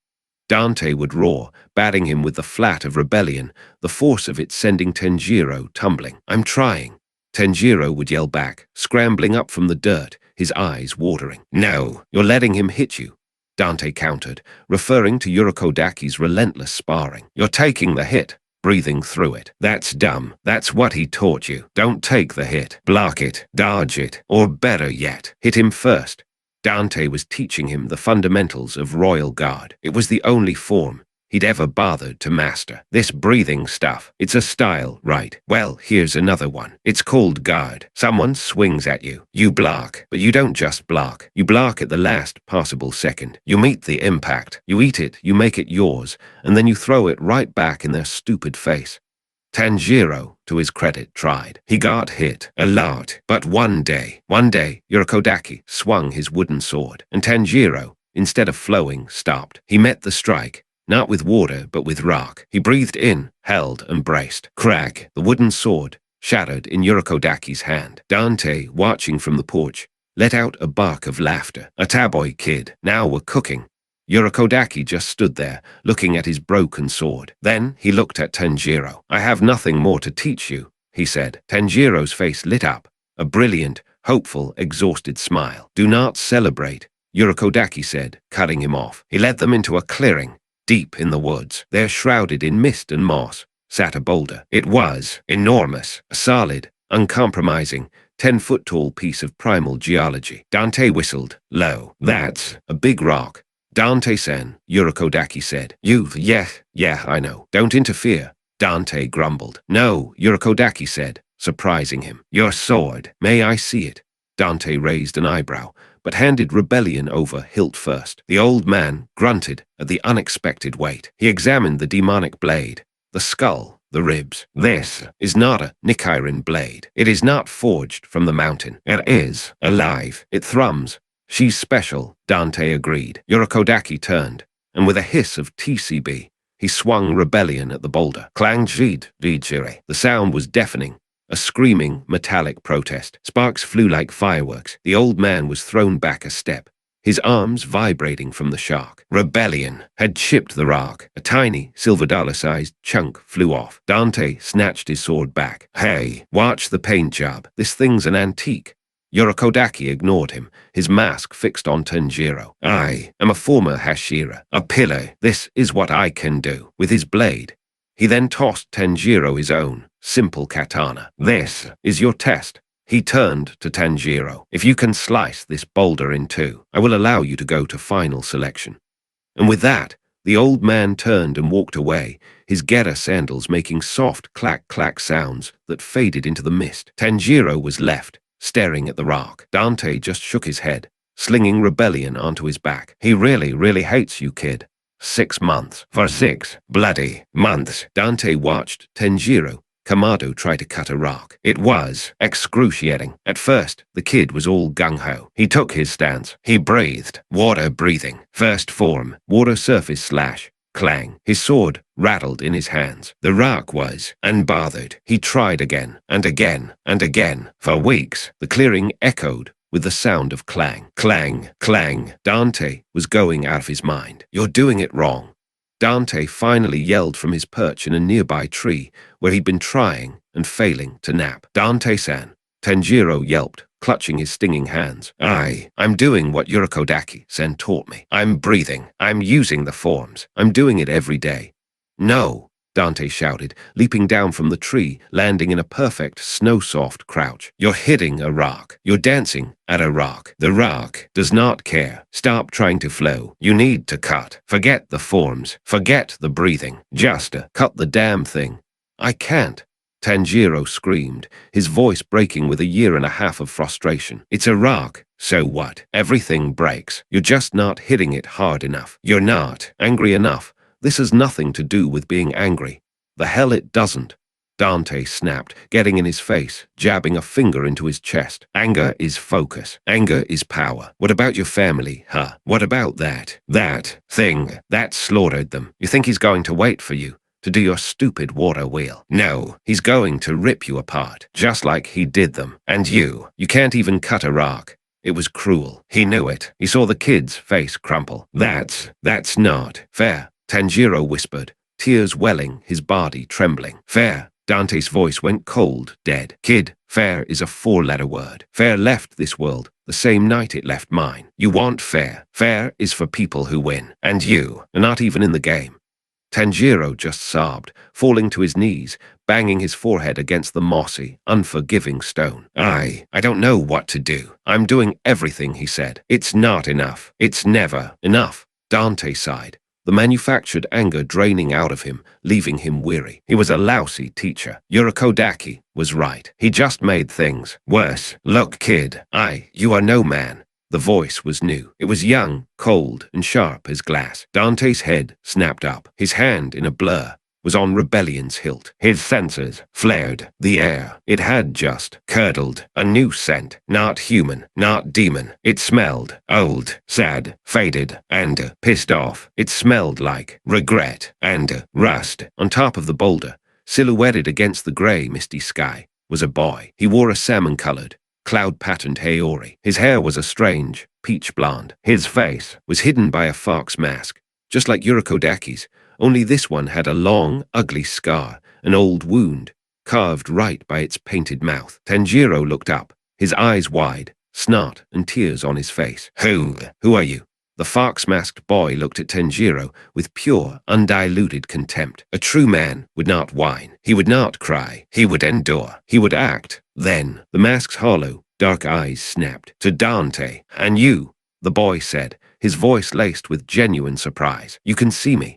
Dante would roar, batting him with the flat of rebellion, the force of it sending Tanjiro tumbling. I'm trying. Tanjiro would yell back, scrambling up from the dirt, his eyes watering. No, you're letting him hit you, Dante countered, referring to Urokodaki's relentless sparring. You're taking the hit, breathing through it. That's dumb. That's what he taught you. Don't take the hit. Block it, dodge it, or better yet, hit him first. Dante was teaching him the fundamentals of Royal Guard. It was the only form he'd ever bothered to master. This breathing stuff, it's a style, right? Well, here's another one. It's called guard. Someone swings at you. You block, but you don't just block. You block at the last possible second. You meet the impact. You eat it, you make it yours, and then you throw it right back in their stupid face. Tanjiro, to his credit, tried. He got hit a lot, but one day, Urokodaki swung his wooden sword, and Tanjiro, instead of flowing, stopped. He met the strike, not with water, but with rock. He breathed in, held, and braced. Crack! The wooden sword shattered in Urokodaki's hand. Dante, watching from the porch, let out a bark of laughter. A taboy kid. Now we're cooking. Urokodaki just stood there, looking at his broken sword. Then he looked at Tanjiro. I have nothing more to teach you, he said. Tanjiro's face lit up, a brilliant, hopeful, exhausted smile. Do not celebrate, Urokodaki said, cutting him off. He led them into a clearing, deep in the woods. There, shrouded in mist and moss, sat a boulder. It was enormous, a solid, uncompromising, 10-foot-tall piece of primal geology. Dante whistled, low. That's a big rock. Dante-san, Urokodaki said. Yeah, I know. Don't interfere, Dante grumbled. No, Urokodaki said, surprising him. Your sword. May I see it? Dante raised an eyebrow, but handed rebellion over hilt first. The old man grunted at the unexpected weight. He examined the demonic blade, the skull, the ribs. This is not a Nichiren blade. It is not forged from the mountain. It is alive. It thrums. She's special, Dante agreed. Yorokodaki turned, and with a hiss of TCB, he swung rebellion at the boulder. Clang jid, dijire. The sound was deafening, a screaming, metallic protest. Sparks flew like fireworks. The old man was thrown back a step, his arms vibrating from the shock. Rebellion had chipped the rock. A tiny, silver dollar-sized chunk flew off. Dante snatched his sword back. Hey, watch the paint job. This thing's an antique. Yorokodaki ignored him, his mask fixed on Tanjiro. I am a former Hashira, a pillar. This is what I can do. With his blade, he then tossed Tanjiro his own, simple katana. This is your test. He turned to Tanjiro. If you can slice this boulder in two, I will allow you to go to final selection. And with that, the old man turned and walked away, his Gera sandals making soft clack-clack sounds that faded into the mist. Tanjiro was left, staring at the rock. Dante just shook his head, slinging rebellion onto his back. He really hates you, kid. 6 months. For 6 bloody months. Dante watched Tanjiro Kamado try to cut a rock. It was excruciating. At first, the kid was all gung-ho. He took his stance. He breathed. Water breathing. First form. Water surface slash. Clang. His sword rattled in his hands. The rock was unbothered. He tried again, and again, and again. For weeks, the clearing echoed with the sound of clang. Clang, clang. Dante was going out of his mind. You're doing it wrong. Dante finally yelled from his perch in a nearby tree where he'd been trying and failing to nap. Dante-san. Tanjiro yelped, clutching his stinging hands. I'm doing what Yorokodaki-san taught me. I'm breathing. I'm using the forms. I'm doing it every day. No, Dante shouted, leaping down from the tree, landing in a perfect snow-soft crouch. You're hitting a rock. You're dancing at a rock. The rock does not care. Stop trying to flow. You need to cut. Forget the forms. Forget the breathing. Just cut the damn thing. I can't. Tanjiro screamed, his voice breaking with 1.5 years of frustration. It's a rock. So what? Everything breaks. You're just not hitting it hard enough. You're not angry enough. This has nothing to do with being angry. The hell it doesn't. Dante snapped, getting in his face, jabbing a finger into his chest. Anger is focus. Anger is power. What about your family, huh? What about that thing that slaughtered them? You think he's going to wait for you to do your stupid water wheel? No, he's going to rip you apart, just like he did them. And you can't even cut a rock. It was cruel. He knew it. He saw the kid's face crumple. That's not fair, Tanjiro whispered, tears welling, his body trembling. Fair. Dante's voice went cold, dead. Kid, fair is a 4-letter word. Fair left this world the same night it left mine. You want fair. Fair is for people who win. And you are not even in the game. Tanjiro just sobbed, falling to his knees, banging his forehead against the mossy, unforgiving stone. I don't know what to do. I'm doing everything, he said. It's not enough. It's never enough. Dante sighed, the manufactured anger draining out of him, leaving him weary. He was a lousy teacher. Yorokodaki was right. He just made things worse. Look, kid, you are no man. The voice was new. It was young, cold, and sharp as glass. Dante's head snapped up. His hand, in a blur, was on Rebellion's hilt. His senses flared. The air, it had just curdled. A new scent. Not human, not demon. It smelled old, sad, faded, and pissed off. It smelled like regret and rust. On top of the boulder, silhouetted against the gray, misty sky, was a boy. He wore a salmon-colored, cloud-patterned haori. His hair was a strange, peach blonde. His face was hidden by a fox mask, just like Yorokodaki's, only this one had a long, ugly scar, an old wound, carved right by its painted mouth. Tanjiro looked up, his eyes wide, snot and tears on his face. Who are you? The fox-masked boy looked at Tanjiro with pure, undiluted contempt. A true man would not whine. He would not cry. He would endure. He would act. Then, the mask's hollow, dark eyes snapped. To Dante. And you, the boy said, his voice laced with genuine surprise. You can see me.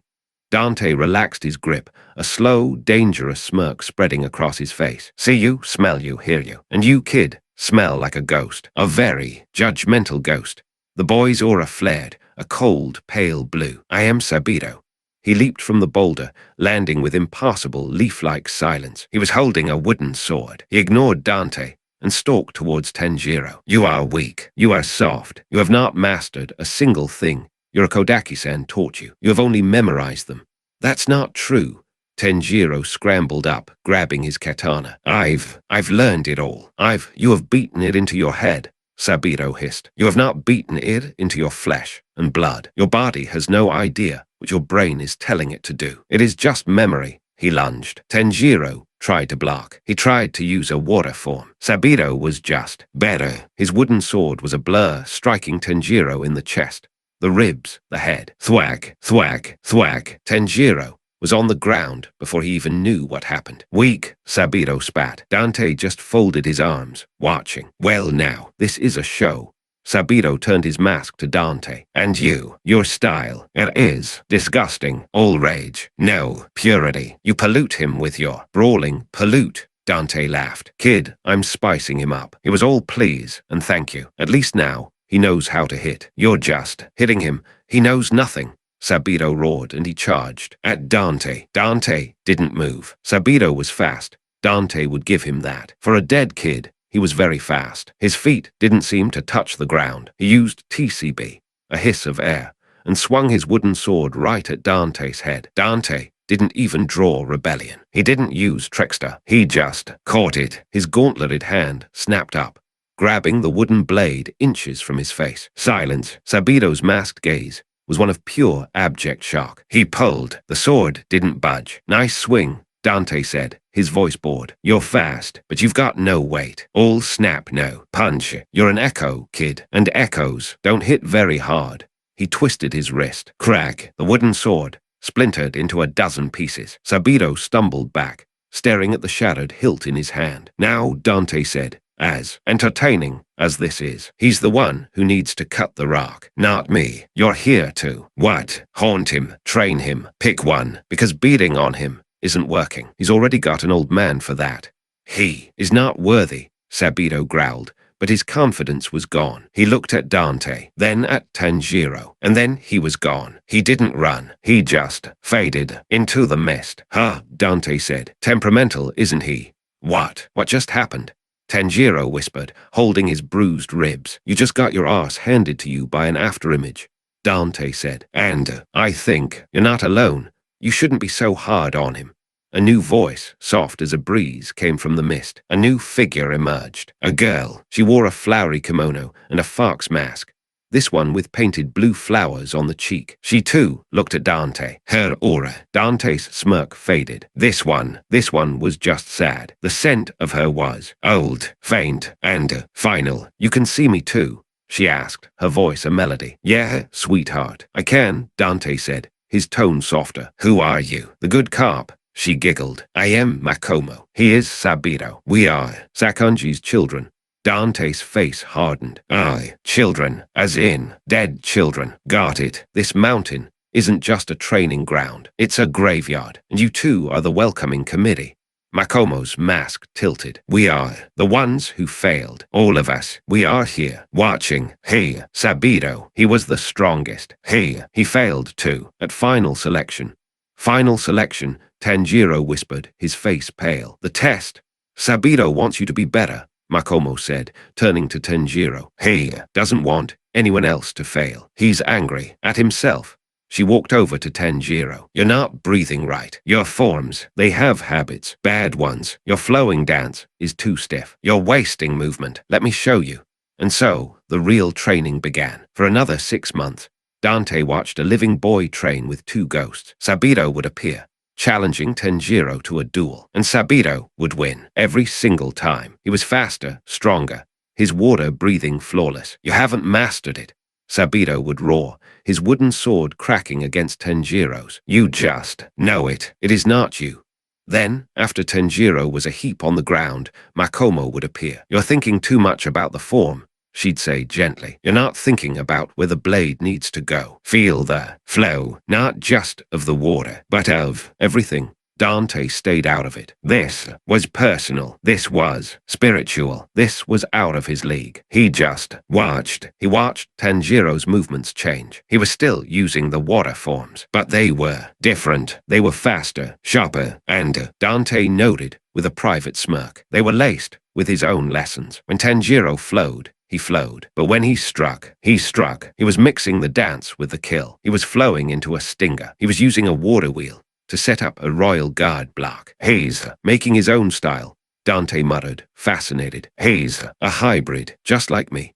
Dante relaxed his grip, a slow, dangerous smirk spreading across his face. See you, smell you, hear you. And you, kid, smell like a ghost, a very judgmental ghost. The boy's aura flared, a cold, pale blue. I am Saburo. He leaped from the boulder, landing with impassable, leaf-like silence. He was holding a wooden sword. He ignored Dante and stalked towards Tanjiro. You are weak. You are soft. You have not mastered a single thing your Kodaki-san taught you. You have only memorized them. That's not true. Tanjiro scrambled up, grabbing his katana. I've learned it all. You have beaten it into your head, Saburo hissed. You have not beaten it into your flesh and blood. Your body has no idea what your brain is telling it to do. It is just memory. He lunged. Tanjiro tried to block. He tried to use a water form. Saburo was just better. His wooden sword was a blur, striking Tanjiro in the chest, the ribs, the head. Thwack, thwack, thwack. Tanjiro was on the ground before he even knew what happened. Weak, Saburo spat. Dante just folded his arms, watching. Well now, this is a show. Saburo turned his mask to Dante. And your style, it is disgusting. All rage. No, purity. You pollute him with your brawling. Pollute. Dante laughed. Kid, I'm spicing him up. It was all please and thank you. At least now, he knows how to hit. You're just hitting him. He knows nothing. Saburo roared and he charged at Dante. Dante didn't move. Saburo was fast. Dante would give him that. For a dead kid, he was very fast. His feet didn't seem to touch the ground. He used TCB, a hiss of air, and swung his wooden sword right at Dante's head. Dante didn't even draw rebellion. He didn't use trickster. He just caught it. His gauntleted hand snapped up, grabbing the wooden blade inches from his face. Silence. Saburo's masked gaze was one of pure, abject shock. He pulled. The sword didn't budge. Nice swing, Dante said, his voice bored. You're fast, but you've got no weight. All snap, no punch. You're an echo, kid, and echoes don't hit very hard. He twisted his wrist. Crack. The wooden sword splintered into a dozen pieces. Saburo stumbled back, staring at the shattered hilt in his hand. Now, Dante said, as entertaining as this is, he's the one who needs to cut the rock, not me. You're here to, what? Haunt him, train him, pick one, because beating on him isn't working. He's already got an old man for that. He is not worthy, Saburo growled, but his confidence was gone. He looked at Dante, then at Tanjiro, and then he was gone. He didn't run. He just faded into the mist. Huh, Dante said. Temperamental, isn't he? What? What just happened? Tanjiro whispered, holding his bruised ribs. You just got your arse handed to you by an afterimage. Dante said, and I think you're not alone. You shouldn't be so hard on him. A new voice, soft as a breeze, came from the mist. A new figure emerged. A girl. She wore a flowery kimono and a fox mask, this one with painted blue flowers on the cheek. She too looked at Dante. Her aura. Dante's smirk faded. This one was just sad. The scent of her was old, faint, and final. You can see me too, she asked, her voice a melody. Yeah, sweetheart. I can, Dante said, his tone softer. Who are you? The good cop. She giggled. I am Makomo. He is Saburo. We are Sakonji's children. Dante's face hardened. Aye, children, as in dead children. Got it. This mountain isn't just a training ground. It's a graveyard, and you two are the welcoming committee. Makomo's mask tilted. We are the ones who failed. All of us. We are here, watching. He, Saburo, he was the strongest. He failed too, at final selection. Final selection, Tanjiro whispered, his face pale. The test. Saburo wants you to be better, Makomo said, turning to Tanjiro. He doesn't want anyone else to fail. He's angry at himself. She walked over to Tanjiro. You're not breathing right. Your forms, they have habits, bad ones. Your flowing dance is too stiff. You're wasting movement. Let me show you. And so, the real training began. For another 6 months, Dante watched a living boy train with 2 ghosts. Saburo would appear, challenging Tanjiro to a duel, and Saburo would win every single time. He was faster, stronger, his water breathing flawless. You haven't mastered it, Saburo would roar, his wooden sword cracking against Tanjiro's. You just know it. It is not you. Then, after Tanjiro was a heap on the ground, Makomo would appear. You're thinking too much about the form, she'd say gently. You're not thinking about where the blade needs to go. Feel the flow, not just of the water, but of everything. Dante stayed out of it. This was personal. This was spiritual. This was out of his league. He just watched. He watched Tanjiro's movements change. He was still using the water forms, but they were different. They were faster, sharper, and Dante noted with a private smirk. They were laced with his own lessons. When Tanjiro flowed, he flowed. But when he struck, he struck. He was mixing the dance with the kill. He was flowing into a stinger. He was using a water wheel to set up a royal guard block. He's making his own style, Dante muttered, fascinated. He's a hybrid, just like me.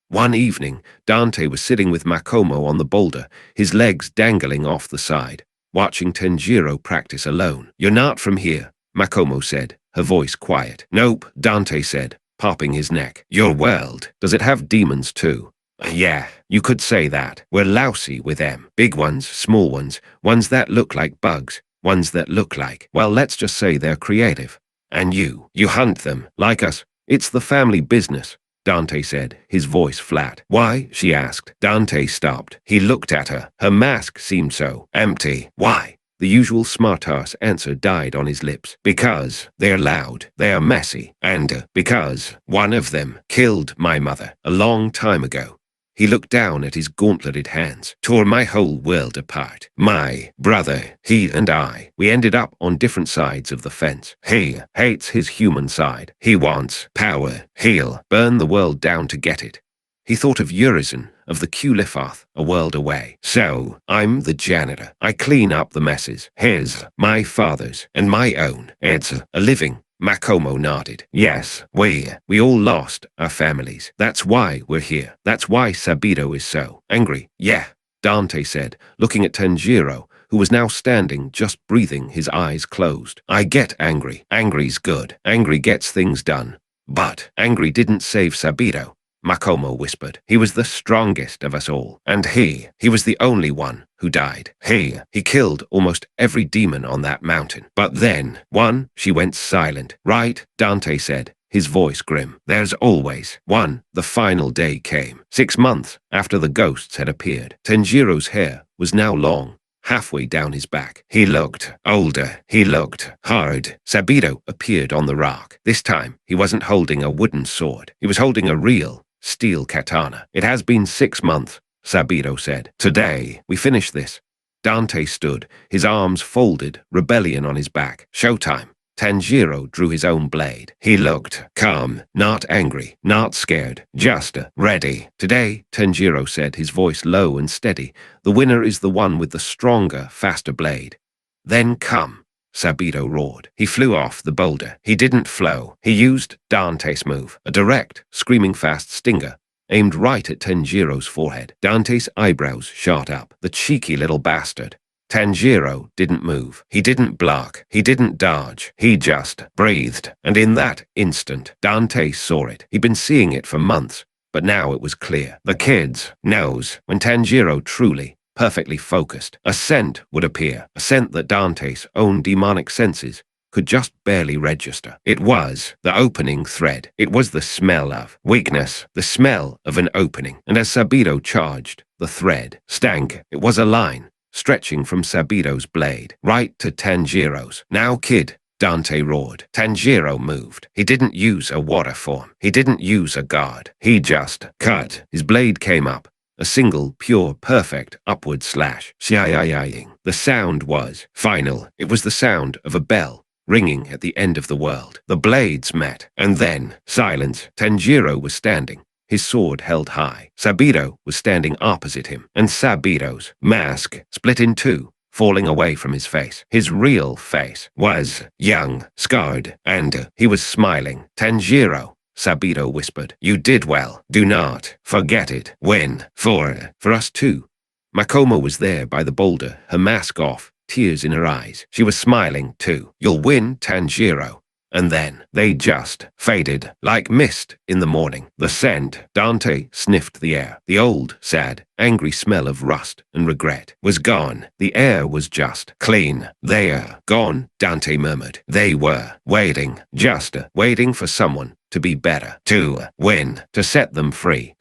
One evening, Dante was sitting with Makomo on the boulder, his legs dangling off the side, watching Tanjiro practice alone. "You're not from here," Makomo said, her voice quiet. "Nope," Dante said, popping his neck. "Your world, does it have demons too?" "Yeah, you could say that. We're lousy with them. Big ones, small ones, ones that look like bugs, ones that look like, well, let's just say they're creative. And you hunt them, like us. It's the family business," Dante said, his voice flat. "Why?" she asked. Dante stopped. He looked at her. Her mask seemed so empty. "Why?" The usual smart-ass answer died on his lips. "Because they're loud, they're messy, and because one of them killed my mother a long time ago." He looked down at his gauntleted hands. "Tore my whole world apart. My brother, he and I, we ended up on different sides of the fence. He hates his human side. He wants power. He'll burn the world down to get it." He thought of Urizen, of the Kulifath, a world away. "So, I'm the janitor. I clean up the messes. His, my father's, and my own. It's a living." Makomo nodded. "Yes, we all lost our families. That's why we're here. That's why Sabito is so angry." "Yeah," Dante said, looking at Tanjiro, who was now standing, just breathing, his eyes closed. "I get angry. Angry's good. Angry gets things done. But angry didn't save Sabito," Makomo whispered. "He was the strongest of us all. And he was the only one who died. He killed almost every demon on that mountain. But then, one, she went silent." "Right," Dante said, his voice grim. "There's always one." The final day came. 6 months after the ghosts had appeared. Tanjiro's hair was now long, halfway down his back. He looked older. He looked hard. Sabito appeared on the rock. This time, he wasn't holding a wooden sword. He was holding a real steel katana. "It has been 6 months, Sabito said. "Today, we finish this." Dante stood, his arms folded, rebellion on his back. "Showtime." Tanjiro drew his own blade. He looked calm, not angry, not scared, just ready. "Today," Tanjiro said, his voice low and steady, "the winner is the one with the stronger, faster blade." "Then come," Sabito roared. He flew off the boulder. He didn't flow. He used Dante's move, a direct, screaming fast stinger, aimed right at Tanjiro's forehead. Dante's eyebrows shot up. The cheeky little bastard. Tanjiro didn't move. He didn't block. He didn't dodge. He just breathed. And in that instant, Dante saw it. He'd been seeing it for months, but now it was clear. The kid's nose, when Tanjiro truly, perfectly focused, a scent would appear, a scent that Dante's own demonic senses could just barely register. It was the opening thread. It was the smell of weakness, the smell of an opening. And as Sabito charged, the thread stank. It was a line, stretching from Sabito's blade, right to Tanjiro's. "Now, kid," Dante roared. Tanjiro moved. He didn't use a water form. He didn't use a guard. He just cut. His blade came up. A single, pure, perfect, upward slash. Shia-ying. The sound was final. It was the sound of a bell ringing at the end of the world. The blades met, and then silence. Tanjiro was standing, his sword held high. Sabito was standing opposite him, and Sabito's mask split in two, falling away from his face. His real face was young, scarred, and he was smiling. "Tanjiro," Sabito whispered, "you did well. Do not forget it. Win. For us too." Makomo was there by the boulder, her mask off, tears in her eyes. She was smiling too. "You'll win, Tanjiro." And then they just faded like mist in the morning. The scent, Dante sniffed the air. The old, sad, angry smell of rust and regret was gone. The air was just clean. "They're gone," Dante murmured. They were waiting, just waiting for someone to be better, to win, to set them free.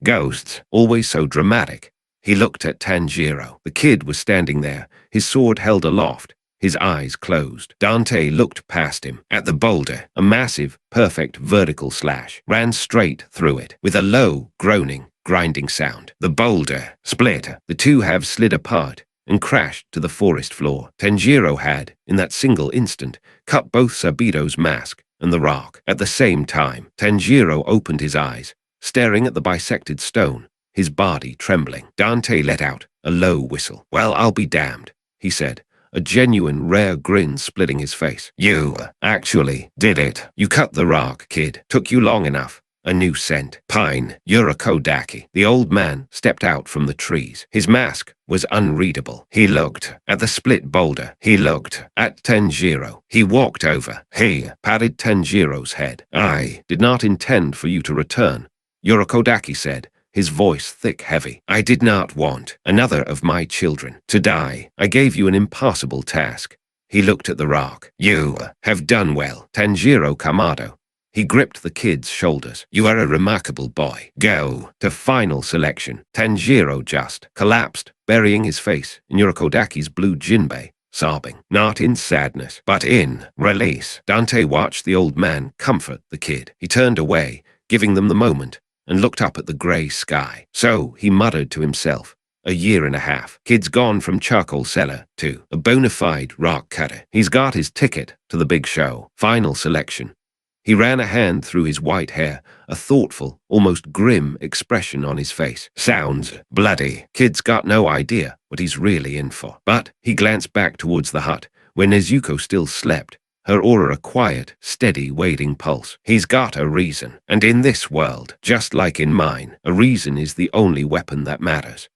Ghosts, always so dramatic. He looked at Tanjiro. The kid was standing there, his sword held aloft, his eyes closed. Dante looked past him, at the boulder. A massive, perfect vertical slash ran straight through it, with a low, groaning, grinding sound. The boulder split. The two halves slid apart and crashed to the forest floor. Tanjiro had, in that single instant, cut both Sabito's mask and the rock. At the same time, Tanjiro opened his eyes, staring at the bisected stone, his body trembling. Dante let out a low whistle. "Well, I'll be damned," he said, a genuine rare grin splitting his face. "You actually did it. You cut the rock, kid. Took you long enough. A new scent. Pine. Urokodaki." The old man stepped out from the trees. His mask was unreadable. He looked at the split boulder. He looked at Tanjiro. He walked over. He patted Tanjiro's head. "I did not intend for you to return," Urokodaki said, his voice thick, heavy. "I did not want another of my children to die. I gave you an impossible task." He looked at the rock. "You have done well, Tanjiro Kamado." He gripped the kid's shoulders. "You are a remarkable boy. Go to final selection." Tanjiro just collapsed, burying his face in Urokodaki's blue jinbei, sobbing, not in sadness, but in release. Dante watched the old man comfort the kid. He turned away, giving them the moment, and looked up at the grey sky. So, he muttered to himself, a year and a half. Kid's gone from charcoal seller to a bona fide rock cutter. He's got his ticket to the big show. Final selection. He ran a hand through his white hair, a thoughtful, almost grim expression on his face. "Sounds bloody. Kid's got no idea what he's really in for." But he glanced back towards the hut, where Nezuko still slept, her aura a quiet, steady, wading pulse. "He's got a reason. And in this world, just like in mine, a reason is the only weapon that matters."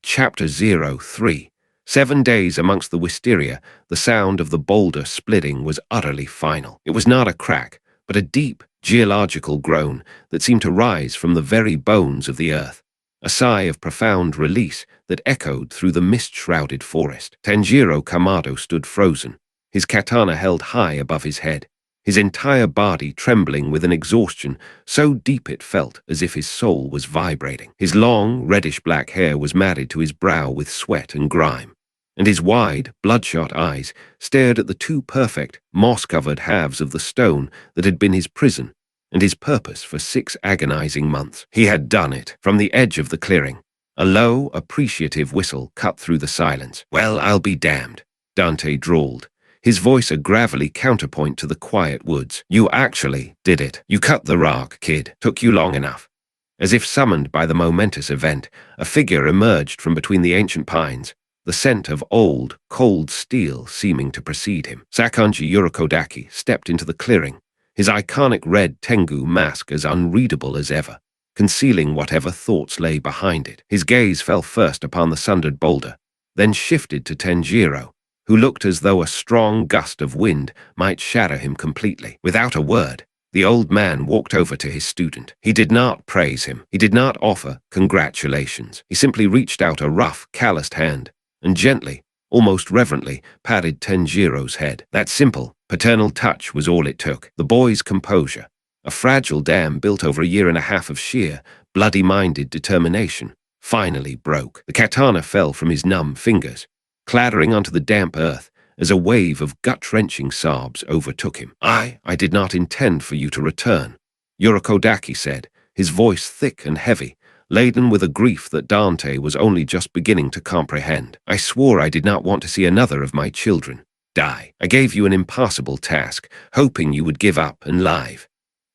Chapter 03. 7 days amongst the wisteria, the sound of the boulder splitting was utterly final. It was not a crack, but a deep, geological groan that seemed to rise from the very bones of the earth, a sigh of profound release that echoed through the mist-shrouded forest. Tanjiro Kamado stood frozen, his katana held high above his head, his entire body trembling with an exhaustion so deep it felt as if his soul was vibrating. His long, reddish-black hair was matted to his brow with sweat and grime, and his wide, bloodshot eyes stared at the two perfect, moss-covered halves of the stone that had been his prison and his purpose for 6 agonizing months. He had done it. From the edge of the clearing, a low, appreciative whistle cut through the silence. "Well, I'll be damned," Dante drawled, his voice a gravelly counterpoint to the quiet woods. "You actually did it. You cut the rock, kid. Took you long enough." As if summoned by the momentous event, a figure emerged from between the ancient pines, the scent of old, cold steel seeming to precede him. Sakonji Urokodaki stepped into the clearing, his iconic red Tengu mask as unreadable as ever, concealing whatever thoughts lay behind it. His gaze fell first upon the sundered boulder, then shifted to Tanjiro, who looked as though a strong gust of wind might shatter him completely. Without a word, the old man walked over to his student. He did not praise him. He did not offer congratulations. He simply reached out a rough, calloused hand and gently, almost reverently, patted Tanjiro's head. That simple, paternal touch was all it took. The boy's composure, a fragile dam built over a year and a half of sheer, bloody-minded determination, finally broke. The katana fell from his numb fingers, clattering onto the damp earth as a wave of gut-wrenching sobs overtook him. I did not intend for you to return," Urokodaki said, his voice thick and heavy, laden with a grief that Dante was only just beginning to comprehend. "I swore I did not want to see another of my children die. I gave you an impossible task, hoping you would give up and live."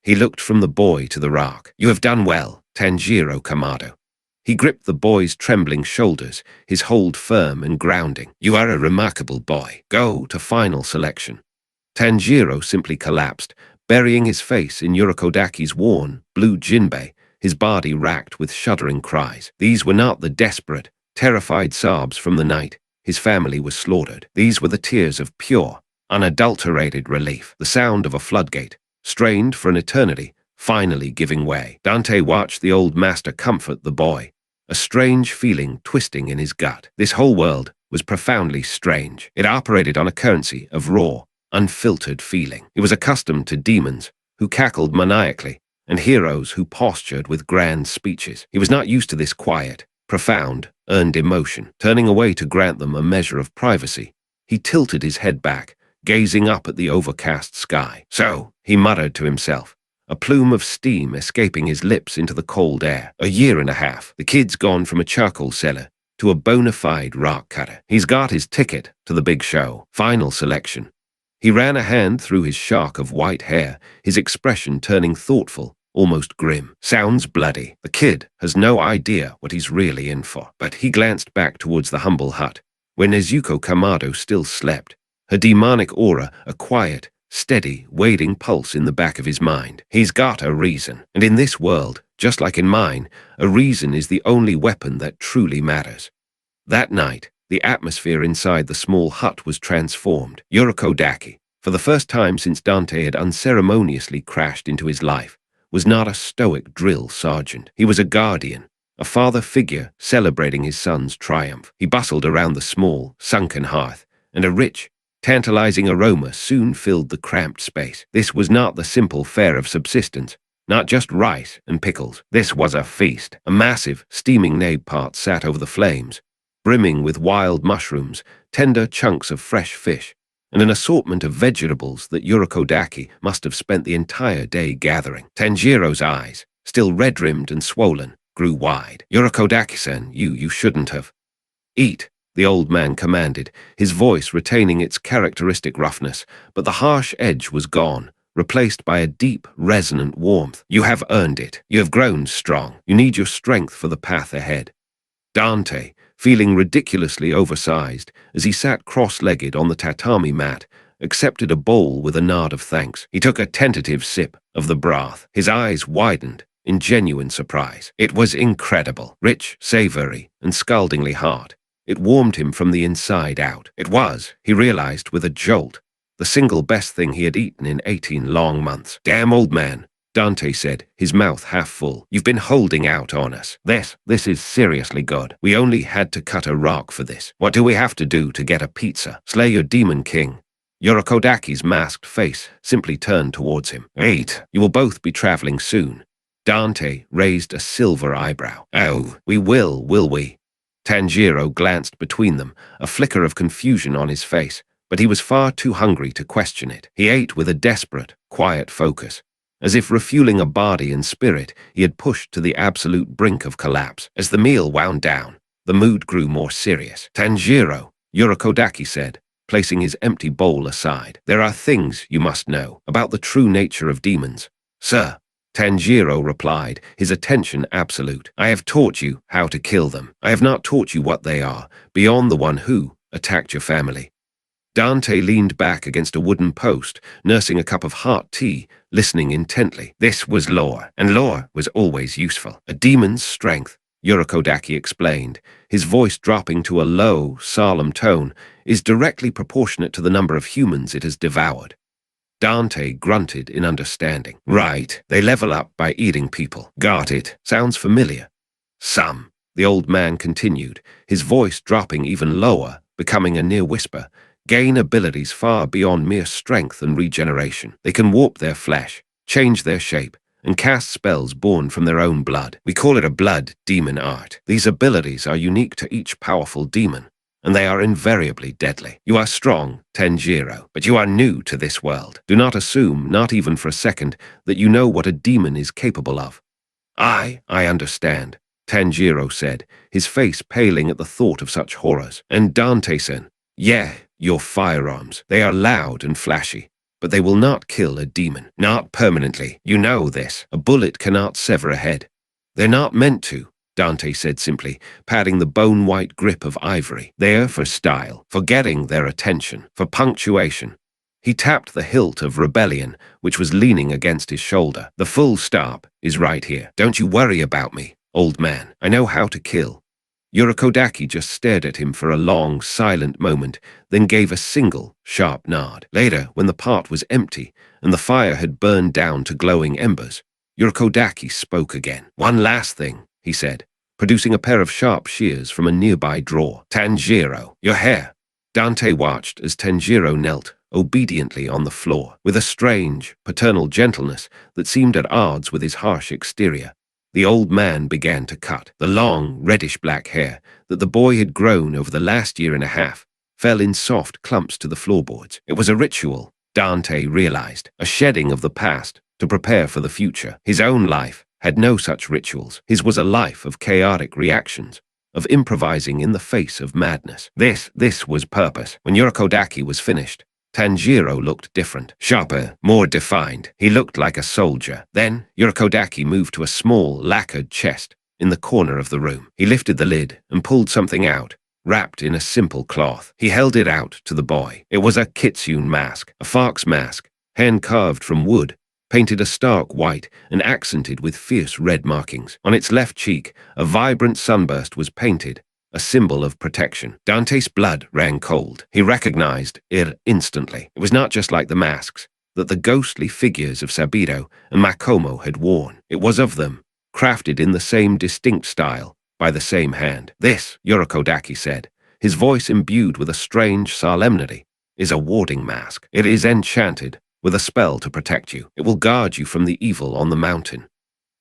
He looked from the boy to the rock. "You have done well, Tanjiro Kamado." He gripped the boy's trembling shoulders, his hold firm and grounding. "You are a remarkable boy. Go to final selection." Tanjiro simply collapsed, burying his face in Urokodaki's worn, blue jinbei, his body racked with shuddering cries. These were not the desperate, terrified sobs from the night his family was slaughtered. These were the tears of pure, unadulterated relief, the sound of a floodgate, strained for an eternity, finally giving way. Dante watched the old master comfort the boy, a strange feeling twisting in his gut. This whole world was profoundly strange. It operated on a currency of raw, unfiltered feeling. It was accustomed to demons who cackled maniacally and heroes who postured with grand speeches. He was not used to this quiet, profound, earned emotion. Turning away to grant them a measure of privacy, He tilted his head back, gazing up at the overcast sky. So, he muttered to himself, a plume of steam escaping his lips into the cold air. A year and a half. The kid's gone from a charcoal seller to a bona fide rock cutter. He's got his ticket to the big show. Final selection. He ran a hand through his shock of white hair, his expression turning thoughtful, almost grim. Sounds bloody. The kid has no idea what he's really in for. But he glanced back towards the humble hut, where Nezuko Kamado still slept, her demonic aura a quiet, steady, waiting pulse in the back of his mind. He's got a reason. And in this world, just like in mine, a reason is the only weapon that truly matters. That night, the atmosphere inside the small hut was transformed. Urokodaki, for the first time since Dante had unceremoniously crashed into his life, was not a stoic drill sergeant. He was a guardian, a father figure celebrating his son's triumph. He bustled around the small, sunken hearth, and a rich, tantalizing aroma soon filled the cramped space. This was not the simple fare of subsistence, not just rice and pickles. This was a feast. A massive, steaming nab pot sat over the flames, brimming with wild mushrooms, tender chunks of fresh fish, and an assortment of vegetables that Urokodaki must have spent the entire day gathering. Tanjiro's eyes, still red-rimmed and swollen, grew wide. Urokodaki-san, you shouldn't have. Eat, the old man commanded, his voice retaining its characteristic roughness, but the harsh edge was gone, replaced by a deep, resonant warmth. You have earned it. You have grown strong. You need your strength for the path ahead. Dante, feeling ridiculously oversized as he sat cross-legged on the tatami mat, accepted a bowl with a nod of thanks. He took a tentative sip of the broth. His eyes widened in genuine surprise. It was incredible, rich, savory, and scaldingly hot. It warmed him from the inside out. It was, he realized with a jolt, the single best thing he had eaten in 18 long months. Damn, old man, Dante said, his mouth half full. You've been holding out on us. This is seriously good. We only had to cut a rock for this. What do we have to do to get a pizza? Slay your demon king. Urokodaki's masked face simply turned towards him. Wait, you will both be traveling soon. Dante raised a silver eyebrow. Oh, we will we? Tanjiro glanced between them, a flicker of confusion on his face, but he was far too hungry to question it. He ate with a desperate, quiet focus, as if refueling a body and spirit he had pushed to the absolute brink of collapse. As the meal wound down, the mood grew more serious. Tanjiro, Urokodaki said, placing his empty bowl aside. There are things you must know about the true nature of demons. Sir, Tanjiro replied, his attention absolute. I have taught you how to kill them. I have not taught you what they are, beyond the one who attacked your family. Dante leaned back against a wooden post, nursing a cup of hot tea, listening intently. This was lore, and lore was always useful. A demon's strength, Urokodaki explained, his voice dropping to a low, solemn tone, is directly proportionate to the number of humans it has devoured. Dante grunted in understanding. Right, they level up by eating people. Got it. Sounds familiar. Some, the old man continued, his voice dropping even lower, becoming a near whisper, gain abilities far beyond mere strength and regeneration. They can warp their flesh, change their shape, and cast spells born from their own blood. We call it a blood demon art. These abilities are unique to each powerful demon, and they are invariably deadly. You are strong, Tanjiro, but you are new to this world. Do not assume, not even for a second, that you know what a demon is capable of. I understand, Tanjiro said, his face paling at the thought of such horrors. And Dante-san, yeah, your firearms. They are loud and flashy, but they will not kill a demon. Not permanently. You know this. A bullet cannot sever a head. They're not meant to, Dante said simply, patting the bone-white grip of ivory. They're for style, for getting their attention, for punctuation. He tapped the hilt of rebellion, which was leaning against his shoulder. The full stop is right here. Don't you worry about me, old man. I know how to kill. Urokodaki just stared at him for a long, silent moment, then gave a single, sharp nod. Later, when the pot was empty and the fire had burned down to glowing embers, Urokodaki spoke again. One last thing, he said, producing a pair of sharp shears from a nearby drawer. Tanjiro, your hair. Dante watched as Tanjiro knelt obediently on the floor, with a strange, paternal gentleness that seemed at odds with his harsh exterior. The old man began to cut. The long, reddish-black hair that the boy had grown over the last year and a half fell in soft clumps to the floorboards. It was a ritual, Dante realized, a shedding of the past to prepare for the future. His own life had no such rituals. His was a life of chaotic reactions, of improvising in the face of madness. This was purpose. When Yurikodaki was finished, Tanjiro looked different, sharper, more defined. He looked like a soldier. Then Yurikodaki moved to a small, lacquered chest in the corner of the room. He lifted the lid and pulled something out, wrapped in a simple cloth. He held it out to the boy. It was a kitsune mask, a fox mask, hand-carved from wood, painted a stark white and accented with fierce red markings. On its left cheek, a vibrant sunburst was painted, a symbol of protection. Dante's blood ran cold. He recognized it instantly. It was not just like the masks that the ghostly figures of Saburo and Makomo had worn. It was of them, crafted in the same distinct style, by the same hand. This, Yurikodaki said, his voice imbued with a strange solemnity, is a warding mask. It is enchanted with a spell to protect you. It will guard you from the evil on the mountain.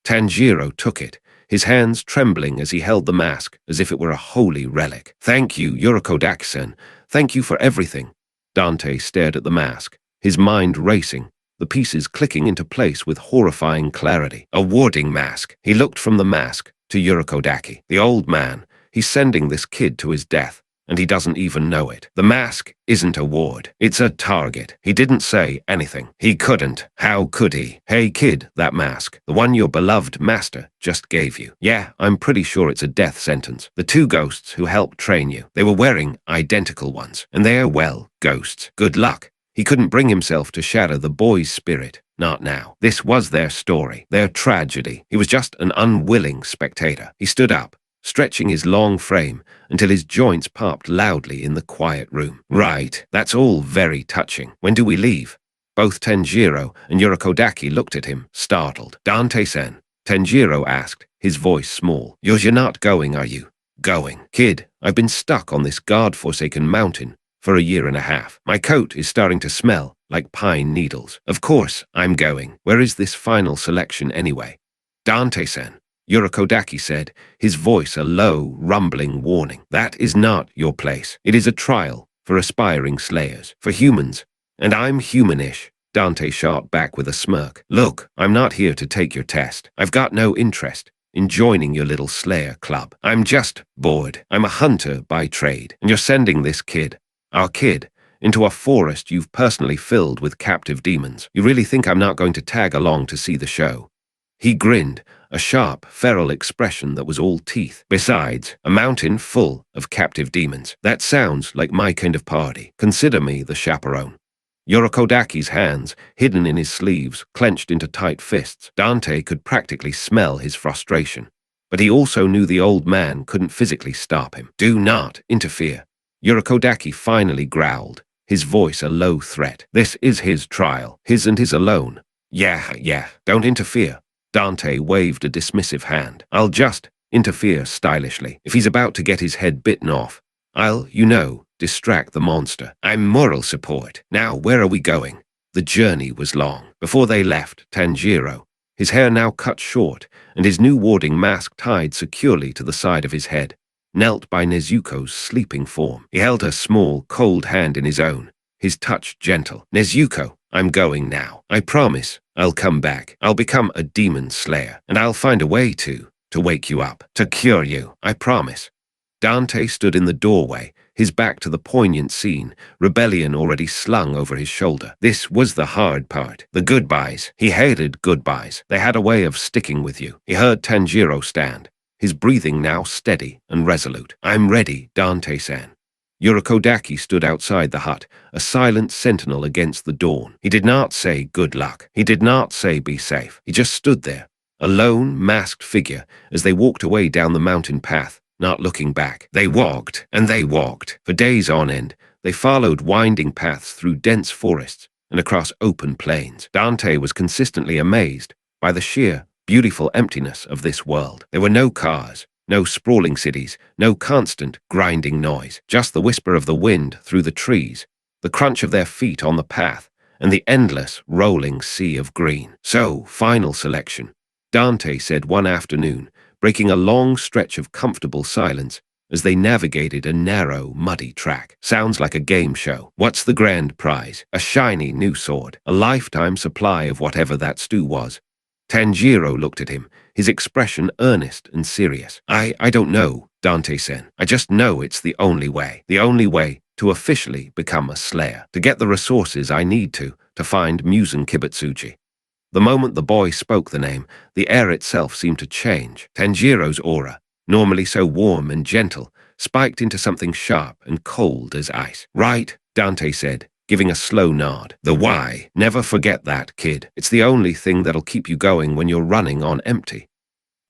Tanjiro took it, his hands trembling as he held the mask as if it were a holy relic. Thank you, Yurikodaki-san. Thank you for everything. Dante stared at the mask, his mind racing, the pieces clicking into place with horrifying clarity. A warding mask. He looked from the mask to Yurikodaki. The old man, he's sending this kid to his death, and he doesn't even know it. The mask isn't a ward. It's a target. He didn't say anything. He couldn't. How could he? Hey kid, that mask, the one your beloved master just gave you. Yeah, I'm pretty sure it's a death sentence. The two ghosts who helped train you, they were wearing identical ones, and they are, well, ghosts. Good luck. He couldn't bring himself to shatter the boy's spirit. Not now. This was their story, their tragedy. He was just an unwilling spectator. He stood up, stretching his long frame until his joints popped loudly in the quiet room. Right, that's all very touching. When do we leave? Both Tanjiro and Yurikodaki looked at him, startled. Dante-san, Tanjiro asked, his voice small. You're not going, are you? Going. Kid, I've been stuck on this god-forsaken mountain for a year and a half. My coat is starting to smell like pine needles. Of course, I'm going. Where is this final selection anyway? Dante-san, Yurikodaki said, his voice a low, rumbling warning. That is not your place. It is a trial for aspiring slayers, for humans. And I'm humanish, Dante shot back with a smirk. Look, I'm not here to take your test. I've got no interest in joining your little slayer club. I'm just bored. I'm a hunter by trade, and you're sending this kid, our kid, into a forest you've personally filled with captive demons. You really think I'm not going to tag along to see the show? He grinned, a sharp, feral expression that was all teeth. Besides, a mountain full of captive demons. That sounds like my kind of party. Consider me the chaperone. Yurikodaki's hands, hidden in his sleeves, clenched into tight fists. Dante could practically smell his frustration. But he also knew the old man couldn't physically stop him. Do not interfere. Yurikodaki finally growled, his voice a low threat. This is his trial, his and his alone. Yeah, don't interfere. Dante waved a dismissive hand. I'll just interfere stylishly. If he's about to get his head bitten off, I'll, distract the monster. I'm moral support. Now, where are we going? The journey was long. Before they left, Tanjiro, his hair now cut short and his new warding mask tied securely to the side of his head, knelt by Nezuko's sleeping form. He held her small, cold hand in his own, his touch gentle. Nezuko, I'm going now. I promise I'll come back. I'll become a demon slayer, and I'll find a way to wake you up, to cure you. I promise. Dante stood in the doorway, his back to the poignant scene, rebellion already slung over his shoulder. This was the hard part. The goodbyes. He hated goodbyes. They had a way of sticking with you. He heard Tanjiro stand, his breathing now steady and resolute. I'm ready, Dante-san. Yurikodaki stood outside the hut, a silent sentinel against the dawn. He did not say good luck. He did not say be safe. He just stood there, a lone, masked figure, as they walked away down the mountain path, not looking back. They walked, and they walked. For days on end, they followed winding paths through dense forests and across open plains. Dante was consistently amazed by the sheer, beautiful emptiness of this world. There were no cars, no sprawling cities, no constant, grinding noise, just the whisper of the wind through the trees, the crunch of their feet on the path, and the endless, rolling sea of green. So, final selection, Dante said one afternoon, breaking a long stretch of comfortable silence as they navigated a narrow, muddy track. Sounds like a game show. What's the grand prize? A shiny new sword. A lifetime supply of whatever that stew was. Tanjiro looked at him, his expression earnest and serious. I don't know, Dante said. I just know it's the only way. The only way to officially become a slayer. To get the resources I need to find Musen Kibutsuji. The moment the boy spoke the name, the air itself seemed to change. Tanjiro's aura, normally so warm and gentle, spiked into something sharp and cold as ice. Right, Dante said, giving a slow nod. The why. Never forget that, kid. It's the only thing that'll keep you going when you're running on empty.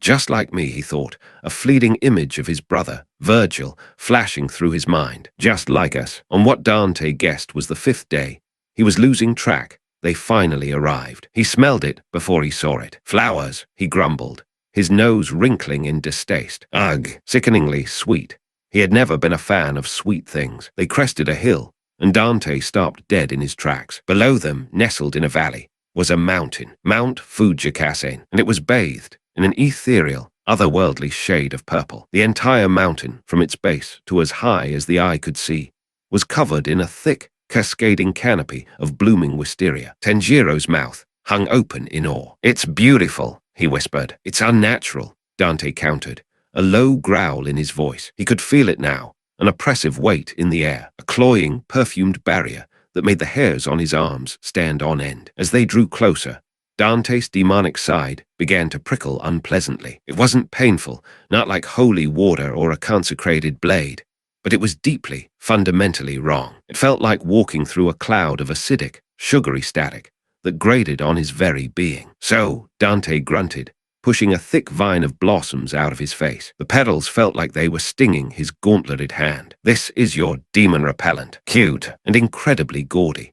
Just like me, he thought, a fleeting image of his brother, Virgil, flashing through his mind. Just like us. On what Dante guessed was the 5th day, he was losing track. They finally arrived. He smelled it before he saw it. Flowers, he grumbled, his nose wrinkling in distaste. Ugh, sickeningly sweet. He had never been a fan of sweet things. They crested a hill, and Dante stopped dead in his tracks. Below them, nestled in a valley, was a mountain, Mount Fujikasen, and it was bathed in an ethereal, otherworldly shade of purple. The entire mountain, from its base to as high as the eye could see, was covered in a thick, cascading canopy of blooming wisteria. Tanjiro's mouth hung open in awe. It's beautiful, he whispered. It's unnatural, Dante countered, a low growl in his voice. He could feel it now, an oppressive weight in the air, a cloying, perfumed barrier that made the hairs on his arms stand on end. As they drew closer, Dante's demonic side began to prickle unpleasantly. It wasn't painful, not like holy water or a consecrated blade, but it was deeply, fundamentally wrong. It felt like walking through a cloud of acidic, sugary static that grated on his very being. So, Dante grunted, pushing a thick vine of blossoms out of his face. The petals felt like they were stinging his gauntleted hand. This is your demon repellent. Cute and incredibly gaudy.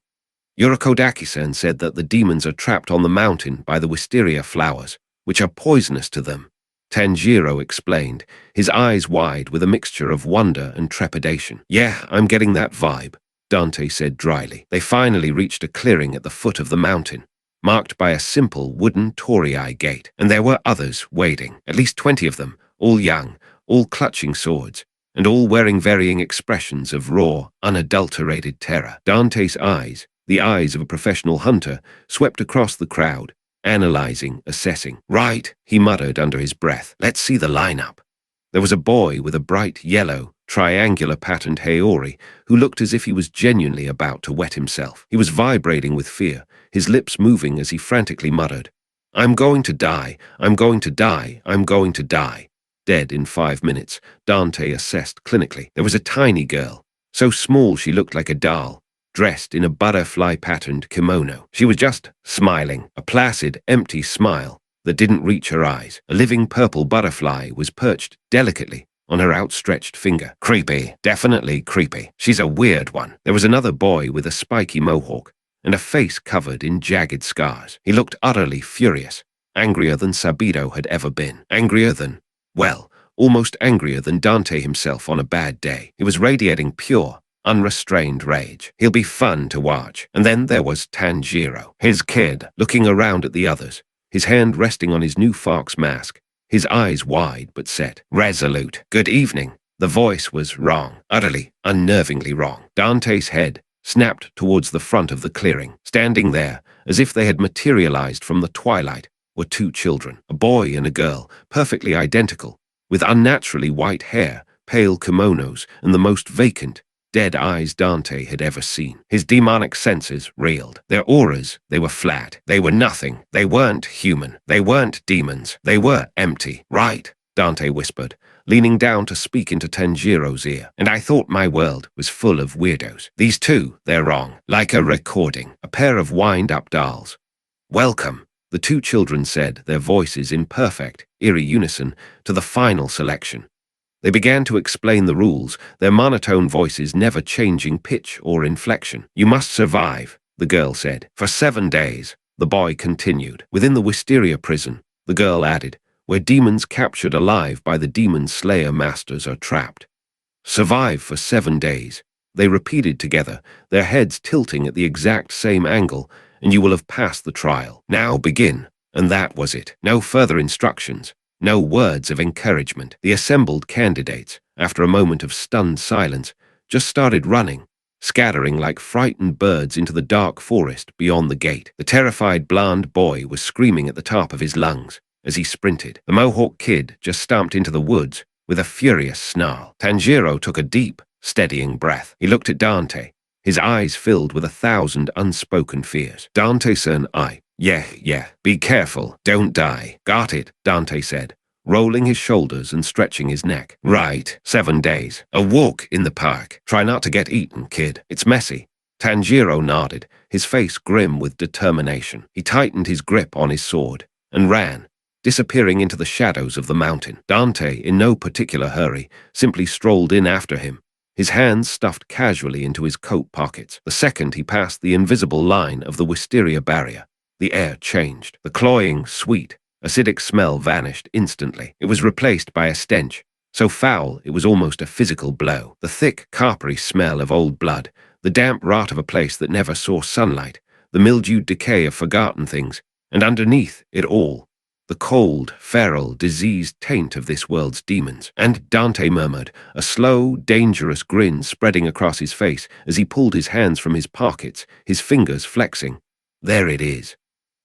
Yorokodaki-san said that the demons are trapped on the mountain by the wisteria flowers, which are poisonous to them. Tanjiro explained, his eyes wide with a mixture of wonder and trepidation. Yeah, I'm getting that vibe, Dante said dryly. They finally reached a clearing at the foot of the mountain, marked by a simple wooden torii gate, and there were others waiting, at least 20 of them, all young, all clutching swords, and all wearing varying expressions of raw, unadulterated terror. Dante's eyes, the eyes of a professional hunter, swept across the crowd, analyzing, assessing. Right, he muttered under his breath. Let's see the lineup. There was a boy with a bright yellow, triangular-patterned haori who looked as if he was genuinely about to wet himself. He was vibrating with fear, his lips moving as he frantically muttered, I'm going to die, I'm going to die, I'm going to die. Dead in 5 minutes, Dante assessed clinically. There was a tiny girl, so small she looked like a doll, dressed in a butterfly-patterned kimono. She was just smiling, a placid, empty smile that didn't reach her eyes. A living purple butterfly was perched delicately on her outstretched finger. Creepy, definitely creepy. She's a weird one. There was another boy with a spiky mohawk and a face covered in jagged scars. He looked utterly furious, angrier than Sabido had ever been. Angrier than, well, almost angrier than Dante himself on a bad day. He was radiating pure, unrestrained rage. He'll be fun to watch. And then there was Tanjiro, his kid, looking around at the others, his hand resting on his new fox mask, his eyes wide but set, resolute. Good evening. The voice was wrong, utterly, unnervingly wrong. Dante's head snapped towards the front of the clearing. Standing there, as if they had materialized from the twilight, were 2 children, a boy and a girl, perfectly identical, with unnaturally white hair, pale kimonos, and the most vacant, dead eyes Dante had ever seen. His demonic senses reeled. Their auras, they were flat. They were nothing. They weren't human. They weren't demons. They were empty. Right, Dante whispered, leaning down to speak into Tanjiro's ear. And I thought my world was full of weirdos. These 2, they're wrong. Like a recording. A pair of wind-up dolls. Welcome, the 2 children said, their voices in perfect, eerie unison, to the final selection. They began to explain the rules, their monotone voices never changing pitch or inflection. You must survive, the girl said. For 7 days, the boy continued. Within the wisteria prison, the girl added, where demons captured alive by the demon slayer masters are trapped. Survive for 7 days. They repeated together, their heads tilting at the exact same angle, and you will have passed the trial. Now begin. And that was it. No further instructions. No words of encouragement. The assembled candidates, after a moment of stunned silence, just started running, scattering like frightened birds into the dark forest beyond the gate. The terrified blonde boy was screaming at the top of his lungs as he sprinted. The Mohawk kid just stomped into the woods with a furious snarl. Tanjiro took a deep, steadying breath. He looked at Dante, his eyes filled with 1,000 unspoken fears. Dante-san, yeah, be careful, don't die. Got it, Dante said, rolling his shoulders and stretching his neck. Right, 7 days. A walk in the park. Try not to get eaten, kid. It's messy. Tanjiro nodded, his face grim with determination. He tightened his grip on his sword and ran, disappearing into the shadows of the mountain. Dante, in no particular hurry, simply strolled in after him, his hands stuffed casually into his coat pockets. The second he passed the invisible line of the wisteria barrier, the air changed. The cloying, sweet, acidic smell vanished instantly. It was replaced by a stench, so foul it was almost a physical blow. The thick, coppery smell of old blood, the damp rot of a place that never saw sunlight, the mildewed decay of forgotten things, and underneath it all, the cold, feral, diseased taint of this world's demons. And Dante murmured, a slow, dangerous grin spreading across his face as he pulled his hands from his pockets, his fingers flexing. There it is.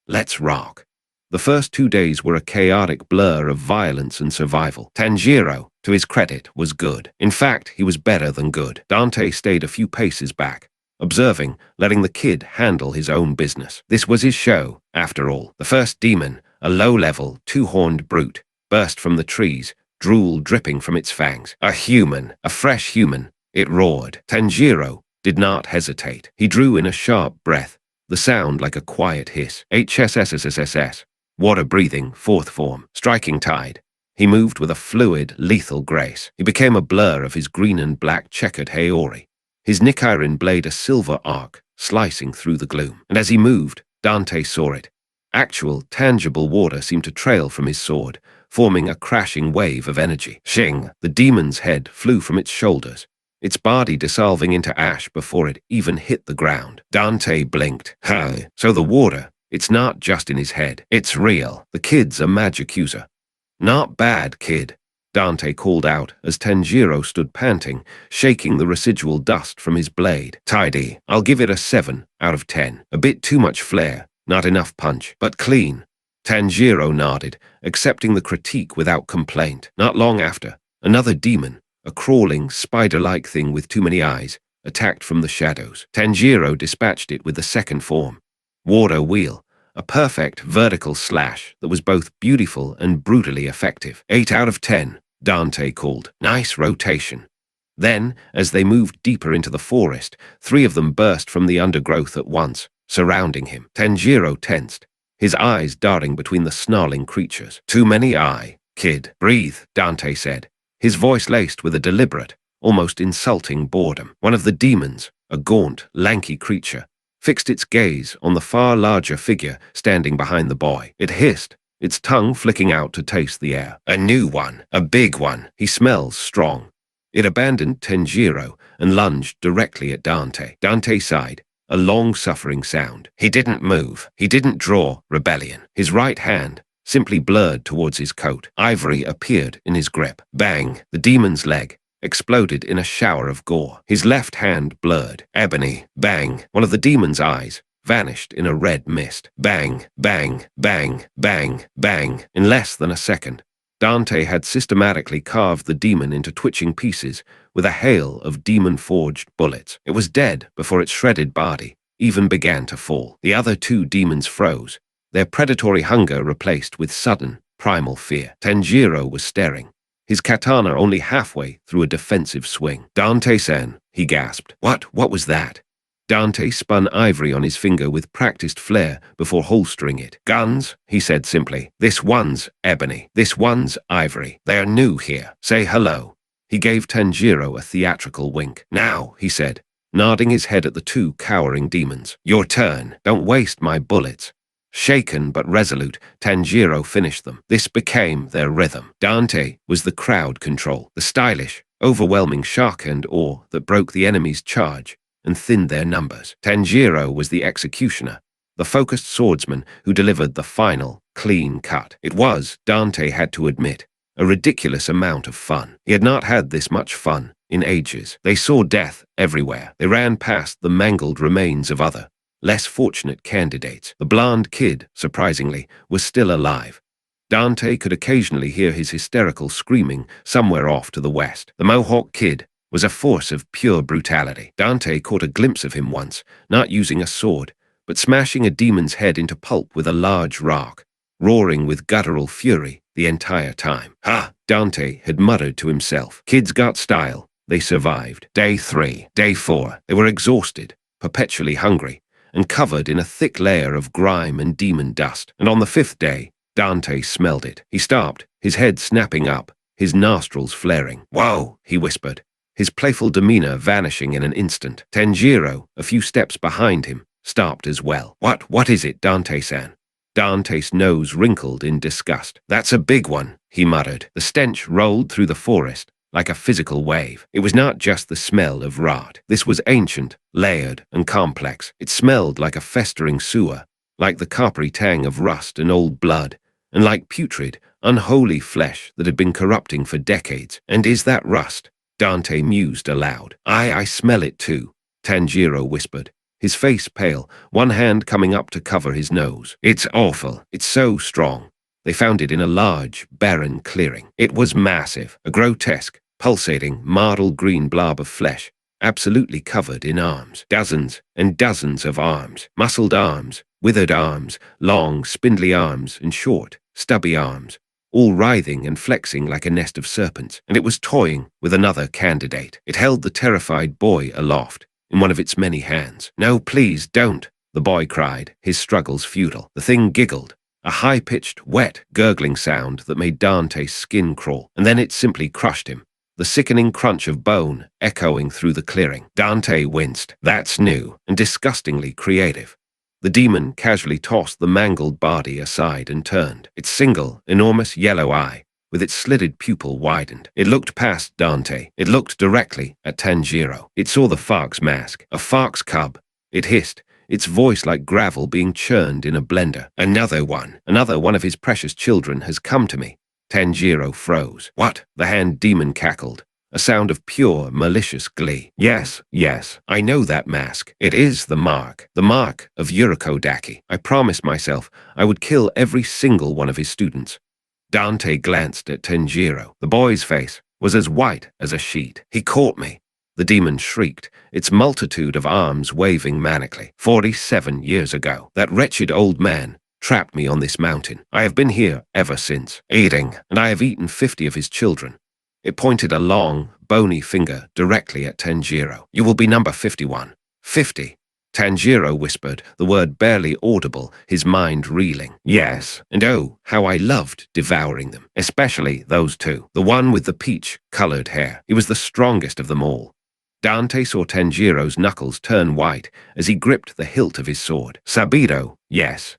Let's rock. The first 2 days were a chaotic blur of violence and survival. Tanjiro, to his credit, was good. In fact, he was better than good. Dante stayed a few paces back, observing, letting the kid handle his own business. This was his show, after all. The first demon, a low-level, two-horned brute, burst from the trees, drool dripping from its fangs. A human, a fresh human, it roared. Tanjiro did not hesitate. He drew in a sharp breath, the sound like a quiet hiss. HSSSSS. Water-breathing, fourth form, striking tide. He moved with a fluid, lethal grace. He became a blur of his green and black checkered Haori, his Nichiren blade a silver arc, slicing through the gloom. And as he moved, Dante saw it. Actual, tangible water seemed to trail from his sword, forming a crashing wave of energy. Shing! The demon's head flew from its shoulders, its body dissolving into ash before it even hit the ground. Dante blinked. So the water, it's not just in his head. It's real. The kid's a magic user. Not bad, kid, Dante called out as Tanjiro stood panting, shaking the residual dust from his blade. Tidy. I'll give it a 7 out of 10. A bit too much flair. Not enough punch, but clean. Tanjiro nodded, accepting the critique without complaint. Not long after, another demon, a crawling, spider-like thing with too many eyes, attacked from the shadows. Tanjiro dispatched it with the second form. Water Wheel, a perfect vertical slash that was both beautiful and brutally effective. 8 out of 10, Dante called. Nice rotation. Then, as they moved deeper into the forest, 3 of them burst from the undergrowth at once, surrounding him. Tanjiro tensed, his eyes darting between the snarling creatures. Too many kid. Breathe, Dante said, his voice laced with a deliberate, almost insulting boredom. One of the demons, a gaunt, lanky creature, fixed its gaze on the far larger figure standing behind the boy. It hissed, its tongue flicking out to taste the air. A new one, a big one. He smells strong. It abandoned Tanjiro and lunged directly at Dante. Dante sighed, a long-suffering sound. He didn't move. He didn't draw rebellion. His right hand simply blurred towards his coat. Ivory appeared in his grip. Bang! The demon's leg exploded in a shower of gore. His left hand blurred. Ebony. Bang! One of the demon's eyes vanished in a red mist. Bang! Bang! Bang! Bang! Bang! In less than a second, Dante had systematically carved the demon into twitching pieces with a hail of demon-forged bullets. It was dead before its shredded body even began to fall. The other 2 demons froze, their predatory hunger replaced with sudden, primal fear. Tanjiro was staring, his katana only halfway through a defensive swing. Dante-san, he gasped. What was that? Dante spun ivory on his finger with practiced flair before holstering it. Guns, he said simply. This one's ebony. This one's ivory. They are new here. Say hello. He gave Tanjiro a theatrical wink. Now, he said, nodding his head at the 2 cowering demons. Your turn. Don't waste my bullets. Shaken but resolute, Tanjiro finished them. This became their rhythm. Dante was the crowd control, the stylish, overwhelming shock and awe that broke the enemy's charge and thinned their numbers. Tanjiro was the executioner, the focused swordsman who delivered the final, clean cut. It was, Dante had to admit, a ridiculous amount of fun. He had not had this much fun in ages. They saw death everywhere. They ran past the mangled remains of other, less fortunate candidates. The blonde kid, surprisingly, was still alive. Dante could occasionally hear his hysterical screaming somewhere off to the west. The Mohawk kid was a force of pure brutality. Dante caught a glimpse of him once, not using a sword, but smashing a demon's head into pulp with a large rock, roaring with guttural fury the entire time. Ha! Dante had muttered to himself. Kids got style. They survived. Day 3, day 4. They were exhausted, perpetually hungry, and covered in a thick layer of grime and demon dust. And on the 5th day, Dante smelled it. He stopped, his head snapping up, his nostrils flaring. "Whoa," he whispered, his playful demeanor vanishing in an instant. Tanjiro, a few steps behind him, stopped as well. What is it, Dante-san?" Dante's nose wrinkled in disgust. "That's a big one," he muttered. The stench rolled through the forest like a physical wave. It was not just the smell of rot. This was ancient, layered, and complex. It smelled like a festering sewer, like the coppery tang of rust and old blood, and like putrid, unholy flesh that had been corrupting for decades. "And is that rust?" Dante mused aloud. I smell it too," Tanjiro whispered, his face pale, one hand coming up to cover his nose. "It's awful. It's so strong." They found it in a large, barren clearing. It was massive, a grotesque, pulsating, marble green blob of flesh, absolutely covered in arms. Dozens and dozens of arms. Muscled arms, withered arms, long, spindly arms, and short, stubby arms, all writhing and flexing like a nest of serpents. And it was toying with another candidate. It held the terrified boy aloft in one of its many hands. "No, please, don't," the boy cried, his struggles futile. The thing giggled, a high-pitched, wet, gurgling sound that made Dante's skin crawl, and then it simply crushed him, the sickening crunch of bone echoing through the clearing. Dante winced. That's new and disgustingly creative. The demon casually tossed the mangled body aside and turned, its single, enormous yellow eye, with its slitted pupil widened. It looked past Dante. It looked directly at Tanjiro. It saw the fox mask, a fox cub. It hissed, its voice like gravel being churned in a blender. Another one of his precious children has come to me." Tanjiro froze. "What?" The hand demon cackled, a sound of pure, malicious glee. Yes, I know that mask. It is the mark of Urokodaki. I promised myself I would kill every single one of his students." Dante glanced at Tanjiro. The boy's face was as white as a sheet. "He caught me," the demon shrieked, its multitude of arms waving manically. 47 years ago, that wretched old man trapped me on this mountain. I have been here ever since, eating, and I have eaten 50 of his children." It pointed a long, bony finger directly at Tanjiro. "You will be number 51. 50. Tanjiro whispered, the word barely audible, his mind reeling. Yes, and oh, how I loved devouring them, especially those two, the one with the peach-colored hair. He was the strongest of them all. Dante saw Tanjiro's knuckles turn white as he gripped the hilt of his sword. Sabito, yes,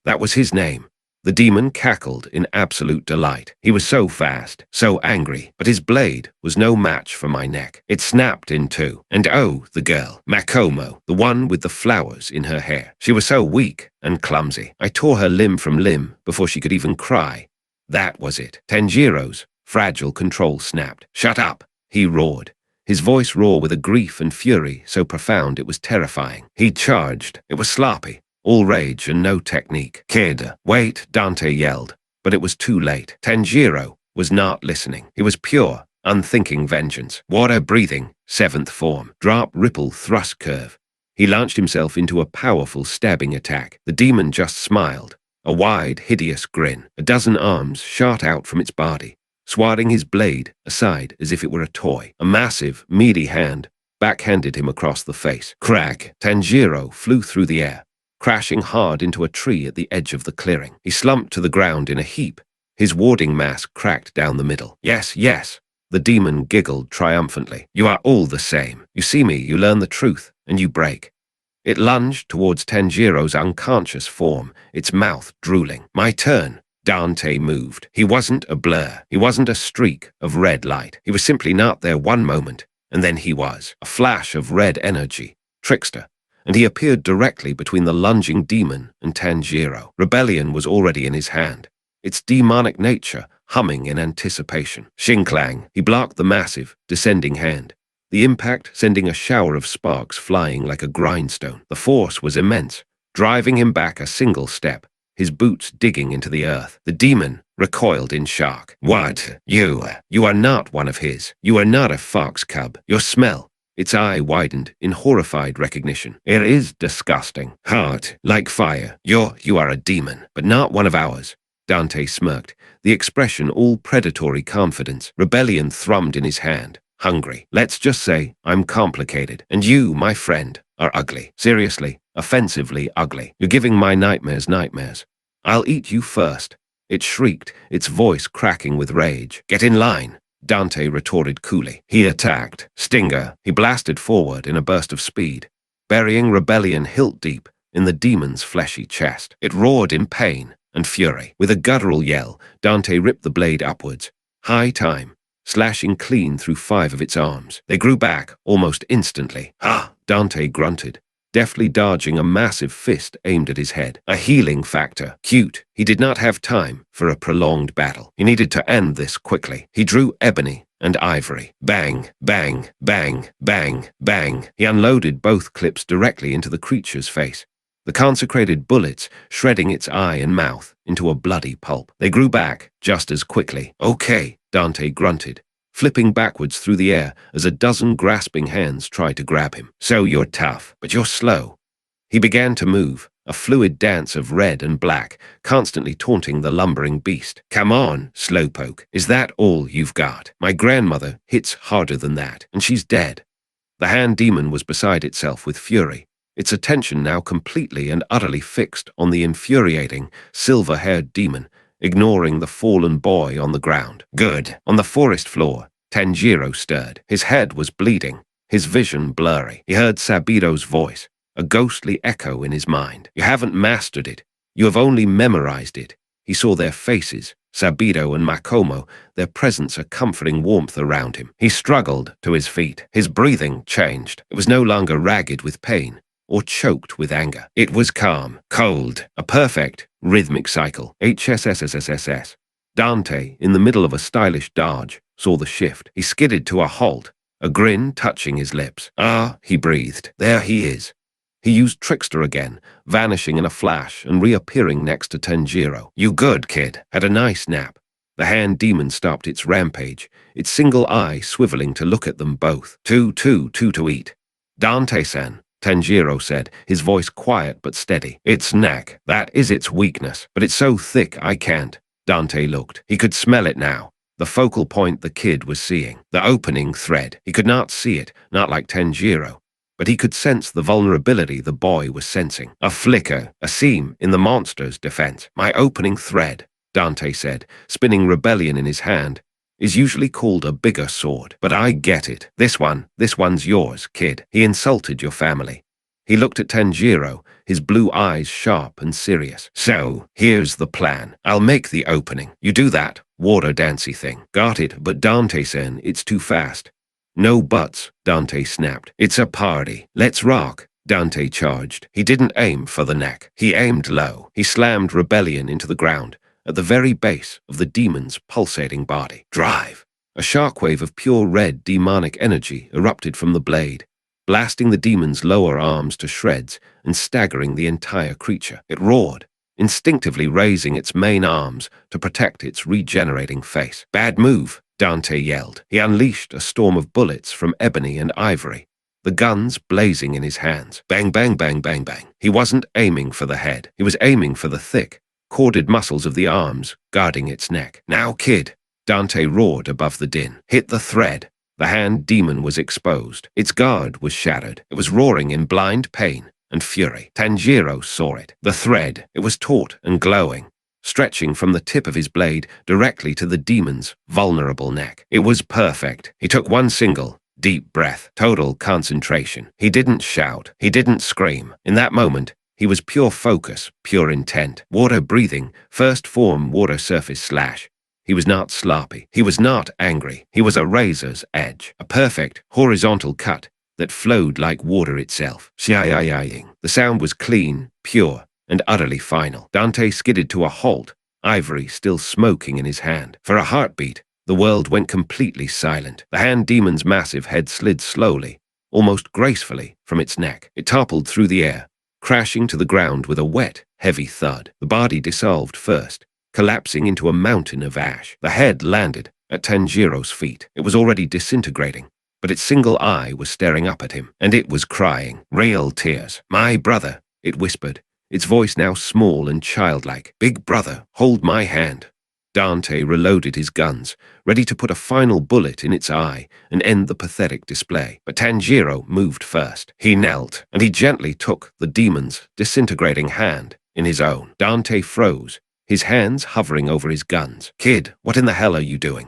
that was his name. The demon cackled in absolute delight. He was so fast, so angry, but his blade was no match for my neck. It snapped in two. And oh, the girl, Makomo, the one with the flowers in her hair. She was so weak and clumsy. I tore her limb from limb before she could even cry. That was it. Tanjiro's fragile control snapped. "Shut up," he roared, his voice raw with a grief and fury so profound it was terrifying. He charged. It was sloppy. All rage and no technique. "Kid, wait," Dante yelled, but it was too late. Tanjiro was not listening. He was pure, unthinking vengeance. Water breathing, 7th form. Drop, ripple, thrust curve. He launched himself into a powerful stabbing attack. The demon just smiled, a wide, hideous grin. A dozen arms shot out from its body, swatting his blade aside as if it were a toy. A massive, meaty hand backhanded him across the face. Crack! Tanjiro flew through the air, crashing hard into a tree at the edge of the clearing. He slumped to the ground in a heap, his warding mask cracked down the middle. Yes, the demon giggled triumphantly. "You are all the same. You see me, you learn the truth, and you break." It lunged towards Tanjiro's unconscious form, its mouth drooling. "My turn." Dante moved. He wasn't a blur. He wasn't a streak of red light. He was simply not there one moment, and then he was. A flash of red energy. Trickster. And he appeared directly between the lunging demon and Tanjiro. Rebellion was already in his hand, its demonic nature humming in anticipation. Shinklang, he blocked the massive, descending hand, the impact sending a shower of sparks flying like a grindstone. The force was immense, driving him back a single step, his boots digging into the earth. The demon recoiled in shock. What? You are not one of his. You are not a fox cub. Your smell. Its eye widened in horrified recognition. It is disgusting. Hot, like fire. You are a demon, but not one of ours. Dante smirked, the expression all predatory confidence. Rebellion thrummed in his hand. Hungry. Let's just say I'm complicated, and you, my friend, are ugly. Seriously, offensively ugly. You're giving my nightmares nightmares. I'll eat you first. It shrieked, its voice cracking with rage. Get in line, Dante retorted coolly. He attacked. Stinger, he blasted forward in a burst of speed, burying Rebellion hilt deep in the demon's fleshy chest. It roared in pain and fury. With a guttural yell, Dante ripped the blade upwards. High time, slashing clean through 5 of its arms. They grew back almost instantly. Ah, Dante grunted, deftly dodging a massive fist aimed at his head. A healing factor. Cute. He did not have time for a prolonged battle. He needed to end this quickly. He drew ebony and ivory. Bang, bang, bang, bang, bang. He unloaded both clips directly into the creature's face, the consecrated bullets shredding its eye and mouth into a bloody pulp. They grew back just as quickly. Okay, Dante grunted, flipping backwards through the air as a dozen grasping hands tried to grab him. So you're tough, but you're slow. He began to move, a fluid dance of red and black, constantly taunting the lumbering beast. Come on, slowpoke. Is that all you've got? My grandmother hits harder than that, and she's dead. The hand demon was beside itself with fury, its attention now completely and utterly fixed on the infuriating, silver-haired demon, ignoring the fallen boy on the ground. Good. On the forest floor, Tanjiro stirred. His head was bleeding, his vision blurry. He heard Sabido's voice, a ghostly echo in his mind. You haven't mastered it. You have only memorized it. He saw their faces, Sabido and Makomo, their presence a comforting warmth around him. He struggled to his feet. His breathing changed. It was no longer ragged with pain or choked with anger. It was calm, cold, a perfect, rhythmic cycle. HSSSSSS. Dante, in the middle of a stylish dodge, saw the shift. He skidded to a halt, a grin touching his lips. Ah, he breathed. There he is. He used Trickster again, vanishing in a flash and reappearing next to Tanjiro. You good, kid? Had a nice nap. The hand demon stopped its rampage, its single eye swiveling to look at them both. Two to eat. Dante-san, Tanjiro said, his voice quiet but steady. Its neck. That is its weakness, but it's so thick I can't. Dante looked. He could smell it now. The focal point the kid was seeing. The opening thread. He could not see it, not like Tanjiro, but he could sense the vulnerability the boy was sensing. A flicker, a seam in the monster's defense. My opening thread, Dante said, spinning Rebellion in his hand, is usually called a bigger sword. But I get it. This one's yours, kid. He insulted your family. He looked at Tanjiro, his blue eyes sharp and serious. So, here's the plan. I'll make the opening. You do that water dancey thing. Got it, but Dante-san, it's too fast. No buts, Dante snapped. It's a party. Let's rock. Dante charged. He didn't aim for the neck. He aimed low. He slammed Rebellion into the ground, at the very base of the demon's pulsating body. Drive! A shockwave of pure red demonic energy erupted from the blade, blasting the demon's lower arms to shreds and staggering the entire creature. It roared, instinctively raising its main arms to protect its regenerating face. Bad move, Dante yelled. He unleashed a storm of bullets from ebony and ivory, the guns blazing in his hands. Bang, bang, bang, bang, bang. He wasn't aiming for the head. He was aiming for the thick, corded muscles of the arms guarding its neck. Now, kid, Dante roared above the din. Hit the thread. The hand demon was exposed. Its guard was shattered. It was roaring in blind pain and fury. Tanjiro saw it. The thread. It was taut and glowing, stretching from the tip of his blade directly to the demon's vulnerable neck. It was perfect. He took one single, deep breath. Total concentration. He didn't shout. He didn't scream. In that moment, he was pure focus, pure intent. Water breathing, first form water surface slash. He was not sloppy. He was not angry. He was a razor's edge. A perfect, horizontal cut that flowed like water itself. Xiaiying. The sound was clean, pure, and utterly final. Dante skidded to a halt, ivory still smoking in his hand. For a heartbeat, the world went completely silent. The hand demon's massive head slid slowly, almost gracefully, from its neck. It toppled through the air, crashing to the ground with a wet, heavy thud. The body dissolved first, collapsing into a mountain of ash. The head landed at Tanjiro's feet. It was already disintegrating, but its single eye was staring up at him, and it was crying. Real tears. "My brother," it whispered, its voice now small and childlike. "Big brother, hold my hand." Dante reloaded his guns, ready to put a final bullet in its eye and end the pathetic display. But Tanjiro moved first. He knelt, and he gently took the demon's disintegrating hand in his own. Dante froze, his hands hovering over his guns. "Kid, what in the hell are you doing?"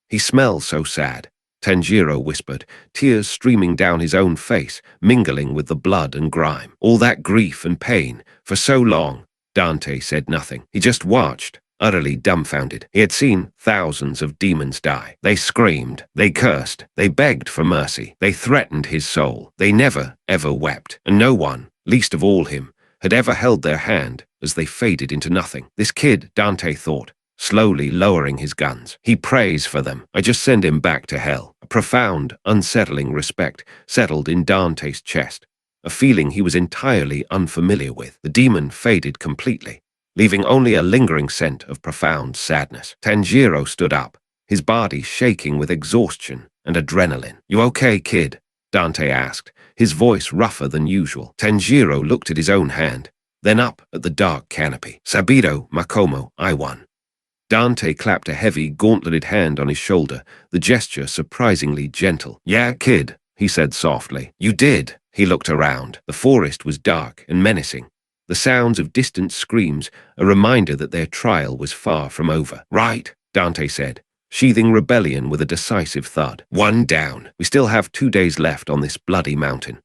"He smells so sad," Tanjiro whispered, tears streaming down his own face, mingling with the blood and grime. "All that grief and pain, for so long." Dante said nothing. He just watched, utterly dumbfounded. He had seen thousands of demons die. They screamed, they cursed, they begged for mercy, they threatened his soul. They never, ever wept, and no one, least of all him, had ever held their hand as they faded into nothing. This kid, Dante thought, slowly lowering his guns. He prays for them. I just send him back to hell. A profound, unsettling respect settled in Dante's chest, a feeling he was entirely unfamiliar with. The demon faded completely, leaving only a lingering scent of profound sadness. Tanjiro stood up, his body shaking with exhaustion and adrenaline. "You okay, kid?" Dante asked, his voice rougher than usual. Tanjiro looked at his own hand, then up at the dark canopy. "Sabido, Makomo, I won." Dante clapped a heavy, gauntleted hand on his shoulder, the gesture surprisingly gentle. "Yeah, kid," he said softly. "You did." He looked around. The forest was dark and menacing, the sounds of distant screams a reminder that their trial was far from over. "Right," Dante said, sheathing rebellion with a decisive thud. "One down. We still have 2 days left on this bloody mountain."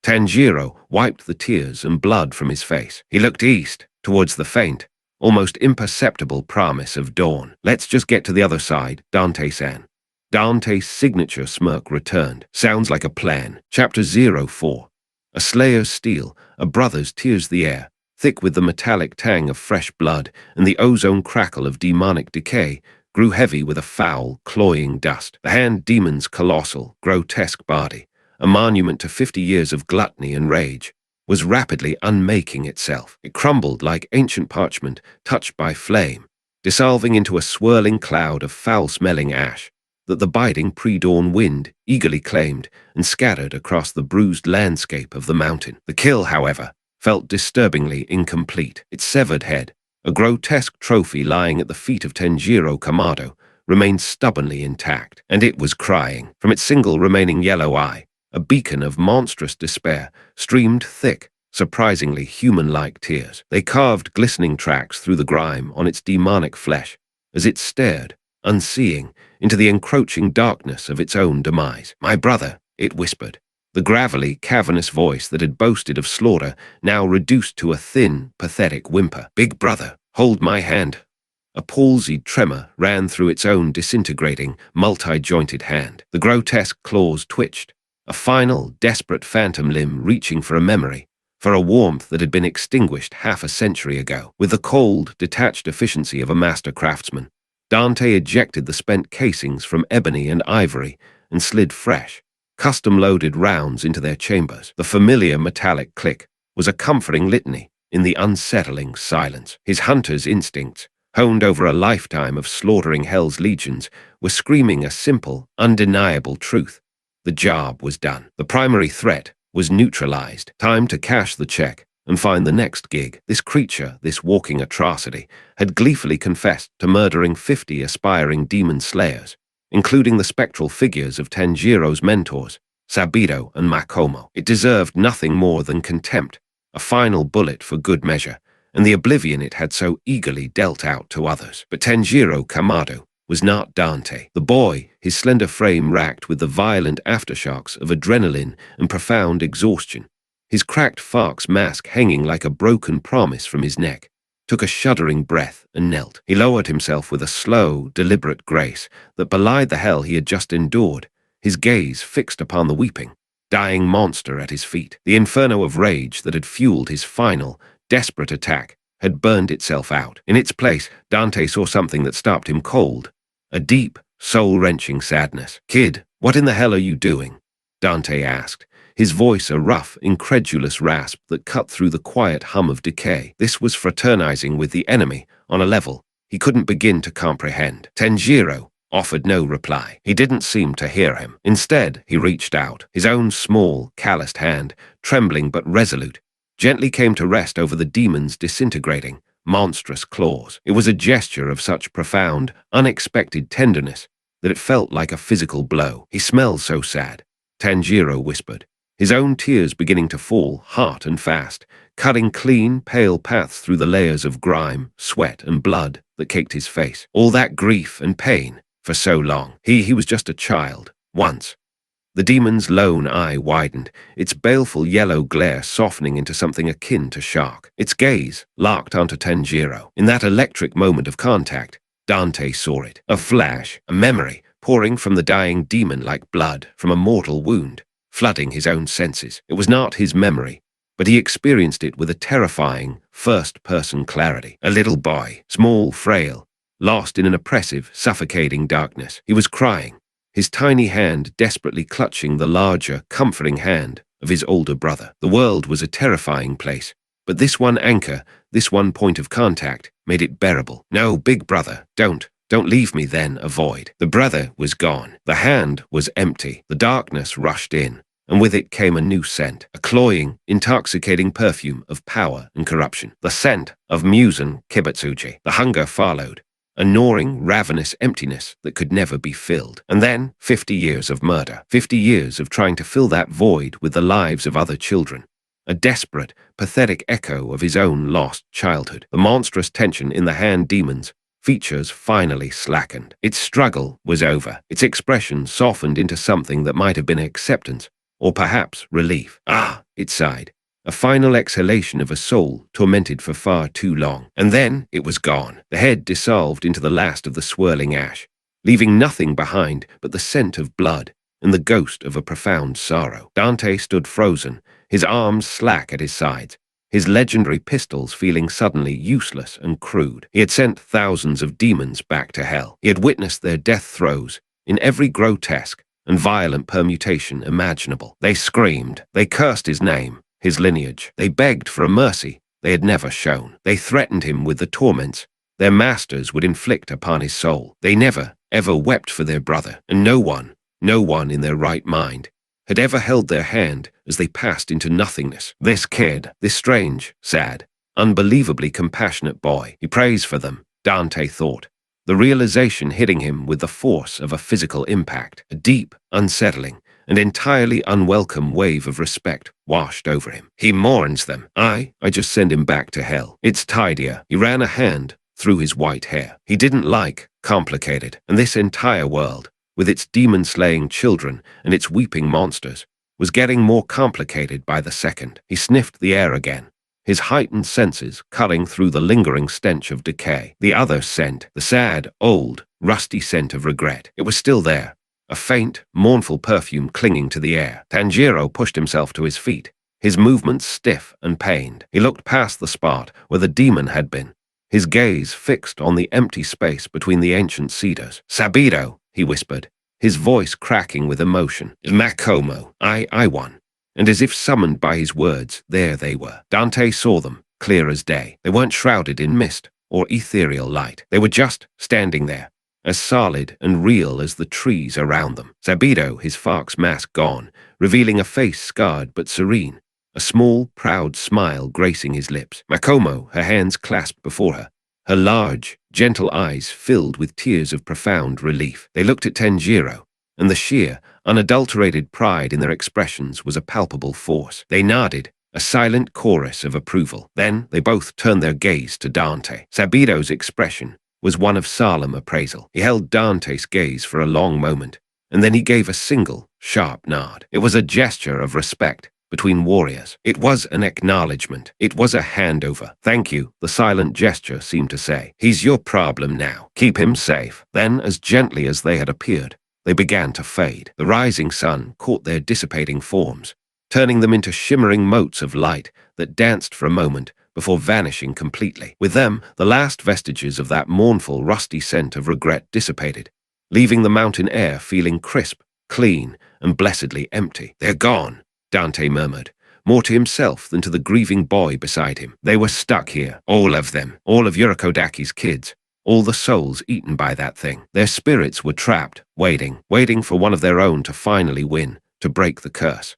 Tanjiro wiped the tears and blood from his face. He looked east, towards the faint, almost imperceptible promise of dawn. "Let's just get to the other side," Dante said. Dante's signature smirk returned. "Sounds like a plan." Chapter 04. A slayer's steel, a brother's tears the air, thick with the metallic tang of fresh blood and the ozone crackle of demonic decay, grew heavy with a foul, cloying dust. The hand demon's colossal, grotesque body, a monument to 50 years of gluttony and rage, was rapidly unmaking itself. It crumbled like ancient parchment touched by flame, dissolving into a swirling cloud of foul-smelling ash that the biting pre-dawn wind eagerly claimed and scattered across the bruised landscape of the mountain. The kill, however, felt disturbingly incomplete. Its severed head, a grotesque trophy lying at the feet of Tanjiro Kamado, remained stubbornly intact, and it was crying. From its single remaining yellow eye, a beacon of monstrous despair streamed thick, surprisingly human-like tears. They carved glistening tracks through the grime on its demonic flesh as it stared, unseeing, into the encroaching darkness of its own demise. "My brother," it whispered, the gravelly, cavernous voice that had boasted of slaughter now reduced to a thin, pathetic whimper. "Big brother, hold my hand." A palsied tremor ran through its own disintegrating, multi-jointed hand. The grotesque claws twitched, a final, desperate phantom limb reaching for a memory, for a warmth that had been extinguished half a century ago. With the cold, detached efficiency of a master craftsman, Dante ejected the spent casings from ebony and ivory and slid fresh, custom-loaded rounds into their chambers. The familiar metallic click was a comforting litany in the unsettling silence. His hunter's instincts, honed over a lifetime of slaughtering Hell's legions, were screaming a simple, undeniable truth. The job was done. The primary threat was neutralized. Time to cash the check and find the next gig. This creature, this walking atrocity, had gleefully confessed to murdering 50 aspiring demon slayers, including the spectral figures of Tanjiro's mentors, Sabido and Makomo. It deserved nothing more than contempt, a final bullet for good measure, and the oblivion it had so eagerly dealt out to others. But Tanjiro Kamado was not Dante. The boy, his slender frame racked with the violent aftershocks of adrenaline and profound exhaustion, his cracked fox mask hanging like a broken promise from his neck, took a shuddering breath and knelt. He lowered himself with a slow, deliberate grace that belied the hell he had just endured, his gaze fixed upon the weeping, dying monster at his feet. The inferno of rage that had fueled his final, desperate attack had burned itself out. In its place, Dante saw something that stopped him cold. A deep, soul-wrenching sadness. "Kid, what in the hell are you doing?" Dante asked, his voice a rough, incredulous rasp that cut through the quiet hum of decay. This was fraternizing with the enemy on a level he couldn't begin to comprehend. Tanjiro offered no reply. He didn't seem to hear him. Instead, he reached out. His own small, calloused hand, trembling but resolute, gently came to rest over the demon's disintegrating, monstrous claws. It was a gesture of such profound, unexpected tenderness that it felt like a physical blow. "He smells so sad," Tanjiro whispered, his own tears beginning to fall hard and fast, cutting clean, pale paths through the layers of grime, sweat, and blood that caked his face. All that grief and pain for so long. He was just a child, once. The demon's lone eye widened, its baleful yellow glare softening into something akin to shock. Its gaze locked onto Tanjiro. In that electric moment of contact, Dante saw it. A flash, a memory, pouring from the dying demon like blood from a mortal wound, flooding his own senses. It was not his memory, but he experienced it with a terrifying, first-person clarity. A little boy, small, frail, lost in an oppressive, suffocating darkness. He was crying, his tiny hand desperately clutching the larger, comforting hand of his older brother. The world was a terrifying place, but this one anchor, this one point of contact, made it bearable. "No, big brother, don't leave me then," a void. The brother was gone. The hand was empty. The darkness rushed in, and with it came a new scent, a cloying, intoxicating perfume of power and corruption. The scent of Musen Kibutsuji. The hunger followed, a gnawing, ravenous emptiness that could never be filled. And then, 50 years of murder. 50 years of trying to fill that void with the lives of other children. A desperate, pathetic echo of his own lost childhood. The monstrous tension in the hand demon's features finally slackened. Its struggle was over. Its expression softened into something that might have been acceptance, or perhaps relief. "Ah," it sighed, a final exhalation of a soul tormented for far too long. And then it was gone. The head dissolved into the last of the swirling ash, leaving nothing behind but the scent of blood and the ghost of a profound sorrow. Dante stood frozen, his arms slack at his sides, his legendary pistols feeling suddenly useless and crude. He had sent thousands of demons back to hell. He had witnessed their death throes in every grotesque and violent permutation imaginable. They screamed. They cursed his name, his lineage. They begged for a mercy they had never shown. They threatened him with the torments their masters would inflict upon his soul. They never, ever wept for their brother, and no one in their right mind had ever held their hand as they passed into nothingness. This kid, this strange, sad, unbelievably compassionate boy, he prays for them, Dante thought, the realization hitting him with the force of a physical impact. A deep, unsettling, and entirely unwelcome wave of respect washed over him. He mourns them. I just send him back to hell. It's tidier. He ran a hand through his white hair. He didn't like complicated, and this entire world, with its demon-slaying children and its weeping monsters, was getting more complicated by the second. He sniffed the air again, his heightened senses cutting through the lingering stench of decay. The other scent, the sad, old, rusty scent of regret. It was still there, a faint, mournful perfume clinging to the air. Tanjiro pushed himself to his feet, his movements stiff and pained. He looked past the spot where the demon had been, his gaze fixed on the empty space between the ancient cedars. "Sabido," he whispered, his voice cracking with emotion. "Makomo, I won." And as if summoned by his words, there they were. Dante saw them, clear as day. They weren't shrouded in mist or ethereal light. They were just standing there, as solid and real as the trees around them. Sabido, his fox mask gone, revealing a face scarred but serene, a small, proud smile gracing his lips. Makomo, her hands clasped before her, her large, gentle eyes filled with tears of profound relief. They looked at Tanjiro, and the sheer, unadulterated pride in their expressions was a palpable force. They nodded, a silent chorus of approval. Then they both turned their gaze to Dante. Sabido's expression was one of solemn appraisal. He held Dante's gaze for a long moment, and then he gave a single, sharp nod. It was a gesture of respect between warriors. It was an acknowledgement. It was a handover. "Thank you," the silent gesture seemed to say. "He's your problem now. Keep him safe." Then, as gently as they had appeared, they began to fade. The rising sun caught their dissipating forms, turning them into shimmering motes of light that danced for a moment before vanishing completely. With them, the last vestiges of that mournful, rusty scent of regret dissipated, leaving the mountain air feeling crisp, clean, and blessedly empty. "They're gone," Dante murmured, more to himself than to the grieving boy beside him. They were stuck here, all of them, all of Yurikodaki's kids, all the souls eaten by that thing. Their spirits were trapped, waiting for one of their own to finally win, to break the curse.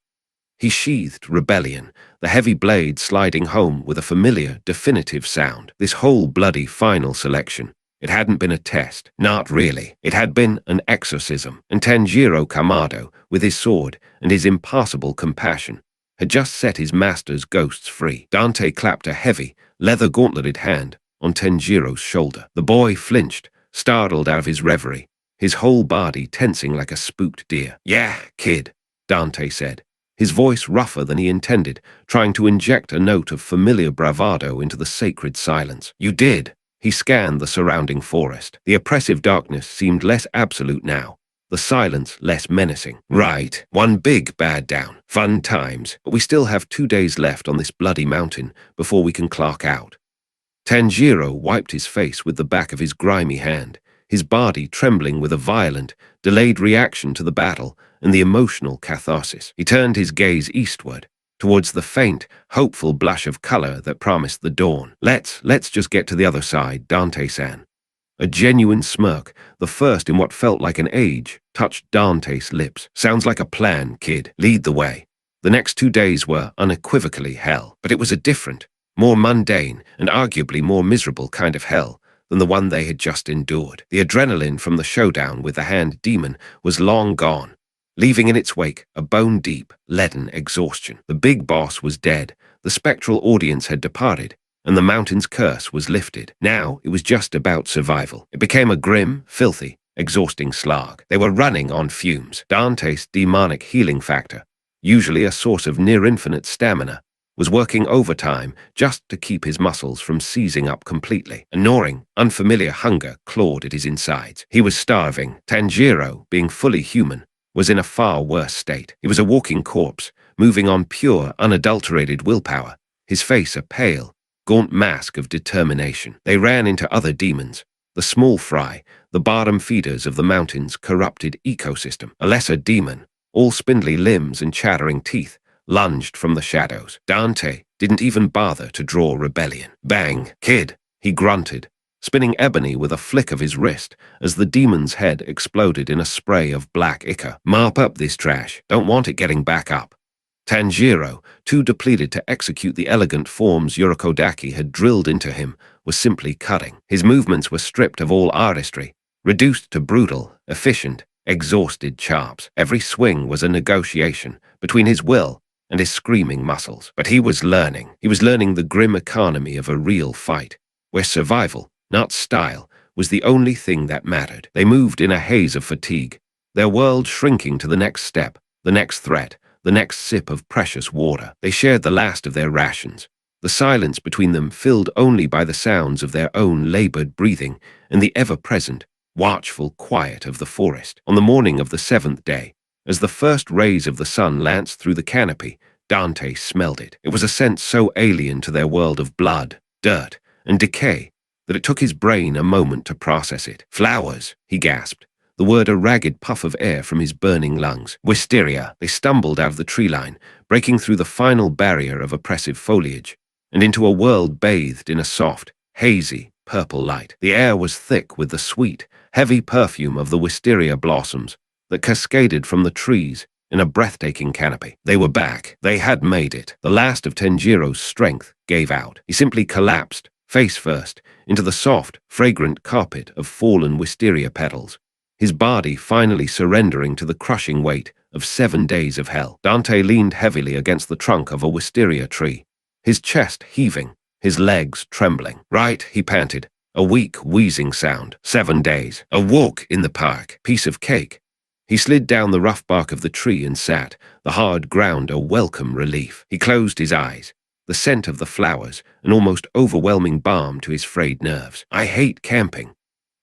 He sheathed rebellion, the heavy blade sliding home with a familiar, definitive sound. This whole bloody final selection. It hadn't been a test. Not really. It had been an exorcism. And Tanjiro Kamado, with his sword and his impassable compassion, had just set his master's ghosts free. Dante clapped a heavy, leather-gauntleted hand on Tanjiro's shoulder. The boy flinched, startled out of his reverie, his whole body tensing like a spooked deer. "Yeah, kid," Dante said, his voice rougher than he intended, trying to inject a note of familiar bravado into the sacred silence. "You did." He scanned the surrounding forest. The oppressive darkness seemed less absolute now, the silence less menacing. "Right, one big bad down. Fun times. But we still have 2 days left on this bloody mountain before we can clock out." Tanjiro wiped his face with the back of his grimy hand, his body trembling with a violent, delayed reaction to the battle and the emotional catharsis. He turned his gaze eastward, towards the faint, hopeful blush of color that promised the dawn. Let's just get to the other side, Dante-san." A genuine smirk, the first in what felt like an age, touched Dante's lips. "Sounds like a plan, kid. Lead the way." The next 2 days were unequivocally hell, but it was a different, more mundane, and arguably more miserable kind of hell than the one they had just endured. The adrenaline from the showdown with the hand demon was long gone, leaving in its wake a bone-deep, leaden exhaustion. The big boss was dead, the spectral audience had departed, and the mountain's curse was lifted. Now it was just about survival. It became a grim, filthy, exhausting slog. They were running on fumes. Dante's demonic healing factor, usually a source of near-infinite stamina, was working overtime just to keep his muscles from seizing up completely. A gnawing, unfamiliar hunger clawed at his insides. He was starving. Tanjiro, being fully human, was in a far worse state. He was a walking corpse, moving on pure, unadulterated willpower, his face a pale, gaunt mask of determination. They ran into other demons, the small fry, the bottom feeders of the mountain's corrupted ecosystem. A lesser demon, all spindly limbs and chattering teeth, lunged from the shadows. Dante didn't even bother to draw rebellion. "Bang, kid," he grunted, spinning ebony with a flick of his wrist as the demon's head exploded in a spray of black ichor. "Mop up this trash. Don't want it getting back up." Tanjiro, too depleted to execute the elegant forms Yurikodaki had drilled into him, was simply cutting. His movements were stripped of all artistry, reduced to brutal, efficient, exhausted chops. Every swing was a negotiation between his will and his screaming muscles. But he was learning. He was learning the grim economy of a real fight, where survival, not style, was the only thing that mattered. They moved in a haze of fatigue, their world shrinking to the next step, the next threat, the next sip of precious water. They shared the last of their rations, the silence between them filled only by the sounds of their own labored breathing and the ever-present, watchful quiet of the forest. On the morning of the 7th day, as the first rays of the sun lanced through the canopy, Dante smelled it. It was a scent so alien to their world of blood, dirt, and decay that it took his brain a moment to process it. "Flowers," he gasped, the word a ragged puff of air from his burning lungs. "Wisteria." They stumbled out of the tree line, breaking through the final barrier of oppressive foliage, and into a world bathed in a soft, hazy, purple light. The air was thick with the sweet, heavy perfume of the wisteria blossoms that cascaded from the trees in a breathtaking canopy. They were back. They had made it. The last of Tenjiro's strength gave out. He simply collapsed, face first, into the soft, fragrant carpet of fallen wisteria petals, his body finally surrendering to the crushing weight of 7 days of hell. Dante leaned heavily against the trunk of a wisteria tree, his chest heaving, his legs trembling. "Right," he panted, a weak, wheezing sound. 7 days. A walk in the park. Piece of cake. He slid down the rough bark of the tree and sat, the hard ground a welcome relief. He closed his eyes, the scent of the flowers an almost overwhelming balm to his frayed nerves. "I hate camping."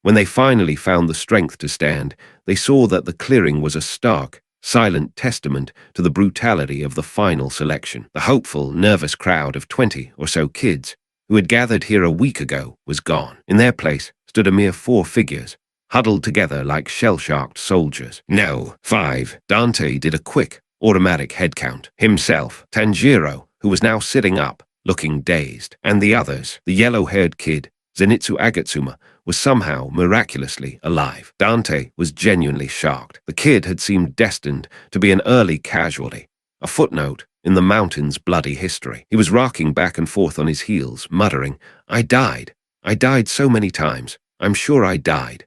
When they finally found the strength to stand, they saw that the clearing was a stark, silent testament to the brutality of the final selection. The hopeful, nervous crowd of 20 or so kids, who had gathered here a week ago, was gone. In their place stood a mere 4 figures, huddled together like shell-shocked soldiers. No, 5. Dante did a quick, automatic head count. Himself, Tanjiro, who was now sitting up, looking dazed, and the others, the yellow-haired kid, Zenitsu Agatsuma, was somehow miraculously alive. Dante was genuinely shocked. The kid had seemed destined to be an early casualty, a footnote in the mountain's bloody history. He was rocking back and forth on his heels, muttering, "I died. I died so many times. I'm sure I died."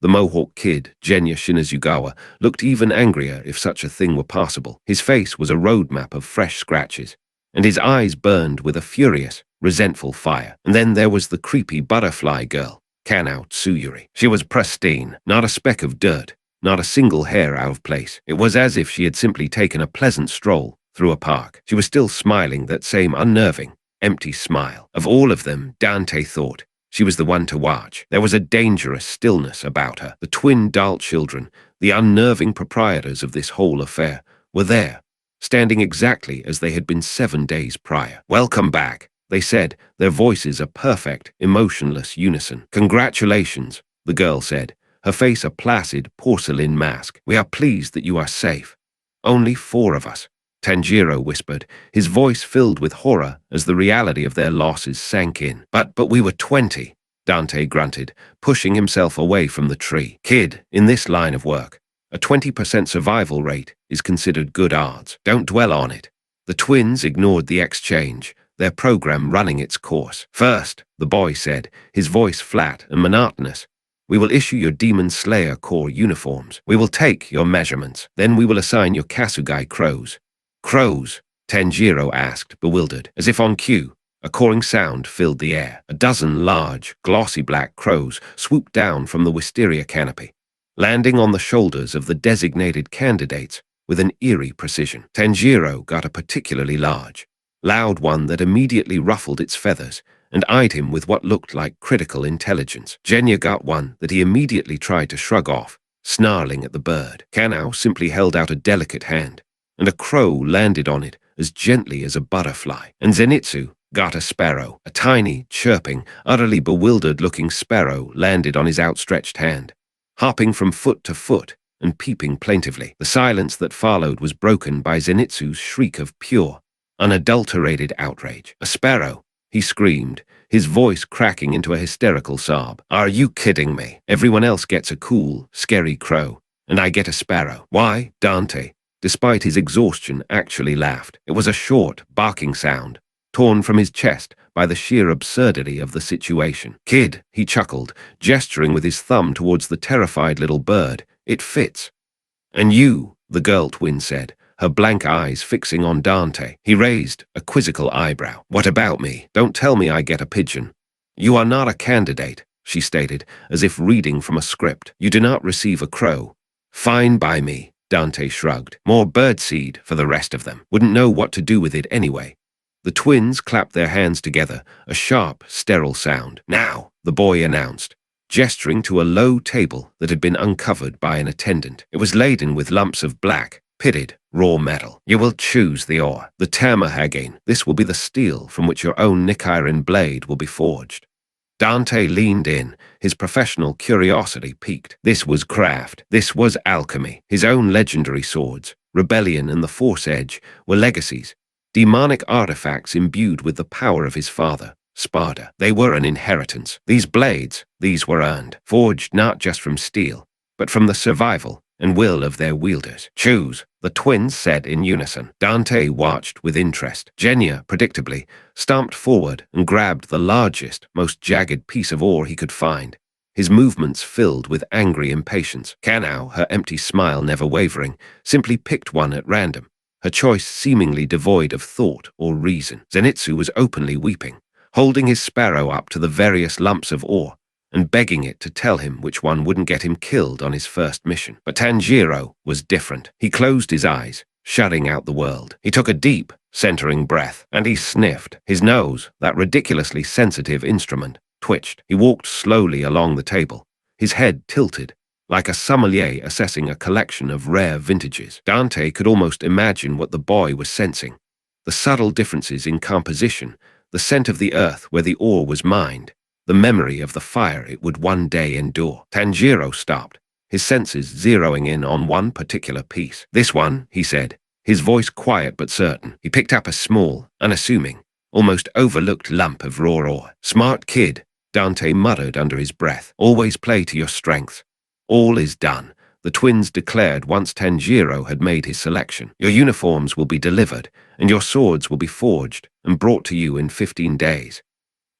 The Mohawk kid, Genya Shinazugawa, looked even angrier if such a thing were possible. His face was a roadmap of fresh scratches, and his eyes burned with a furious, resentful fire. And then there was the creepy butterfly girl, Kanao Tsuyuri. She was pristine, not a speck of dirt, not a single hair out of place. It was as if she had simply taken a pleasant stroll through a park. She was still smiling that same unnerving, empty smile. Of all of them, Dante thought, she was the one to watch. There was a dangerous stillness about her. The twin doll children, the unnerving proprietors of this whole affair, were there, standing exactly as they had been 7 days prior. "Welcome back," they said, their voices a perfect, emotionless unison. "Congratulations," the girl said, her face a placid porcelain mask. "We are pleased that you are safe." "Only 4 of us," Tanjiro whispered, his voice filled with horror as the reality of their losses sank in. But we were 20, Dante grunted, pushing himself away from the tree. "Kid, in this line of work, a 20% survival rate is considered good odds. Don't dwell on it." The twins ignored the exchange, their program running its course. "First," the boy said, his voice flat and monotonous, "we will issue your Demon Slayer Corps uniforms. We will take your measurements. Then we will assign your Kasugai crows." "Crows?" Tanjiro asked, bewildered. As if on cue, a cawing sound filled the air. A dozen large, glossy black crows swooped down from the wisteria canopy, landing on the shoulders of the designated candidates with an eerie precision. Tanjiro got a particularly large, loud one that immediately ruffled its feathers and eyed him with what looked like critical intelligence. Genya got one that he immediately tried to shrug off, snarling at the bird. Kanao simply held out a delicate hand, and a crow landed on it as gently as a butterfly. And Zenitsu got a sparrow. A tiny, chirping, utterly bewildered-looking sparrow landed on his outstretched hand, hopping from foot to foot and peeping plaintively. The silence that followed was broken by Zenitsu's shriek of pure, unadulterated outrage. "A sparrow!" he screamed, his voice cracking into a hysterical sob. "Are you kidding me? Everyone else gets a cool, scary crow, and I get a sparrow. Why?" Dante, despite his exhaustion, actually laughed. It was a short, barking sound, torn from his chest by the sheer absurdity of the situation. "Kid," he chuckled, gesturing with his thumb towards the terrified little bird, "it fits." "And you," the girl twin said, her blank eyes fixing on Dante. He raised a quizzical eyebrow. "What about me? Don't tell me I get a pigeon." "You are not a candidate," she stated, as if reading from a script. "You do not receive a crow." "Fine by me," Dante shrugged. "More birdseed for the rest of them. Wouldn't know what to do with it anyway." The twins clapped their hands together, a sharp, sterile sound. "Now," the boy announced, gesturing to a low table that had been uncovered by an attendant. It was laden with lumps of black, pitted, raw metal. "You will choose the ore, the tamahagane. This will be the steel from which your own Nichiren blade will be forged." Dante leaned in, his professional curiosity piqued. This was craft. This was alchemy. His own legendary swords, Rebellion and the Force Edge, were legacies, demonic artifacts imbued with the power of his father, Sparda. They were an inheritance. These blades, these were earned, forged not just from steel, but from the survival and will of their wielders. "Choose," the twins said in unison. Dante watched with interest. Genya, predictably, stomped forward and grabbed the largest, most jagged piece of ore he could find, his movements filled with angry impatience. Kanao, her empty smile never wavering, simply picked one at random, her choice seemingly devoid of thought or reason. Zenitsu was openly weeping, holding his sparrow up to the various lumps of ore, and begging it to tell him which one wouldn't get him killed on his first mission. But Tanjiro was different. He closed his eyes, shutting out the world. He took a deep, centering breath, and he sniffed. His nose, that ridiculously sensitive instrument, twitched. He walked slowly along the table, his head tilted, like a sommelier assessing a collection of rare vintages. Dante could almost imagine what the boy was sensing. The subtle differences in composition, the scent of the earth where the ore was mined, the memory of the fire it would one day endure. Tanjiro stopped, his senses zeroing in on one particular piece. "This one," he said, his voice quiet but certain. He picked up a small, unassuming, almost overlooked lump of raw ore. "Smart kid," Dante muttered under his breath. "Always play to your strengths." "All is done," the twins declared once Tanjiro had made his selection. "Your uniforms will be delivered, and your swords will be forged and brought to you in 15 days.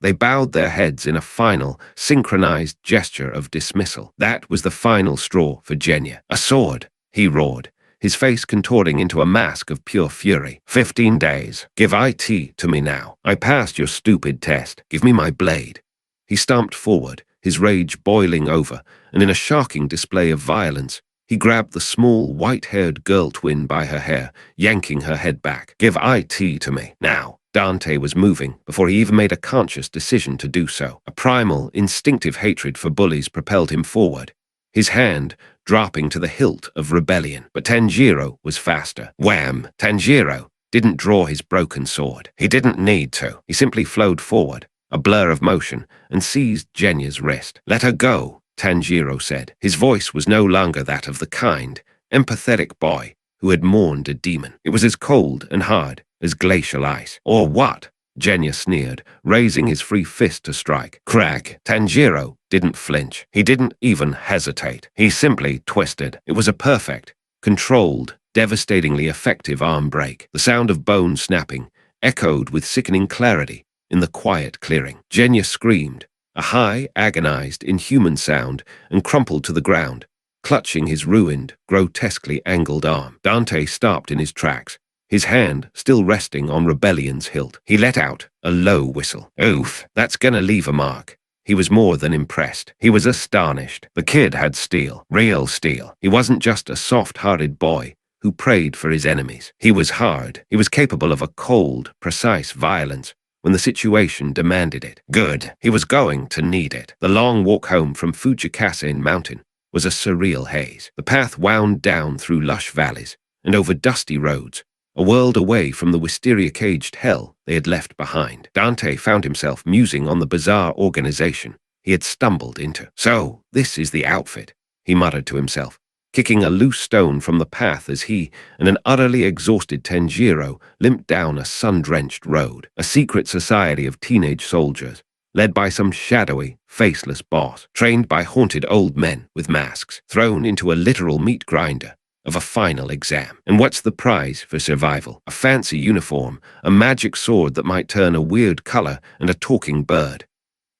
They bowed their heads in a final, synchronized gesture of dismissal. That was the final straw for Genya. "A sword," he roared, his face contorting into a mask of pure fury. 15 days. Give IT to me now. I passed your stupid test. Give me my blade." He stomped forward, his rage boiling over, and in a shocking display of violence, he grabbed the small, white-haired girl twin by her hair, yanking her head back. "Give IT to me, now." Dante was moving before he even made a conscious decision to do so. A primal, instinctive hatred for bullies propelled him forward, his hand dropping to the hilt of rebellion. But Tanjiro was faster. Wham! Tanjiro didn't draw his broken sword. He didn't need to. He simply flowed forward, a blur of motion, and seized Genya's wrist. "Let her go," Tanjiro said. His voice was no longer that of the kind, empathetic boy who had mourned a demon. It was as cold and hard as glacial ice. "Or what?" Genya sneered, raising his free fist to strike. Crack! Tanjiro didn't flinch. He didn't even hesitate. He simply twisted. It was a perfect, controlled, devastatingly effective arm break. The sound of bone snapping echoed with sickening clarity in the quiet clearing. Genya screamed, a high, agonized, inhuman sound, and crumpled to the ground, clutching his ruined, grotesquely angled arm. Dante stopped in his tracks, his hand still resting on Rebellion's hilt. He let out a low whistle. "Oof, that's gonna leave a mark." He was more than impressed. He was astonished. The kid had steel, real steel. He wasn't just a soft-hearted boy who prayed for his enemies. He was hard. He was capable of a cold, precise violence when the situation demanded it. Good. He was going to need it. The long walk home from Fujikase Mountain was a surreal haze. The path wound down through lush valleys and over dusty roads, a world away from the wisteria-caged hell they had left behind. Dante found himself musing on the bizarre organization he had stumbled into. "So, this is the outfit," he muttered to himself, kicking a loose stone from the path as he and an utterly exhausted Tanjiro limped down a sun-drenched road. A secret society of teenage soldiers, led by some shadowy, faceless boss, trained by haunted old men with masks, thrown into a literal meat grinder of a final exam. And what's the prize for survival? A fancy uniform, a magic sword that might turn a weird color, and a talking bird.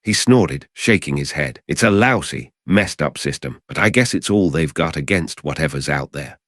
He snorted, shaking his head. It's a lousy, messed-up system, but I guess it's all they've got against whatever's out there.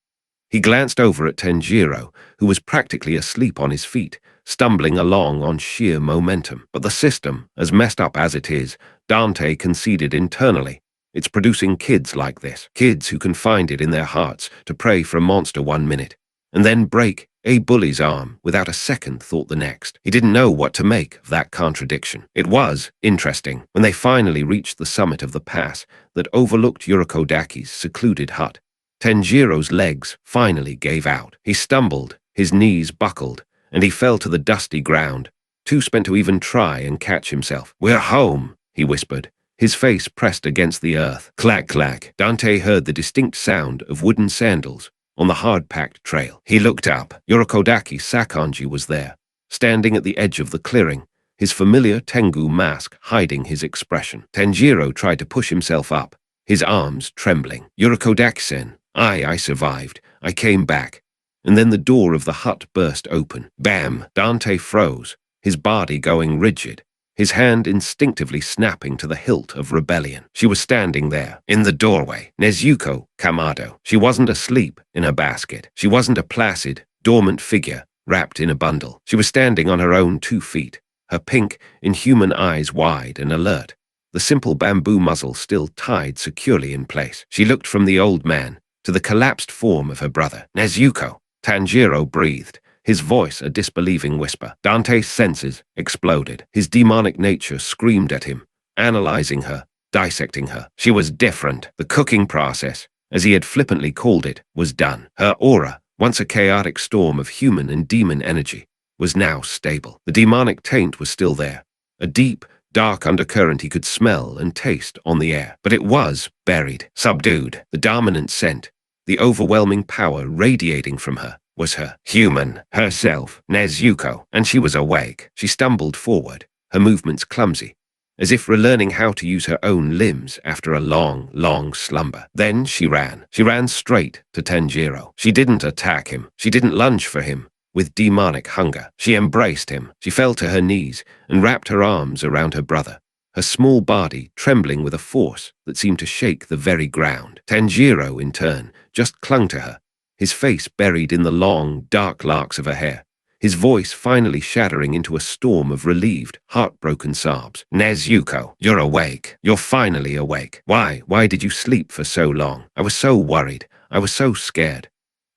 He glanced over at Tanjiro, who was practically asleep on his feet, stumbling along on sheer momentum. But the system, as messed up as it is, Dante conceded internally, it's producing kids like this, kids who can find it in their hearts to pray for a monster 1 minute, and then break a bully's arm without a second thought the next. He didn't know what to make of that contradiction. It was interesting, when they finally reached the summit of the pass that overlooked Urokodaki's secluded hut. Tanjiro's legs finally gave out. He stumbled, his knees buckled, and he fell to the dusty ground, too spent to even try and catch himself. "We're home," he whispered, his face pressed against the earth. Clack, clack. Dante heard the distinct sound of wooden sandals on the hard-packed trail. He looked up. Urokodaki Sakonji was there, standing at the edge of the clearing, his familiar Tengu mask hiding his expression. Tanjiro tried to push himself up, his arms trembling. "Urokodaki-sen, I survived. I came back." And then the door of the hut burst open. Bam! Dante froze, his body going rigid, his hand instinctively snapping to the hilt of rebellion. She was standing there, in the doorway, Nezuko Kamado. She wasn't asleep in her basket. She wasn't a placid, dormant figure wrapped in a bundle. She was standing on her own 2 feet, her pink, inhuman eyes wide and alert, the simple bamboo muzzle still tied securely in place. She looked from the old man to the collapsed form of her brother. "Nezuko," Tanjiro breathed, his voice a disbelieving whisper. Dante's senses exploded. His demonic nature screamed at him, analyzing her, dissecting her. She was different. The cooking process, as he had flippantly called it, was done. Her aura, once a chaotic storm of human and demon energy, was now stable. The demonic taint was still there, a deep, dark undercurrent he could smell and taste on the air. But it was buried, subdued. The dominant scent, the overwhelming power radiating from her, was her human, herself, Nezuko, and she was awake. She stumbled forward, her movements clumsy, as if relearning how to use her own limbs after a long, long slumber. Then she ran. She ran straight to Tanjiro. She didn't attack him. She didn't lunge for him. With demonic hunger, she embraced him. She fell to her knees and wrapped her arms around her brother, her small body trembling with a force that seemed to shake the very ground. Tanjiro, in turn, just clung to her, his face buried in the long, dark locks of her hair, his voice finally shattering into a storm of relieved, heartbroken sobs. Nezuko, you're awake. You're finally awake. Why did you sleep for so long? I was so worried. I was so scared.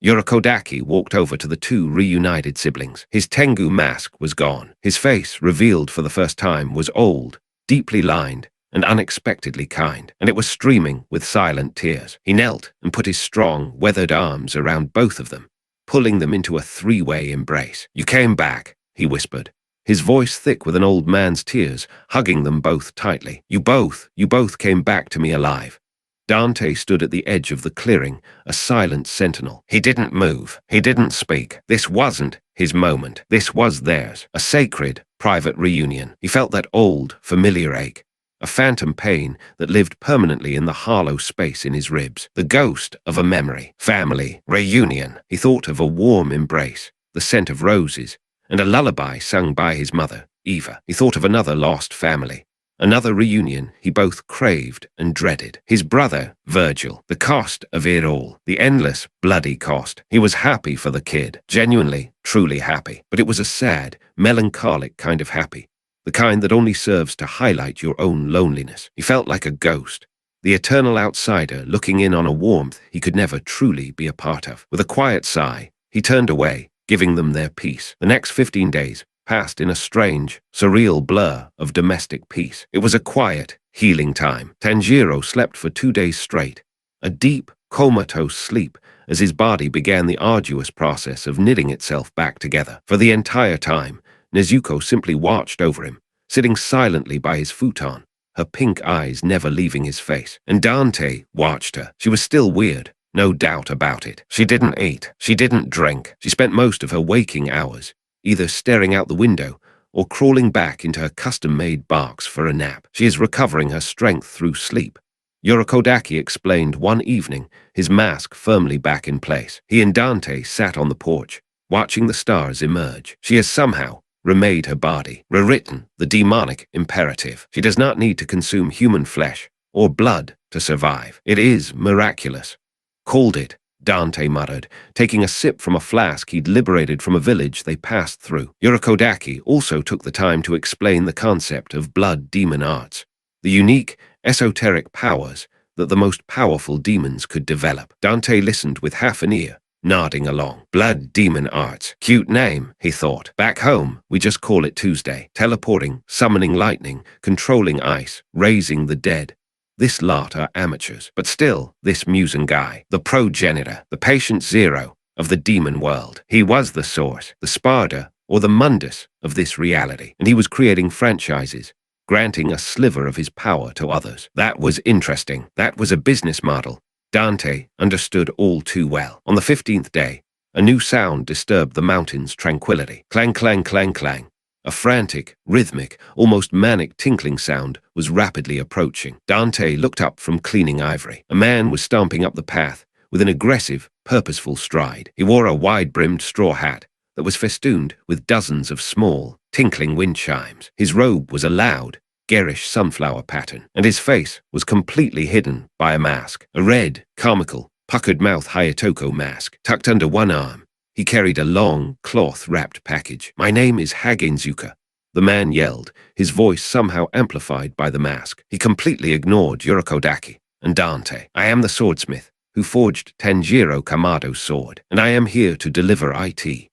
Yorokodaki walked over to the two reunited siblings. His Tengu mask was gone. His face, revealed for the first time, was old, deeply lined, and unexpectedly kind, and it was streaming with silent tears. He knelt and put his strong, weathered arms around both of them, pulling them into a three-way embrace. You came back, he whispered, his voice thick with an old man's tears, hugging them both tightly. You both came back to me alive. Dante stood at the edge of the clearing, a silent sentinel. He didn't move. He didn't speak. This wasn't his moment. This was theirs, a sacred, private reunion. He felt that old, familiar ache, a phantom pain that lived permanently in the hollow space in his ribs, the ghost of a memory. Family, reunion. He thought of a warm embrace, the scent of roses, and a lullaby sung by his mother, Eva. He thought of another lost family. Another reunion he both craved and dreaded. His brother, Virgil. The cost of it all. The endless, bloody cost. He was happy for the kid. Genuinely, truly happy. But it was a sad, melancholic kind of happy. The kind that only serves to highlight your own loneliness. He felt like a ghost. The eternal outsider looking in on a warmth he could never truly be a part of. With a quiet sigh, he turned away, giving them their peace. The next 15 days passed in a strange, surreal blur of domestic peace. It was a quiet, healing time. Tanjiro slept for 2 days straight, a deep, comatose sleep as his body began the arduous process of knitting itself back together. For the entire time, Nezuko simply watched over him, sitting silently by his futon, her pink eyes never leaving his face. And Dante watched her. She was still weird, no doubt about it. She didn't eat. She didn't drink. She spent most of her waking hours either staring out the window or crawling back into her custom-made box for a nap. She is recovering her strength through sleep. Yorokodaki explained one evening, his mask firmly back in place. He and Dante sat on the porch, watching the stars emerge. She has somehow remade her body, rewritten the demonic imperative. She does not need to consume human flesh or blood to survive. It is miraculous. Called it, Dante muttered, taking a sip from a flask he'd liberated from a village they passed through. Yorokodaki also took the time to explain the concept of blood demon arts, the unique, esoteric powers that the most powerful demons could develop. Dante listened with half an ear, nodding along. Blood demon arts. Cute name, he thought. Back home, we just call it Tuesday. Teleporting, summoning lightning, controlling ice, raising the dead. This lot are amateurs, but still, this Musen guy, the progenitor, the patient zero of the demon world. He was the source, the Sparda, or the Mundus of this reality, and he was creating franchises, granting a sliver of his power to others. That was interesting. That was a business model Dante understood all too well. On the 15th day, a new sound disturbed the mountain's tranquility. Clang, clang, clang, clang. A frantic, rhythmic, almost manic tinkling sound was rapidly approaching. Dante looked up from cleaning ivory. A man was stomping up the path with an aggressive, purposeful stride. He wore a wide-brimmed straw hat that was festooned with dozens of small, tinkling wind chimes. His robe was a loud, garish sunflower pattern, and his face was completely hidden by a mask. A red, comical, puckered-mouth Hayatoko mask tucked under one arm. He carried a long, cloth-wrapped package. "My name is Hagenzuka," the man yelled, his voice somehow amplified by the mask. He completely ignored Yorokodaki and Dante. "I am the swordsmith who forged Tanjiro Kamado's sword, and I am here to deliver IT."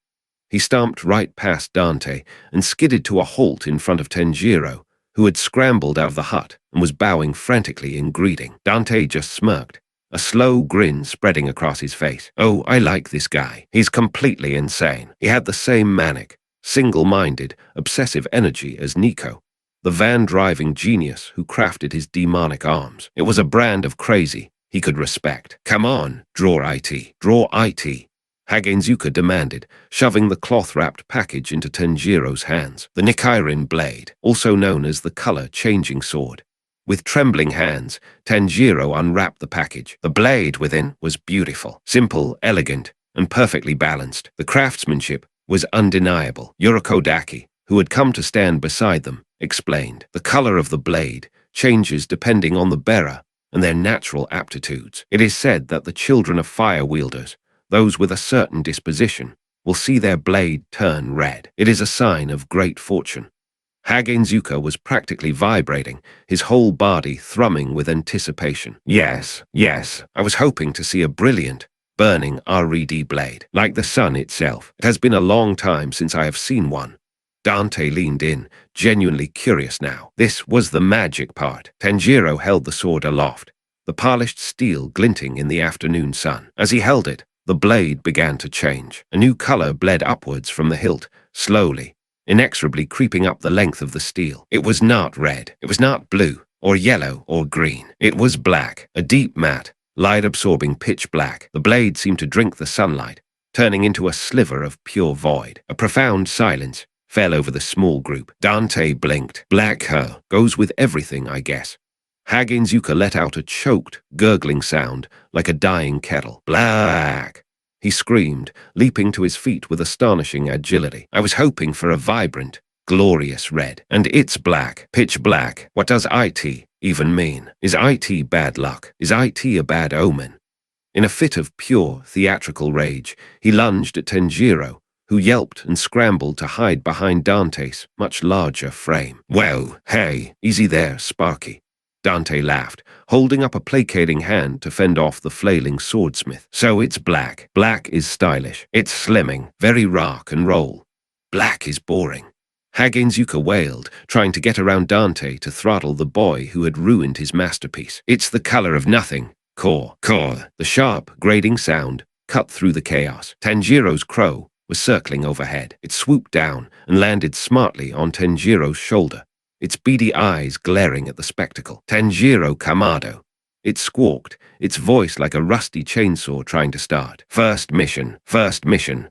He stomped right past Dante and skidded to a halt in front of Tanjiro, who had scrambled out of the hut and was bowing frantically in greeting. Dante just smirked, a slow grin spreading across his face. "Oh, I like this guy. He's completely insane." He had the same manic, single-minded, obsessive energy as Nico, the van-driving genius who crafted his demonic arms. It was a brand of crazy he could respect. "Come on, draw IT, draw IT," Hagenzuka demanded, shoving the cloth-wrapped package into Tenjiro's hands. The Nichiren blade, also known as the color-changing sword. With trembling hands, Tenjiro unwrapped the package. The blade within was beautiful, simple, elegant, and perfectly balanced. The craftsmanship was undeniable. Urokodaki, who had come to stand beside them, explained. The color of the blade changes depending on the bearer and their natural aptitudes. It is said that the children of fire wielders, those with a certain disposition, will see their blade turn red. It is a sign of great fortune. Hagenzuka was practically vibrating, his whole body thrumming with anticipation. Yes, I was hoping to see a brilliant, burning RED blade, like the sun itself. It has been a long time since I have seen one. Dante leaned in, genuinely curious now. This was the magic part. Tenjiro held the sword aloft, the polished steel glinting in the afternoon sun. As he held it, the blade began to change. A new color bled upwards from the hilt, slowly, inexorably creeping up the length of the steel. It was not red. It was not blue, or yellow, or green. It was black, a deep matte, light-absorbing pitch black. The blade seemed to drink the sunlight, turning into a sliver of pure void. A profound silence fell over the small group. Dante blinked. Black her goes with everything, I guess. Hagenzuka let out a choked, gurgling sound like a dying kettle. Black! He screamed, leaping to his feet with astonishing agility. I was hoping for a vibrant, glorious red. And it's black. Pitch black. What does IT even mean? Is IT bad luck? Is IT a bad omen? In a fit of pure, theatrical rage, he lunged at Tenjiro, who yelped and scrambled to hide behind Dante's much larger frame. "Well, hey, easy there, Sparky," Dante laughed, holding up a placating hand to fend off the flailing swordsmith. "So it's black. Black is stylish. It's slimming, very rock and roll. Black is boring." Hagenzuka wailed, trying to get around Dante to throttle the boy who had ruined his masterpiece. "It's the color of nothing. Core. The sharp, grating sound cut through the chaos. Tanjiro's crow was circling overhead. It swooped down and landed smartly on Tenjiro's shoulder, its beady eyes glaring at the spectacle. "Tanjiro Kamado," it squawked, its voice like a rusty chainsaw trying to start. First mission.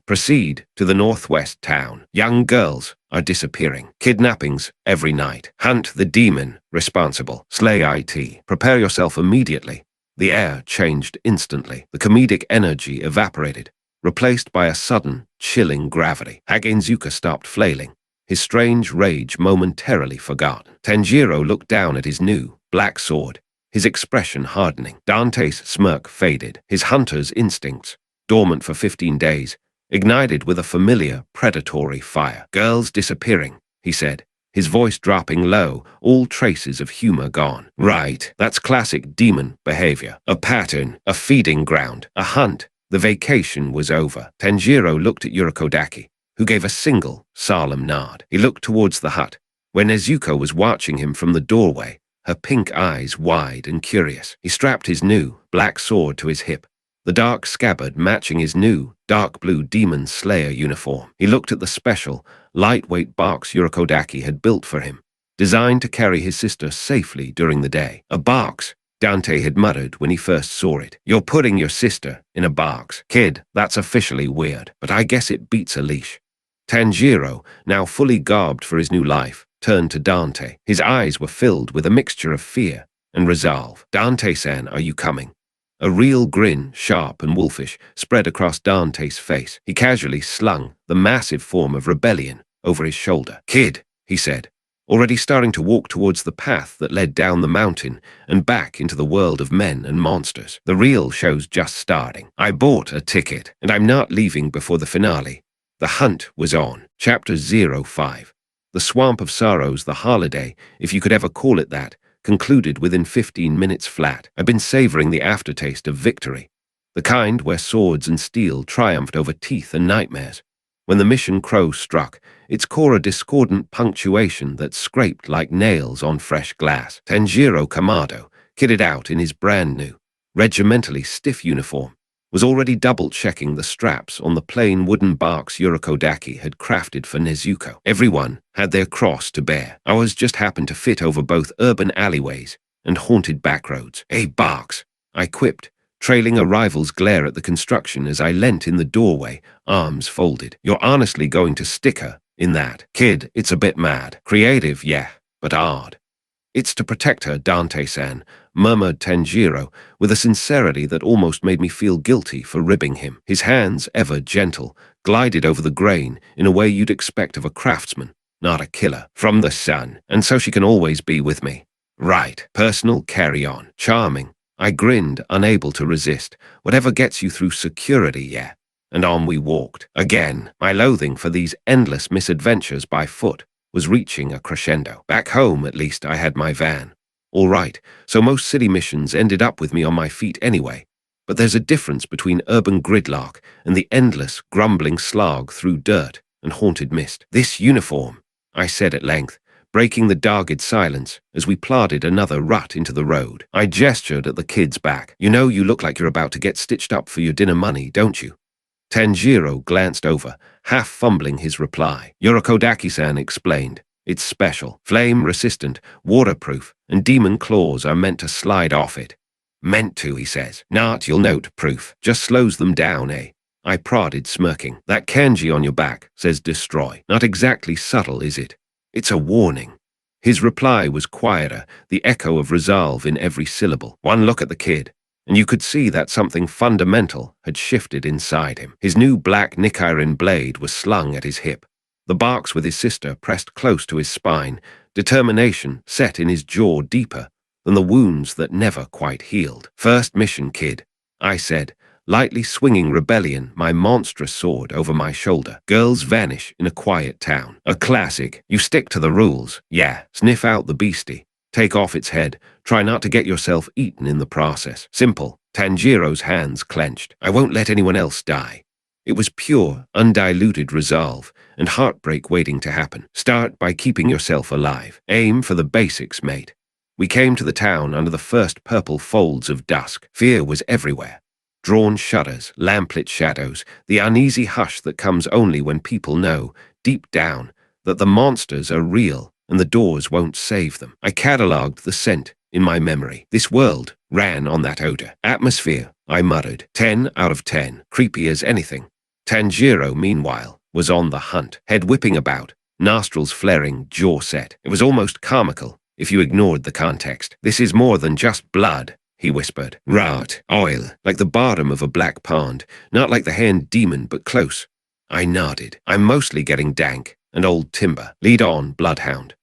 Proceed to the northwest town. Young girls are disappearing. Kidnappings every night. Hunt the demon responsible. Slay IT. Prepare yourself immediately." The air changed instantly. The comedic energy evaporated, replaced by a sudden, chilling gravity. Hagenzuka stopped flailing, his strange rage momentarily forgotten. Tenjiro looked down at his new, black sword, his expression hardening. Dante's smirk faded, his hunter's instincts, dormant for 15 days, ignited with a familiar, predatory fire. "Girls disappearing," he said, his voice dropping low, all traces of humor gone. "Right, that's classic demon behavior. A pattern, a feeding ground, a hunt." The vacation was over. Tenjiro looked at Urokodaki, who gave a single, solemn nod. He looked towards the hut, where Nezuko was watching him from the doorway, her pink eyes wide and curious. He strapped his new, black sword to his hip, the dark scabbard matching his new, dark blue demon slayer uniform. He looked at the special, lightweight box Urokodaki had built for him, designed to carry his sister safely during the day. "A box," Dante had muttered when he first saw it. "You're putting your sister in a box. Kid, that's officially weird, but I guess it beats a leash." Tanjiro, now fully garbed for his new life, turned to Dante. His eyes were filled with a mixture of fear and resolve. "Dante-san, are you coming?" A real grin, sharp and wolfish, spread across Dante's face. He casually slung the massive form of rebellion over his shoulder. "Kid," he said, already starting to walk towards the path that led down the mountain and back into the world of men and monsters. "The real show's just starting. I bought a ticket, and I'm not leaving before the finale." The hunt was on. Chapter 05. The Swamp of Sorrows, the holiday, if you could ever call it that, concluded within 15 minutes flat. I've been savoring the aftertaste of victory, the kind where swords and steel triumphed over teeth and nightmares. When the mission crow struck, its core a discordant punctuation that scraped like nails on fresh glass. Tenjiro Kamado, kitted out in his brand new, regimentally stiff uniform, was already double-checking the straps on the plain wooden barks Yorokodaki had crafted for Nezuko. Everyone had their cross to bear. Ours just happened to fit over both urban alleyways and haunted backroads. "Hey, barks," I quipped, trailing a rival's glare at the construction as I leant in the doorway, arms folded. "You're honestly going to stick her in that? Kid, it's a bit mad. Creative, yeah, but odd." "It's to protect her, Dante-san," murmured Tanjiro, with a sincerity that almost made me feel guilty for ribbing him. His hands, ever gentle, glided over the grain in a way you'd expect of a craftsman, not a killer. "From the sun, and so she can always be with me." "Right, personal carry-on. Charming." I grinned, unable to resist. "Whatever gets you through security, yeah." And on we walked. Again, my loathing for these endless misadventures by foot was reaching a crescendo. Back home, at least, I had my van. All right, so most city missions ended up with me on my feet anyway. But there's a difference between urban gridlock and the endless, grumbling slog through dirt and haunted mist. "This uniform," I said at length, breaking the dogged silence as we plodded another rut into the road. I gestured at the kid's back. "You know you look like you're about to get stitched up for your dinner money, don't you?" Tanjiro glanced over, half fumbling his reply. Yorokodaki-san explained. "It's special, flame-resistant, waterproof, and demon claws are meant to slide off it." "Meant to," he says. "Not, you'll note, proof. Just slows them down, eh?" I prodded, smirking. "That kanji on your back says destroy. Not exactly subtle, is it? It's a warning." His reply was quieter, the echo of resolve in every syllable. One look at the kid, and you could see that something fundamental had shifted inside him. His new black Nichiren blade was slung at his hip. The barks with his sister pressed close to his spine, determination set in his jaw deeper than the wounds that never quite healed. "First mission, kid," I said, lightly swinging rebellion, my monstrous sword over my shoulder. "Girls vanish in a quiet town. A classic. You stick to the rules. Yeah, sniff out the beastie. Take off its head. Try not to get yourself eaten in the process. Simple." Tanjiro's hands clenched. "I won't let anyone else die." It was pure, undiluted resolve, and heartbreak waiting to happen. "Start by keeping yourself alive. Aim for the basics, mate." We came to the town under the first purple folds of dusk. Fear was everywhere. Drawn shutters, lamplit shadows, the uneasy hush that comes only when people know, deep down, that the monsters are real and the doors won't save them. I catalogued the scent in my memory. This world ran on that odor. "Atmosphere," I muttered. 10 out of 10. Creepy as anything. Tanjiro, meanwhile, was on the hunt, head whipping about, nostrils flaring, jaw set. It was almost comical, if you ignored the context. "This is more than just blood," he whispered. "Rot, oil, like the bottom of a black pond, not like the hand demon, but close." I nodded. "I'm mostly getting dank and old timber. Lead on, bloodhound."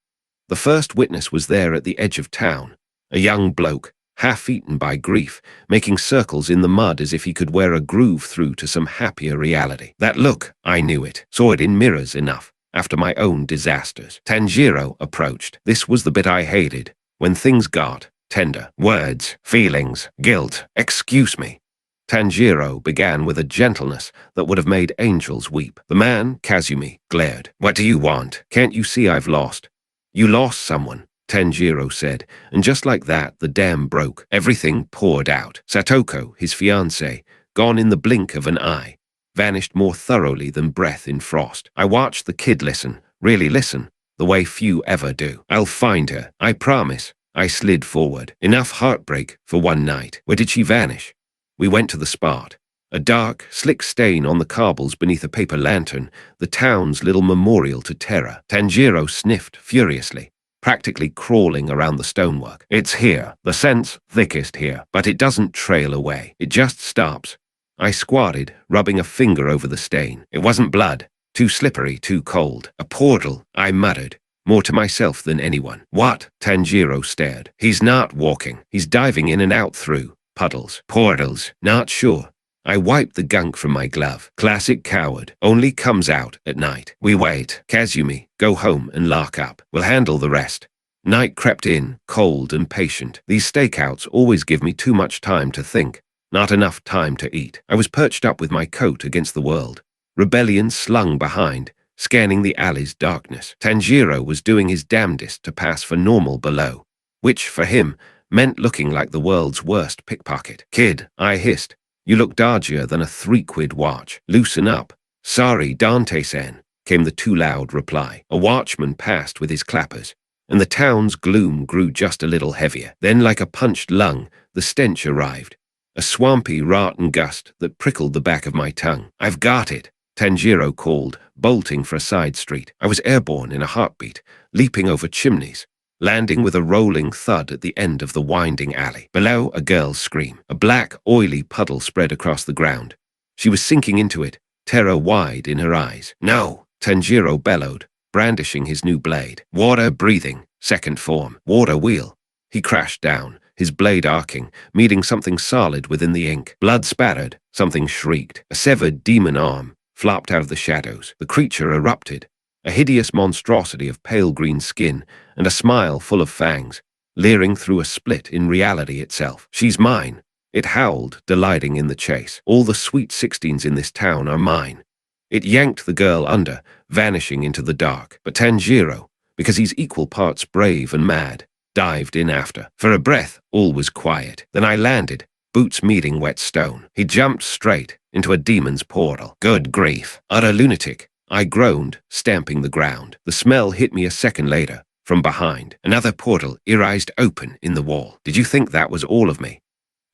The first witness was there at the edge of town, a young bloke, half-eaten by grief, making circles in the mud as if he could wear a groove through to some happier reality. That look, I knew it, saw it in mirrors enough, after my own disasters. Tanjiro approached. This was the bit I hated, when things got tender. Words, feelings, guilt. "Excuse me." Tanjiro began with a gentleness that would have made angels weep. The man, Kazumi, glared. "What do you want? Can't you see I've lost?" "You lost someone," Tanjiro said, and just like that, the dam broke. Everything poured out. Satoko, his fiancée, gone in the blink of an eye, vanished more thoroughly than breath in frost. I watched the kid listen, really listen, the way few ever do. "I'll find her, I promise." I slid forward. Enough heartbreak for one night. Where did she vanish? We went to the spot. A dark, slick stain on the cobbles beneath a paper lantern, the town's little memorial to terror. Tanjiro sniffed furiously, practically crawling around the stonework. "It's here, the scent's thickest here, but it doesn't trail away. It just stops." I squatted, rubbing a finger over the stain. It wasn't blood. Too slippery, too cold. "A portal," I muttered, more to myself than anyone. "What?" Tanjiro stared. "He's not walking. He's diving in and out through puddles. Portals. Not sure." I wiped the gunk from my glove. "Classic coward. Only comes out at night." We wait. "Kazumi, go home and lock up. We'll handle the rest." Night crept in, cold and patient. These stakeouts always give me too much time to think, not enough time to eat. I was perched up with my coat against the world, rebellion slung behind, scanning the alley's darkness. Tanjiro was doing his damnedest to pass for normal below, which, for him, meant looking like the world's worst pickpocket. "Kid," I hissed, You look dodgier than a 3-quid watch. Loosen up. Sorry, Dante-san, came the too loud reply. A watchman passed with his clappers, and the town's gloom grew just a little heavier. Then, like a punched lung, the stench arrived. A swampy, rotten gust that prickled the back of my tongue. I've got it, Tanjiro called, bolting for a side street. I was airborne in a heartbeat, leaping over chimneys, landing with a rolling thud at the end of the winding alley. Below, a girl's scream. A black, oily puddle spread across the ground. She was sinking into it, terror wide in her eyes. No, Tanjiro bellowed, brandishing his new blade. Water breathing, second form. Water wheel. He crashed down, his blade arcing, meeting something solid within the ink. Blood spattered, something shrieked. A severed demon arm flopped out of the shadows. The creature erupted, a hideous monstrosity of pale green skin and a smile full of fangs, leering through a split in reality itself. She's mine, it howled, delighting in the chase. All the sweet 16s in this town are mine. It yanked the girl under, vanishing into the dark. But Tanjiro, because he's equal parts brave and mad, dived in after. For a breath, all was quiet. Then I landed, boots meeting wet stone. He jumped straight into a demon's portal. Good grief. Utter lunatic, I groaned, stamping the ground. The smell hit me a second later, from behind. Another portal irised open in the wall. Did you think that was all of me?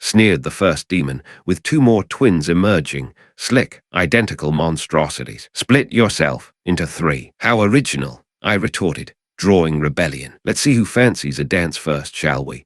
Sneered the first demon, with 2 more twins emerging, slick, identical monstrosities. Split yourself into 3. How original, I retorted, drawing rebellion. Let's see who fancies a dance first, shall we?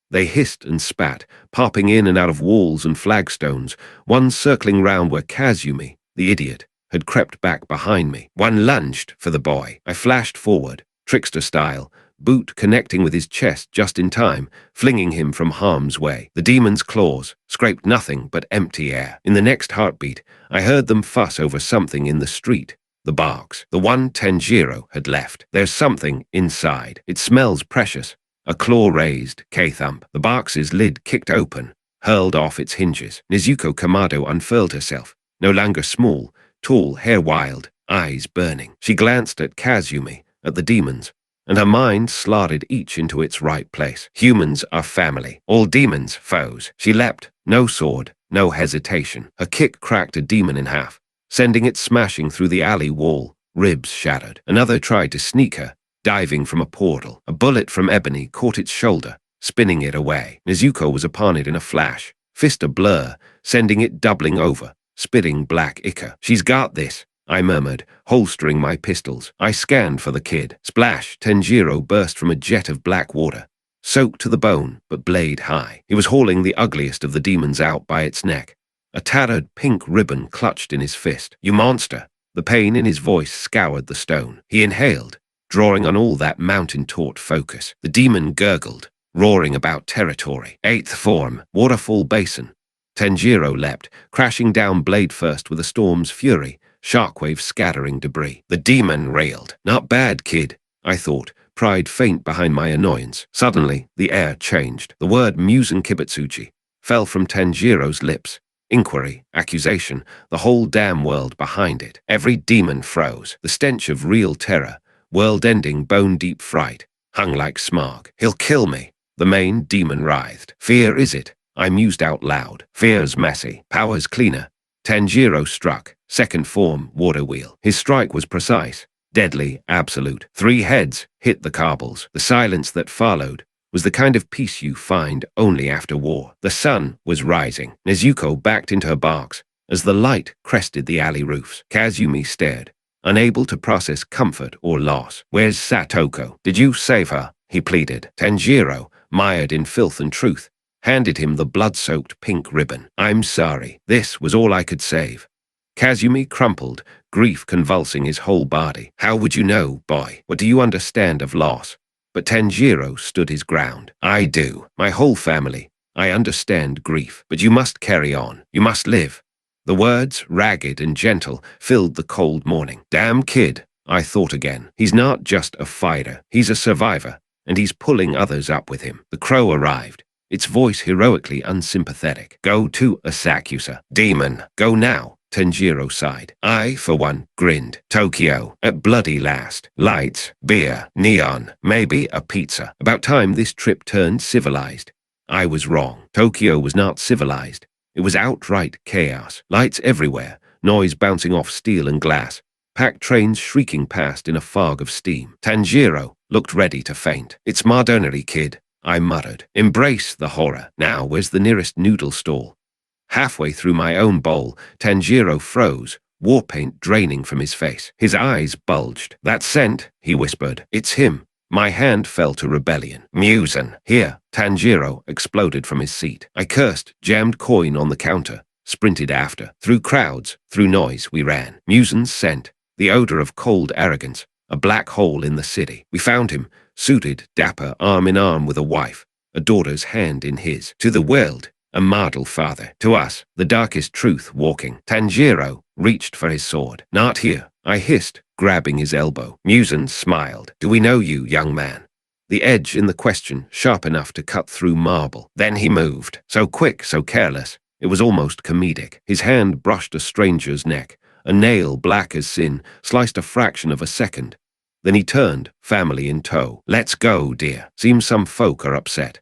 They hissed and spat, popping in and out of walls and flagstones, one circling round where Kazumi, the idiot, had crept back behind me. One lunged for the boy. I flashed forward, trickster style, boot connecting with his chest just in time, flinging him from harm's way. The demon's claws scraped nothing but empty air. In the next heartbeat, I heard them fuss over something in the street. The box, the one Tanjiro had left. There's something inside. It smells precious. A claw raised, K-thump. The box's lid kicked open, hurled off its hinges. Nezuko Kamado unfurled herself, no longer small, tall, hair wild, eyes burning. She glanced at Kazumi, at the demons, and her mind slotted each into its right place. Humans are family, all demons foes. She leapt, no sword, no hesitation. Her kick cracked a demon in half, sending it smashing through the alley wall, ribs shattered. Another tried to sneak her, diving from a portal. A bullet from ebony caught its shoulder, spinning it away. Nezuko was upon it in a flash, fist a blur, sending it doubling over, spitting black ichor. She's got this, I murmured, holstering my pistols. I scanned for the kid. Splash! Tanjiro burst from a jet of black water, soaked to the bone, but blade high. He was hauling the ugliest of the demons out by its neck, a tattered pink ribbon clutched in his fist. You monster! The pain in his voice scoured the stone. He inhaled, drawing on all that mountain-taut focus. The demon gurgled, roaring about territory. 8th form, waterfall basin. Tanjiro leapt, crashing down blade first with a storm's fury, shockwave scattering debris. The demon railed. Not bad, kid, I thought, pride faint behind my annoyance. Suddenly, the air changed. The word Musen Kibutsuji fell from Tanjiro's lips. Inquiry, accusation, the whole damn world behind it. Every demon froze. The stench of real terror, world-ending, bone-deep fright, hung like smog. He'll kill me, the main demon writhed. Fear is it? I mused out loud. Fear's messy, power's cleaner. Tanjiro struck, 2nd form, water wheel. His strike was precise, deadly, absolute. 3 heads hit the cobbles. The silence that followed was the kind of peace you find only after war. The sun was rising. Nezuko backed into her box as the light crested the alley roofs. Kazumi stared, unable to process comfort or loss. Where's Satoko? Did you save her? He pleaded. Tanjiro, mired in filth and truth, handed him the blood-soaked pink ribbon. I'm sorry. This was all I could save. Kazumi crumpled, grief convulsing his whole body. How would you know, boy? What do you understand of loss? But Tanjiro stood his ground. I do. My whole family. I understand grief. But you must carry on. You must live. The words, ragged and gentle, filled the cold morning. Damn kid, I thought again. He's not just a fighter. He's a survivor, and he's pulling others up with him. The crow arrived, its voice heroically unsympathetic. Go to Asakusa. Demon, go now. Tanjiro sighed. I, for one, grinned. Tokyo, at bloody last. Lights, beer, neon, maybe a pizza. About time this trip turned civilized. I was wrong. Tokyo was not civilized. It was outright chaos. Lights everywhere, noise bouncing off steel and glass, packed trains shrieking past in a fog of steam. Tanjiro looked ready to faint. "It's modernity, kid," I muttered. "Embrace the horror. Now, where's the nearest noodle stall?" Halfway through my own bowl, Tanjiro froze, war paint draining from his face. His eyes bulged. "That scent," he whispered. "It's him." My hand fell to rebellion. "Musen, here!" Tanjiro exploded from his seat. I cursed, jammed coin on the counter, sprinted after. Through crowds, through noise, we ran. Musen's scent, the odor of cold arrogance, a black hole in the city. We found him, suited, dapper, arm in arm with a wife, a daughter's hand in his. To the world, a model father. To us, the darkest truth walking. Tanjiro reached for his sword. "Not here," I hissed, grabbing his elbow. Musen smiled. "Do we know you, young man?" The edge in the question sharp enough to cut through marble. Then he moved. So quick, so careless. It was almost comedic. His hand brushed a stranger's neck. A nail black as sin sliced a fraction of a second. Then he turned, family in tow. "Let's go, dear. Seems some folk are upset."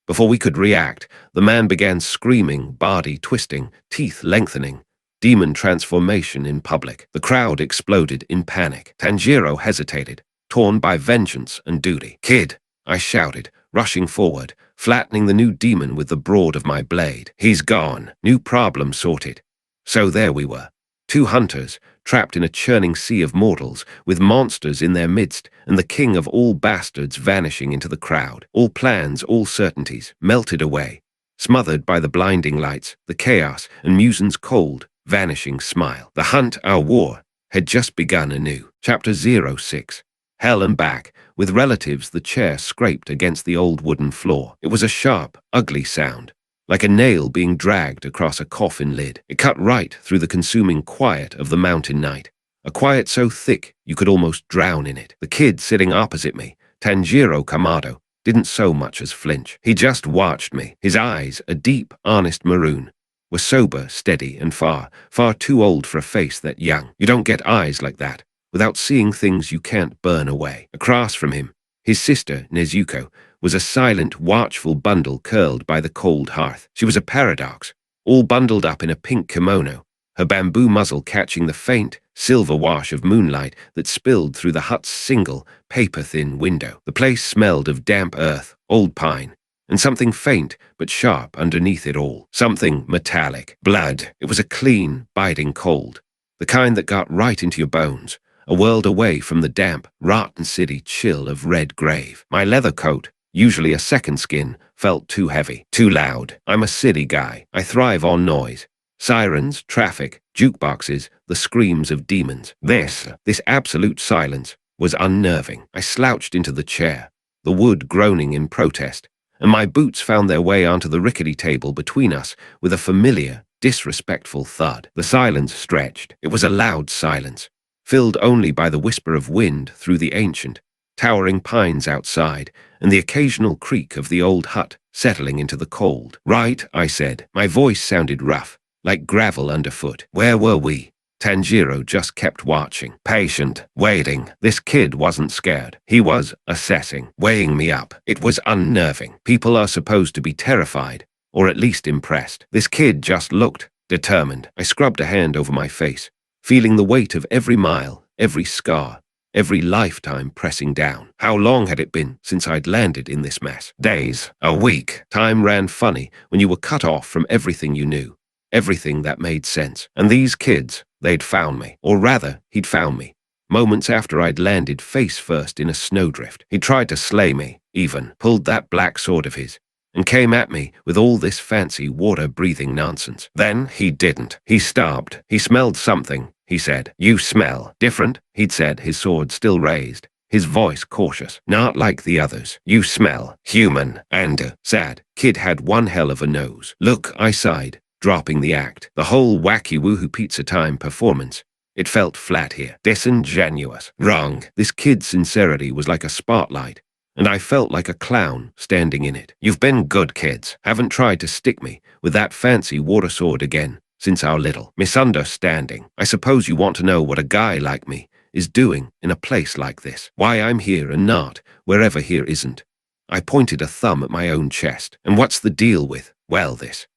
Before we could react, the man began screaming, body twisting, teeth lengthening. Demon transformation in public. The crowd exploded in panic. Tanjiro hesitated, torn by vengeance and duty. "Kid," I shouted, rushing forward, flattening the new demon with the broad of my blade. "He's gone. New problem sorted." So there we were. Two hunters, trapped in a churning sea of mortals, with monsters in their midst, and the king of all bastards vanishing into the crowd. All plans, all certainties, melted away, smothered by the blinding lights, the chaos, and Musen's cold, vanishing smile. The hunt, our war, had just begun anew. Chapter 06. Hell and back. With relatives, the chair scraped against the old wooden floor. It was a sharp, ugly sound, like a nail being dragged across a coffin lid. It cut right through the consuming quiet of the mountain night, a quiet so thick you could almost drown in it. The kid sitting opposite me, Tanjiro Kamado, didn't so much as flinch. He just watched me. His eyes, a deep, honest maroon, were sober, steady, and far, far too old for a face that young. You don't get eyes like that without seeing things you can't burn away. Across from him, his sister, Nezuko, was a silent, watchful bundle curled by the cold hearth. She was a paradox, all bundled up in a pink kimono, her bamboo muzzle catching the faint, silver wash of moonlight that spilled through the hut's single, paper-thin window. The place smelled of damp earth, old pine, and something faint but sharp underneath it all. Something metallic. Blood. It was a clean, biting cold, the kind that got right into your bones, a world away from the damp, rotten city chill of red grave. My leather coat, usually a second skin, felt too heavy, too loud. I'm a city guy. I thrive on noise. Sirens, traffic, jukeboxes, the screams of demons. This absolute silence was unnerving. I slouched into the chair, the wood groaning in protest, and my boots found their way onto the rickety table between us with a familiar, disrespectful thud. The silence stretched. It was a loud silence, filled only by the whisper of wind through the ancient, towering pines outside, and the occasional creak of the old hut settling into the cold. "Right," I said. My voice sounded rough, like gravel underfoot. "Where were we?" Tanjiro just kept watching, patient, waiting. This kid wasn't scared. He was assessing, weighing me up. It was unnerving. People are supposed to be terrified, or at least impressed. This kid just looked determined. I scrubbed a hand over my face, feeling the weight of every mile, every scar, every lifetime pressing down. How long had it been since I'd landed in this mess? Days, a week. Time ran funny when you were cut off from everything you knew, everything that made sense. And these kids, they'd found me. Or rather, he'd found me, moments after I'd landed face first in a snowdrift. He tried to slay me, even, pulled that black sword of his, and came at me with all this fancy water-breathing nonsense. Then he didn't. He stopped. He smelled something, he said. "You smell different," he'd said, his sword still raised, his voice cautious. "Not like the others. You smell human and sad." Kid had one hell of a nose. "Look," I sighed, dropping the act. The whole wacky woohoo pizza time performance. It felt flat here. Disingenuous. Wrong. This kid's sincerity was like a spotlight, and I felt like a clown standing in it. "You've been good kids. Haven't tried to stick me with that fancy water sword again since our little misunderstanding. I suppose you want to know what a guy like me is doing in a place like this. Why I'm here and not wherever here isn't." I pointed a thumb at my own chest. "And what's the deal with, well, this?"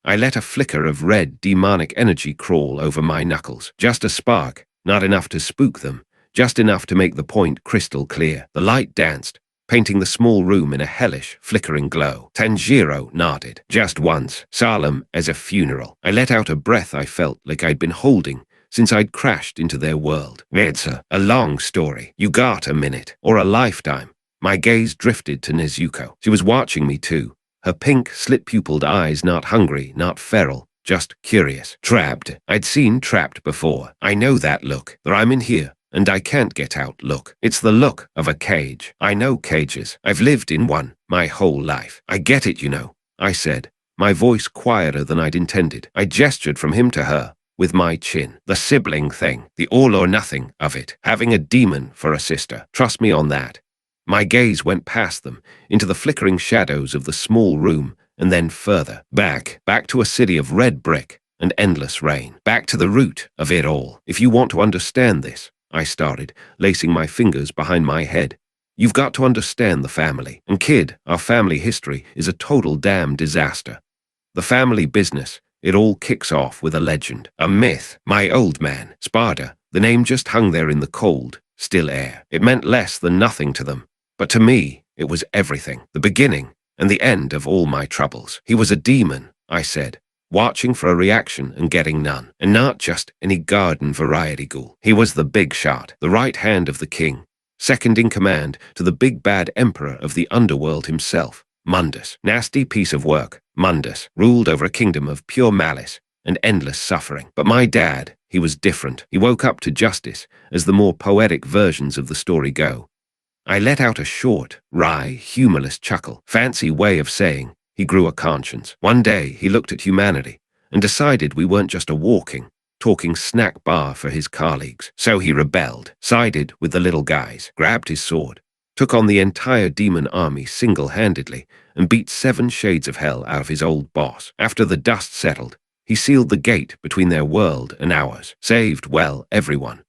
I let a flicker of red demonic energy crawl over my knuckles. Just a spark, not enough to spook them, just enough to make the point crystal clear. The light danced, painting the small room in a hellish, flickering glow. Tanjiro nodded. Just once, solemn as a funeral. I let out a breath I felt like I'd been holding since I'd crashed into their world. It's a long story. You got a minute, or a lifetime. My gaze drifted to Nezuko. She was watching me too, her pink, slit-pupiled eyes not hungry, not feral, just curious. Trapped. I'd seen trapped before. I know that look, that I'm in here, and I can't get out look. It's the look of a cage. I know cages. I've lived in one my whole life. I get it, you know, I said, my voice quieter than I'd intended. I gestured from him to her, with my chin. The sibling thing, the all or nothing of it. Having a demon for a sister. Trust me on that. My gaze went past them, into the flickering shadows of the small room, and then further. Back to a city of red brick and endless rain. Back to the root of it all. If you want to understand this, I started, lacing my fingers behind my head, you've got to understand the family. And kid, our family history is a total damn disaster. The family business, it all kicks off with a legend, a myth. My old man, Sparda, the name just hung there in the cold, still air. It meant less than nothing to them. But to me, it was everything, the beginning and the end of all my troubles. He was a demon, I said, watching for a reaction and getting none. And not just any garden variety ghoul. He was the big shot, the right hand of the king, second in command to the big bad emperor of the underworld himself, Mundus. Nasty piece of work. Mundus ruled over a kingdom of pure malice and endless suffering. But my dad, he was different. He woke up to justice, as the more poetic versions of the story go. I let out a short, wry, humorless chuckle. Fancy way of saying he grew a conscience. One day he looked at humanity and decided we weren't just a walking, talking snack bar for his colleagues. So he rebelled, sided with the little guys, grabbed his sword, took on the entire demon army single-handedly, and beat 7 shades of hell out of his old boss. After the dust settled, he sealed the gate between their world and ours, saved, well, everyone.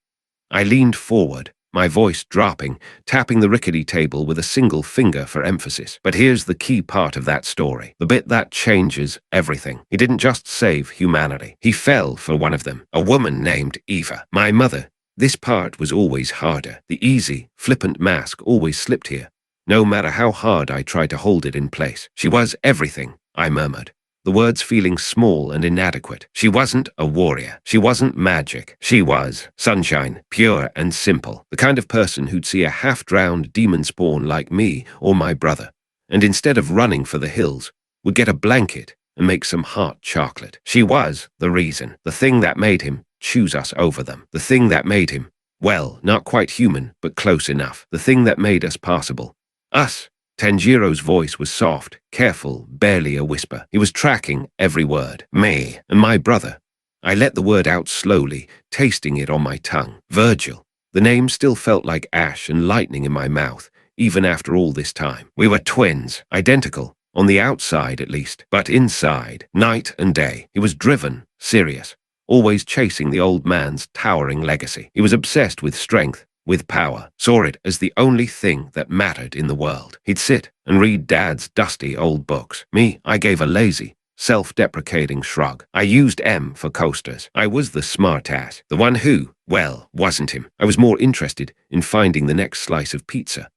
I leaned forward, my voice dropping, tapping the rickety table with a single finger for emphasis. But here's the key part of that story, the bit that changes everything. He didn't just save humanity. He fell for one of them, a woman named Eva, my mother. This part was always harder. The easy, flippant mask always slipped here, no matter how hard I tried to hold it in place. She was everything, I murmured, the words feeling small and inadequate. She wasn't a warrior. She wasn't magic. She was sunshine, pure and simple. The kind of person who'd see a half-drowned demon spawn like me or my brother, and instead of running for the hills, would get a blanket and make some hot chocolate. She was the reason, the thing that made him choose us over them. The thing that made him, well, not quite human, but close enough. The thing that made us passable. Us. Tanjiro's voice was soft, careful, barely a whisper. He was tracking every word. Me and my brother. I let the word out slowly, tasting it on my tongue. Virgil. The name still felt like ash and lightning in my mouth, even after all this time. We were twins, identical, on the outside at least, but inside, night and day. He was driven, serious, always chasing the old man's towering legacy. He was obsessed with strength, with power, saw it as the only thing that mattered in the world. He'd sit and read Dad's dusty old books. Me, I gave a lazy, self-deprecating shrug. I used M for coasters. I was the smartass, the one who, well, wasn't him. I was more interested in finding the next slice of pizza.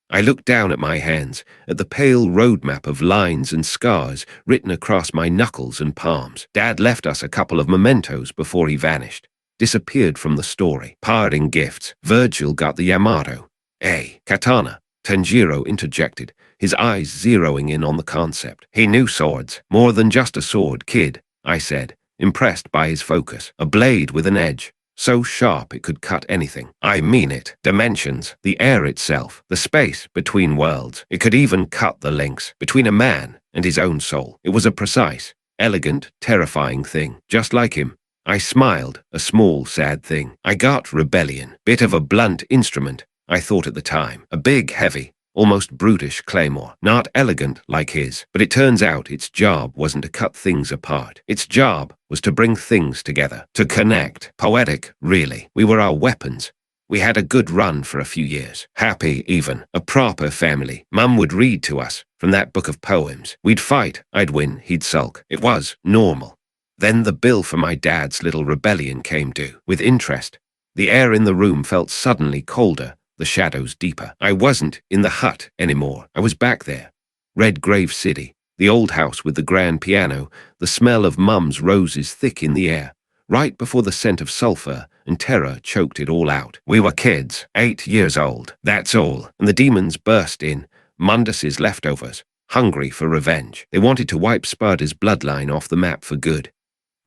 I looked down at my hands, at the pale roadmap of lines and scars written across my knuckles and palms. Dad left us a couple of mementos before he vanished, disappeared from the story. Parting gifts. Virgil got the Yamato. A katana. Tanjiro interjected, his eyes zeroing in on the concept. He knew swords. More than just a sword, kid, I said, impressed by his focus. A blade with an edge, so sharp it could cut anything. I mean it. Dimensions, the air itself, the space between worlds. It could even cut the links between a man and his own soul. It was a precise, elegant, terrifying thing. Just like him. I smiled, a small, sad thing. I got rebellion. Bit of a blunt instrument, I thought at the time. A big, heavy, almost brutish claymore. Not elegant like his, but it turns out its job wasn't to cut things apart. Its job was to bring things together, to connect. Poetic, really. We were our weapons, We had a good run for a few years. Happy, even. A proper family. Mum would read to us from that book of poems. We'd fight. I'd win. He'd sulk. It was normal. Then the bill for my dad's little rebellion came due, with interest. The air in the room felt suddenly colder, the shadows deeper. I wasn't in the hut anymore. I was back there. Red Grave City, the old house with the grand piano, the smell of Mum's roses thick in the air, right before the scent of sulfur and terror choked it all out. We were kids, 8 years old, that's all, and the demons burst in, Mundus's leftovers, hungry for revenge. They wanted to wipe Sparda's bloodline off the map for good.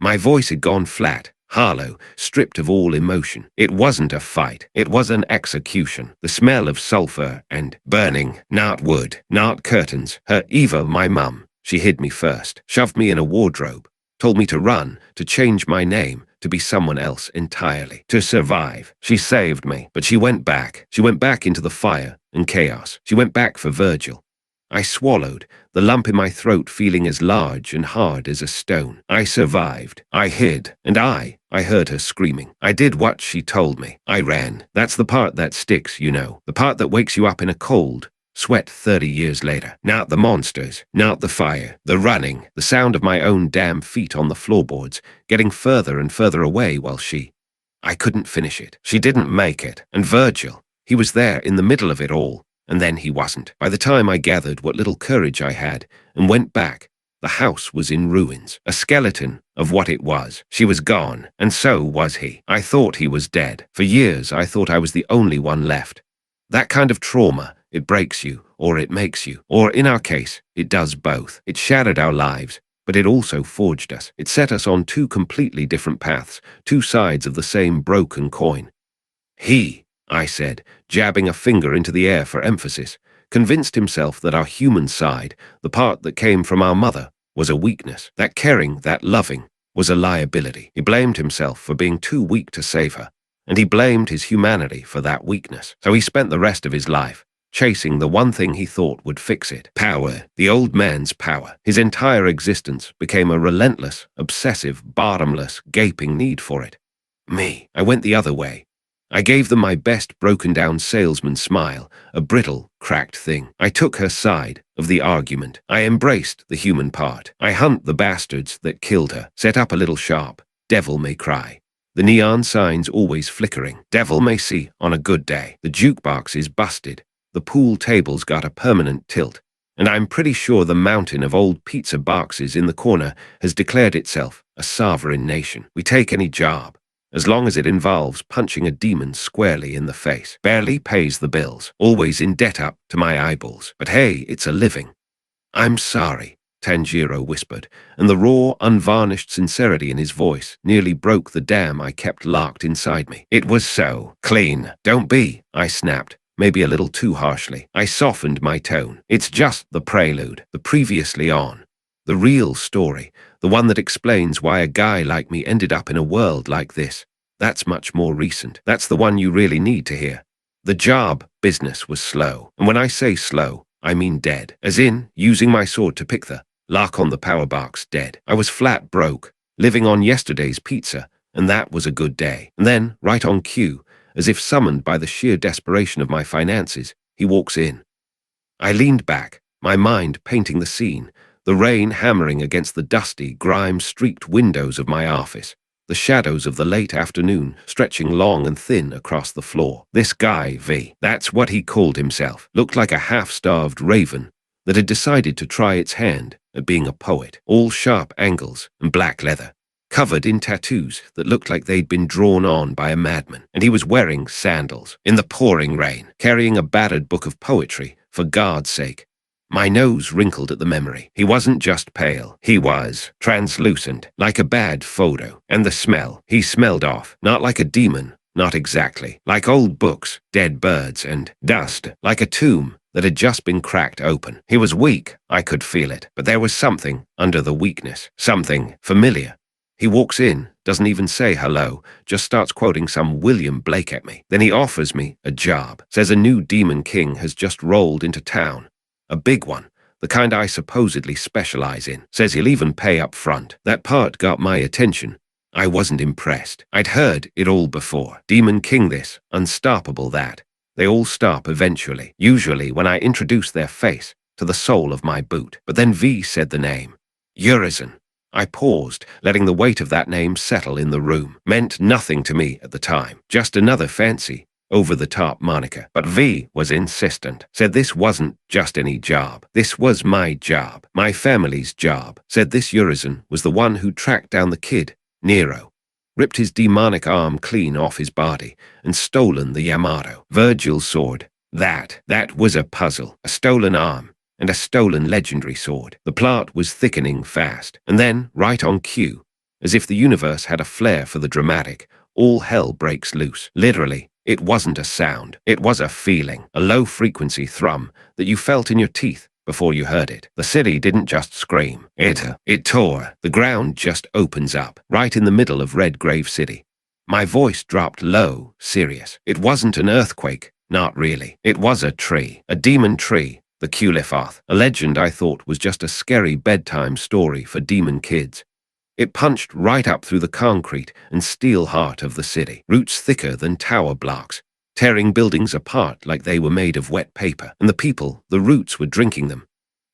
My voice had gone flat, hollow, stripped of all emotion. It wasn't a fight. It was an execution. The smell of sulfur and burning, not wood, not curtains. Her Eva, my mum. She hid me first, shoved me in a wardrobe, told me to run, to change my name, to be someone else entirely, to survive. She saved me, but she went back. She went back into the fire and chaos. She went back for Virgil. I swallowed, the lump in my throat feeling as large and hard as a stone. I survived. I hid, and I heard her screaming. I did what she told me. I ran. That's the part that sticks, you know. The part that wakes you up in a cold sweat 30 years later. Not the monsters, not the fire, the running, the sound of my own damn feet on the floorboards, getting further and further away while I couldn't finish it. She didn't make it. And Virgil, he was there in the middle of it all. And then he wasn't. By the time I gathered what little courage I had and went back, the house was in ruins, a skeleton of what it was. She was gone, and so was he. I thought he was dead. For years, I thought I was the only one left. That kind of trauma, it breaks you, or it makes you, or in our case, it does both. It shattered our lives, but it also forged us. It set us on two completely different paths, two sides of the same broken coin. I said, jabbing a finger into the air for emphasis, convinced himself that our human side, the part that came from our mother, was a weakness. That caring, that loving, was a liability. He blamed himself for being too weak to save her, and he blamed his humanity for that weakness. So he spent the rest of his life chasing the one thing he thought would fix it. Power, the old man's power. His entire existence became a relentless, obsessive, bottomless, gaping need for it. I went the other way. I gave them my best broken-down salesman smile, a brittle, cracked thing. I took her side of the argument. I embraced the human part. I hunt the bastards that killed her, set up a little shop. Devil may cry. The neon signs always flickering. Devil may see on a good day. The jukebox is busted. The pool table's got a permanent tilt. And I'm pretty sure the mountain of old pizza boxes in the corner has declared itself a sovereign nation. We take any job, as long as it involves punching a demon squarely in the face. Barely pays the bills, always in debt up to my eyeballs. But hey, it's a living. I'm sorry, Tanjiro whispered, and the raw, unvarnished sincerity in his voice nearly broke the dam I kept locked inside me. It was so clean. Don't be, I snapped, maybe a little too harshly. I softened my tone. It's just the prelude, the previously on. The real story, the one that explains why a guy like me ended up in a world like this. That's much more recent. That's the one you really need to hear. The job business was slow. And when I say slow, I mean dead. As in, using my sword to pick the lock on the power box dead. I was flat broke, living on yesterday's pizza, and that was a good day. And then, right on cue, as if summoned by the sheer desperation of my finances, he walks in. I leaned back, my mind painting the scene, the rain hammering against the dusty, grime-streaked windows of my office, the shadows of the late afternoon stretching long and thin across the floor. This guy, V, that's what he called himself, looked like a half-starved raven that had decided to try its hand at being a poet, all sharp angles and black leather, covered in tattoos that looked like they'd been drawn on by a madman. And he was wearing sandals, in the pouring rain, carrying a battered book of poetry, for God's sake. My nose wrinkled at the memory. He wasn't just pale. He was translucent, like a bad photo. And the smell, he smelled off, not like a demon, not exactly, like old books, dead birds, and dust, like a tomb that had just been cracked open. He was weak, I could feel it, but there was something under the weakness, something familiar. He walks in, doesn't even say hello, just starts quoting some William Blake at me. Then he offers me a job, says a new demon king has just rolled into town. A big one, the kind I supposedly specialize in. Says he'll even pay up front. That part got my attention. I wasn't impressed. I'd heard it all before. Demon King this, unstoppable that. They all stop eventually, usually when I introduce their face to the sole of my boot. But then V said the name. Urizen. I paused, letting the weight of that name settle in the room. Meant nothing to me at the time. Just another fancy, over-the-top moniker. But V was insistent. Said this wasn't just any job. This was my job. My family's job. Said this Urizen was the one who tracked down the kid, Nero. Ripped his demonic arm clean off his body and stolen the Yamato, Virgil's sword. That was a puzzle. A stolen arm and a stolen legendary sword. The plot was thickening fast. And then, right on cue, as if the universe had a flair for the dramatic, all hell breaks loose. Literally, it wasn't a sound. It was a feeling, a low-frequency thrum that you felt in your teeth before you heard it. The city didn't just scream. It tore. The ground just opens up, right in the middle of Red Grave City. My voice dropped low, serious. It wasn't an earthquake. Not really. It was a tree. A demon tree. The Culifath, a legend I thought was just a scary bedtime story for demon kids. It punched right up through the concrete and steel heart of the city, roots thicker than tower blocks, tearing buildings apart like they were made of wet paper, and the people, the roots, were drinking them.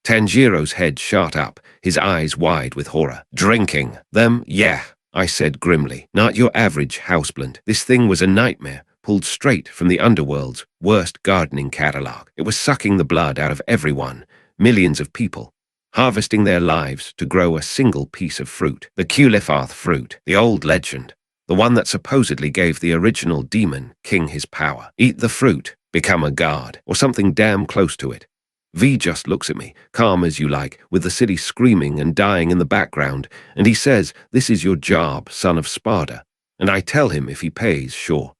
Tanjiro's head shot up, his eyes wide with horror. Drinking them? Yeah, I said grimly. Not your average houseblend. This thing was a nightmare, pulled straight from the underworld's worst gardening catalog. It was sucking the blood out of everyone, millions of people, harvesting their lives to grow a single piece of fruit. The Culifath fruit, the old legend, the one that supposedly gave the original demon king his power. Eat the fruit, become a god, or something damn close to it. V just looks at me, calm as you like, with the city screaming and dying in the background, and he says, "This is your job, son of Sparta." And I tell him if he pays, sure.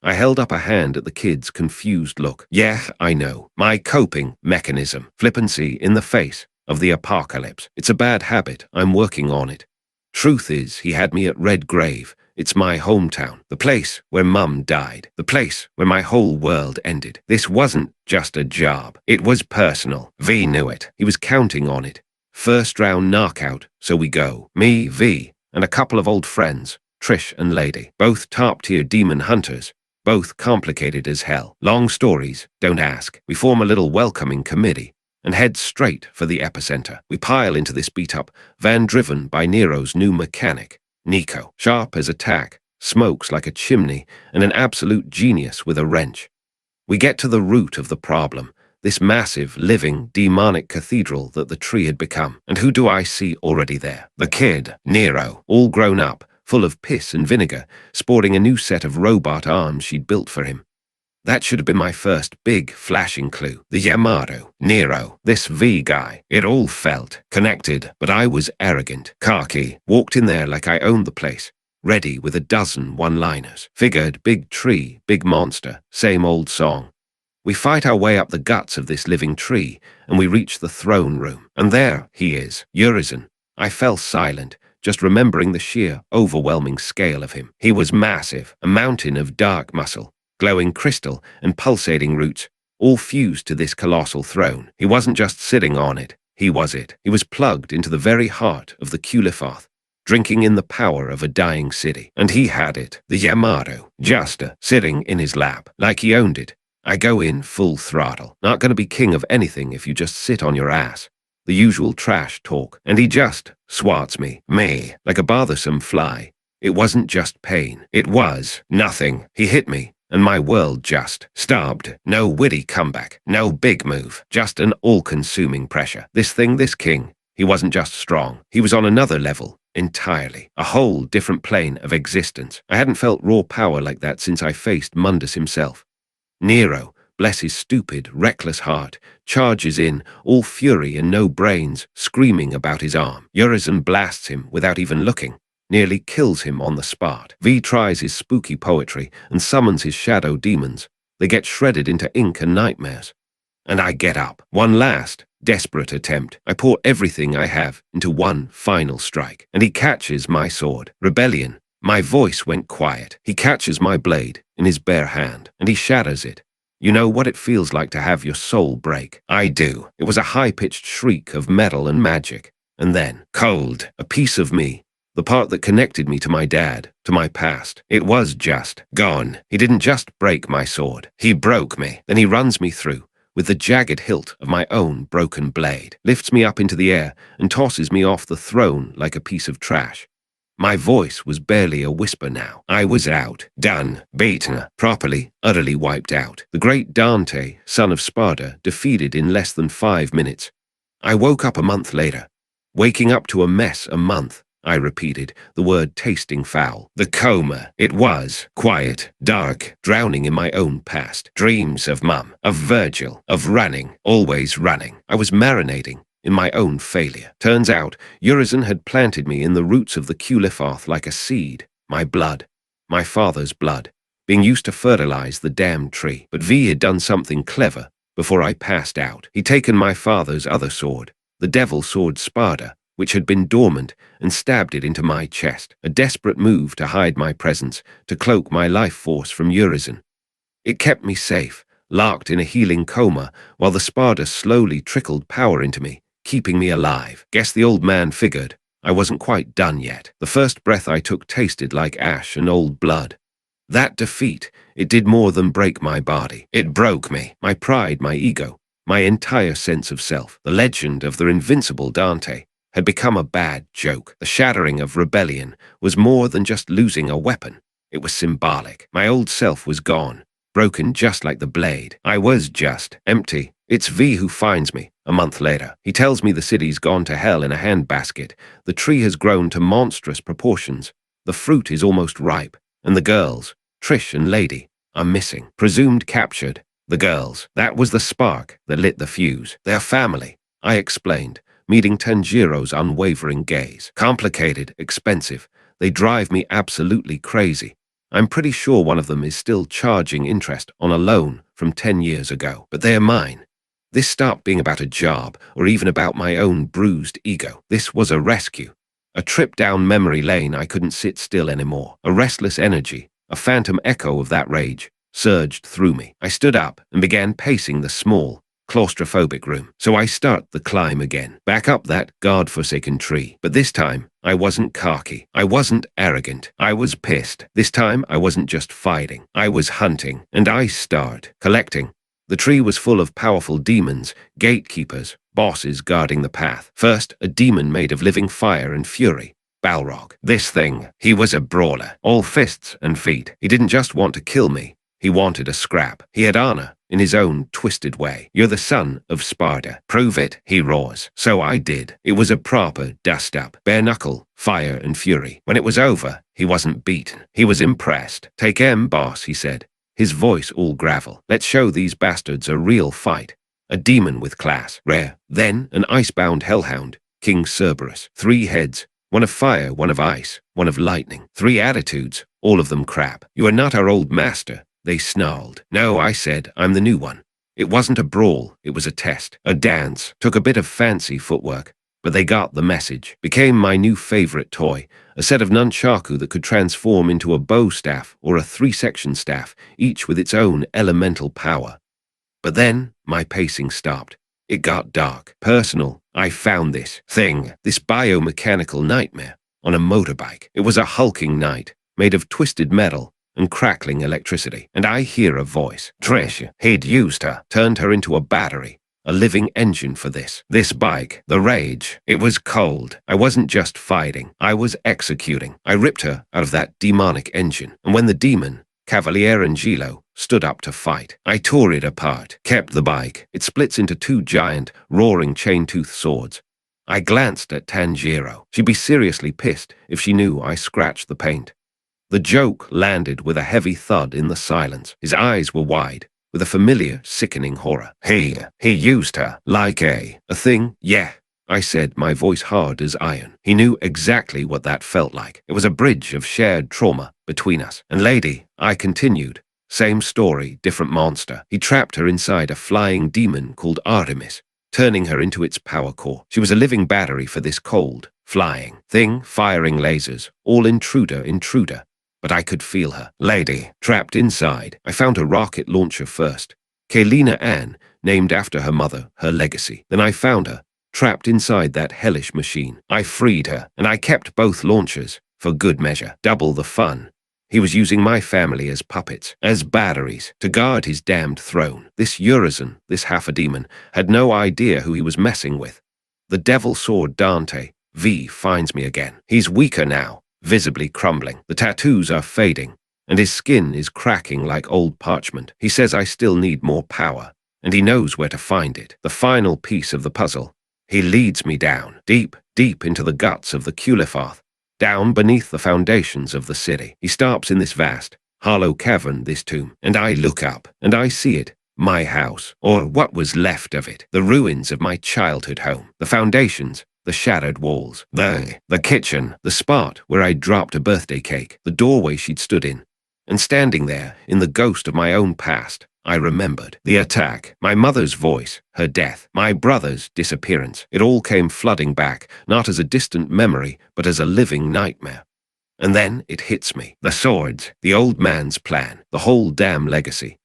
I held up a hand at the kid's confused look. Yeah, I know. My coping mechanism. Flippancy in the face of the apocalypse. It's a bad habit. I'm working on it. Truth is, he had me at Red Grave. It's my hometown. The place where Mum died. The place where my whole world ended. This wasn't just a job. It was personal. V knew it. He was counting on it. First round knockout, so we go. Me, V, and a couple of old friends, Trish and Lady. Both top-tier demon hunters. Both complicated as hell. Long stories, don't ask. We form a little welcoming committee and head straight for the epicenter. We pile into this beat-up van driven by Nero's new mechanic, Nico. Sharp as a tack, smokes like a chimney, and an absolute genius with a wrench. We get to the root of the problem, this massive, living, demonic cathedral that the tree had become. And who do I see already there? The kid, Nero, all grown up, full of piss and vinegar, sporting a new set of robot arms she'd built for him. That should have been my first big, flashing clue. The Yamato, Nero, this V guy. It all felt connected, but I was arrogant, cocky, walked in there like I owned the place, ready with a dozen one-liners. Figured big tree, big monster, same old song. We fight our way up the guts of this living tree, and we reach the throne room. And there he is, Urizen. I fell silent, just remembering the sheer, overwhelming scale of him. He was massive, a mountain of dark muscle, glowing crystal and pulsating roots, all fused to this colossal throne. He wasn't just sitting on it, he was it. He was plugged into the very heart of the Culifath, drinking in the power of a dying city. And he had it, the Yamato, just sitting in his lap, like he owned it. I go in full throttle. Not gonna be king of anything if you just sit on your ass. The usual trash talk, and he just swats me, like a bothersome fly. It wasn't just pain. It was nothing. He hit me, and my world just stopped. No witty comeback, no big move, just an all-consuming pressure. This king, he wasn't just strong. He was on another level, entirely. A whole different plane of existence. I hadn't felt raw power like that since I faced Mundus himself. Nero, bless his stupid, reckless heart, charges in, all fury and no brains, screaming about his arm. Urizen blasts him without even looking, nearly kills him on the spot. V tries his spooky poetry and summons his shadow demons. They get shredded into ink and nightmares. And I get up. One last, desperate attempt. I pour everything I have into one final strike. And he catches my sword. Rebellion. My voice went quiet. He catches my blade in his bare hand, and he shatters it. You know what it feels like to have your soul break? I do. It was a high-pitched shriek of metal and magic. And then, cold, a piece of me, the part that connected me to my dad, to my past. It was just gone. He didn't just break my sword. He broke me. Then he runs me through with the jagged hilt of my own broken blade, lifts me up into the air and tosses me off the throne like a piece of trash. My voice was barely a whisper now. I was out, done, beaten, properly, utterly wiped out. The great Dante, son of Sparta, defeated in less than 5 minutes. I woke up a month later. Waking up to a mess a month, I repeated, the word tasting foul. The coma. It was quiet, dark, drowning in my own past. Dreams of Mum, of Virgil, of running, always running. I was marinating in my own failure. Turns out, Urizen had planted me in the roots of the Culifarth like a seed. My blood. My father's blood. Being used to fertilize the damned tree. But V had done something clever before I passed out. He'd taken my father's other sword, the devil sword Sparda, which had been dormant, and stabbed it into my chest. A desperate move to hide my presence, to cloak my life force from Urizen. It kept me safe, locked in a healing coma, while the Sparda slowly trickled power into me, keeping me alive. Guess the old man figured I wasn't quite done yet. The first breath I took tasted like ash and old blood. That defeat, it did more than break my body. It broke me, my pride, my ego, my entire sense of self. The legend of the invincible Dante had become a bad joke. The shattering of rebellion was more than just losing a weapon. It was symbolic. My old self was gone, broken just like the blade. I was just empty. It's V who finds me a month later. He tells me the city's gone to hell in a handbasket. The tree has grown to monstrous proportions. The fruit is almost ripe. And the girls, Trish and Lady, are missing. Presumed captured. The girls. That was the spark that lit the fuse. Their family, I explained, meeting Tanjiro's unwavering gaze. Complicated, expensive. They drive me absolutely crazy. I'm pretty sure one of them is still charging interest on a loan from 10 years ago. But they are mine. This stopped being about a job or even about my own bruised ego. This was a rescue. A trip down memory lane I couldn't sit still anymore. A restless energy, a phantom echo of that rage, surged through me. I stood up and began pacing the small, claustrophobic room. So I start the climb again, back up that God-forsaken tree. But this time, I wasn't cocky. I wasn't arrogant. I was pissed. This time, I wasn't just fighting. I was hunting. And I started collecting. The tree was full of powerful demons, gatekeepers, bosses guarding the path. First, a demon made of living fire and fury, Balrog. This thing, he was a brawler, all fists and feet. He didn't just want to kill me. He wanted a scrap. He had honor, in his own twisted way. You're the son of Sparda. Prove it, he roars. So I did. It was a proper dust-up, bare-knuckle, fire and fury. When it was over, he wasn't beaten. He was impressed. Take M, boss, he said, his voice all gravel. Let's show these bastards a real fight. A demon with class, rare. Then an ice-bound hellhound, King Cerberus. 3 heads, one of fire, one of ice, one of lightning. 3 attitudes, all of them crap. You are not our old master, they snarled. No, I said, I'm the new one. It wasn't a brawl, it was a test. A dance, took a bit of fancy footwork, but they got the message. Became my new favorite toy, a set of nunchaku that could transform into a bow staff or a 3-section staff, each with its own elemental power. But then, my pacing stopped. It got dark, personal. I found this thing, this biomechanical nightmare, on a motorbike. It was a hulking knight, made of twisted metal and crackling electricity. And I hear a voice. Trish, he'd used her, turned her into a battery, a living engine for this. This bike, the rage, it was cold. I wasn't just fighting, I was executing. I ripped her out of that demonic engine. And when the demon, Cavalier Angelo, stood up to fight, I tore it apart, kept the bike. It splits into 2 giant, roaring chain-tooth swords. I glanced at Tanjiro. She'd be seriously pissed if she knew I scratched the paint. The joke landed with a heavy thud in the silence. His eyes were wide, with a familiar, sickening horror. He used her, like a thing? Yeah, I said, my voice hard as iron. He knew exactly what that felt like. It was a bridge of shared trauma between us. And Lady, I continued, same story, different monster. He trapped her inside a flying demon called Artemis, turning her into its power core. She was a living battery for this cold, flying thing, firing lasers, all intruder. But I could feel her. Lady, trapped inside. I found a rocket launcher first. Kaylina Ann, named after her mother, her legacy. Then I found her, trapped inside that hellish machine. I freed her, and I kept both launchers, for good measure. Double the fun. He was using my family as puppets, as batteries, to guard his damned throne. This Urizen, this half-a-demon, had no idea who he was messing with. The devil sword Dante, V, finds me again. He's weaker now, visibly crumbling. The tattoos are fading, and his skin is cracking like old parchment. He says I still need more power, and he knows where to find it. The final piece of the puzzle. He leads me down, deep, deep into the guts of the Culifath, down beneath the foundations of the city. He stops in this vast, hollow cavern, this tomb, and I look up, and I see it. My house, or what was left of it, the ruins of my childhood home, the foundations, the shattered walls, the kitchen, the spot where I dropped a birthday cake, the doorway she'd stood in. And standing there, in the ghost of my own past, I remembered. The attack, my mother's voice, her death, my brother's disappearance. It all came flooding back, not as a distant memory, but as a living nightmare. And then it hits me. The swords, the old man's plan, the whole damn legacy.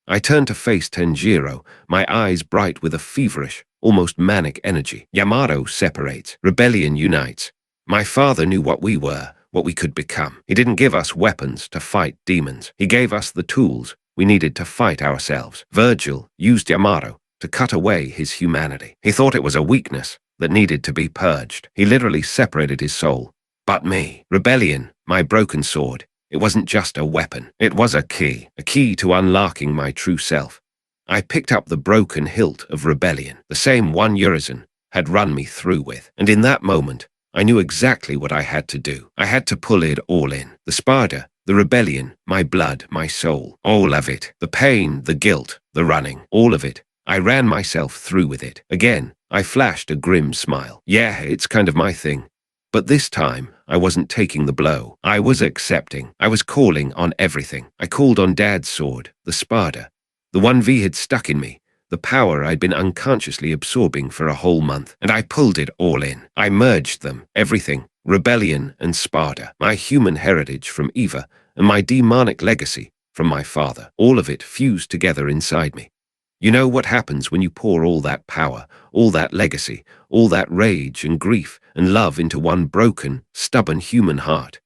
I turn to face Tenjiro, my eyes bright with a feverish, almost manic energy. Yamato separates. Rebellion unites. My father knew what we were, what we could become. He didn't give us weapons to fight demons. He gave us the tools we needed to fight ourselves. Virgil used Yamato to cut away his humanity. He thought it was a weakness that needed to be purged. He literally separated his soul. But me, rebellion, my broken sword, it wasn't just a weapon. It was a key to unlocking my true self. I picked up the broken hilt of rebellion, the same one Urizen had run me through with. And in that moment, I knew exactly what I had to do. I had to pull it all in. The Sparda, the rebellion, my blood, my soul, all of it. The pain, the guilt, the running, all of it. I ran myself through with it. Again, I flashed a grim smile. Yeah, it's kind of my thing. But this time, I wasn't taking the blow. I was accepting. I was calling on everything. I called on Dad's sword, the Sparda. The one V had stuck in me, the power I'd been unconsciously absorbing for a whole month, and I pulled it all in. I merged them, everything, rebellion and Sparda, my human heritage from Eva, and my demonic legacy from my father. All of it fused together inside me. You know what happens when you pour all that power, all that legacy, all that rage and grief and love into one broken, stubborn human heart.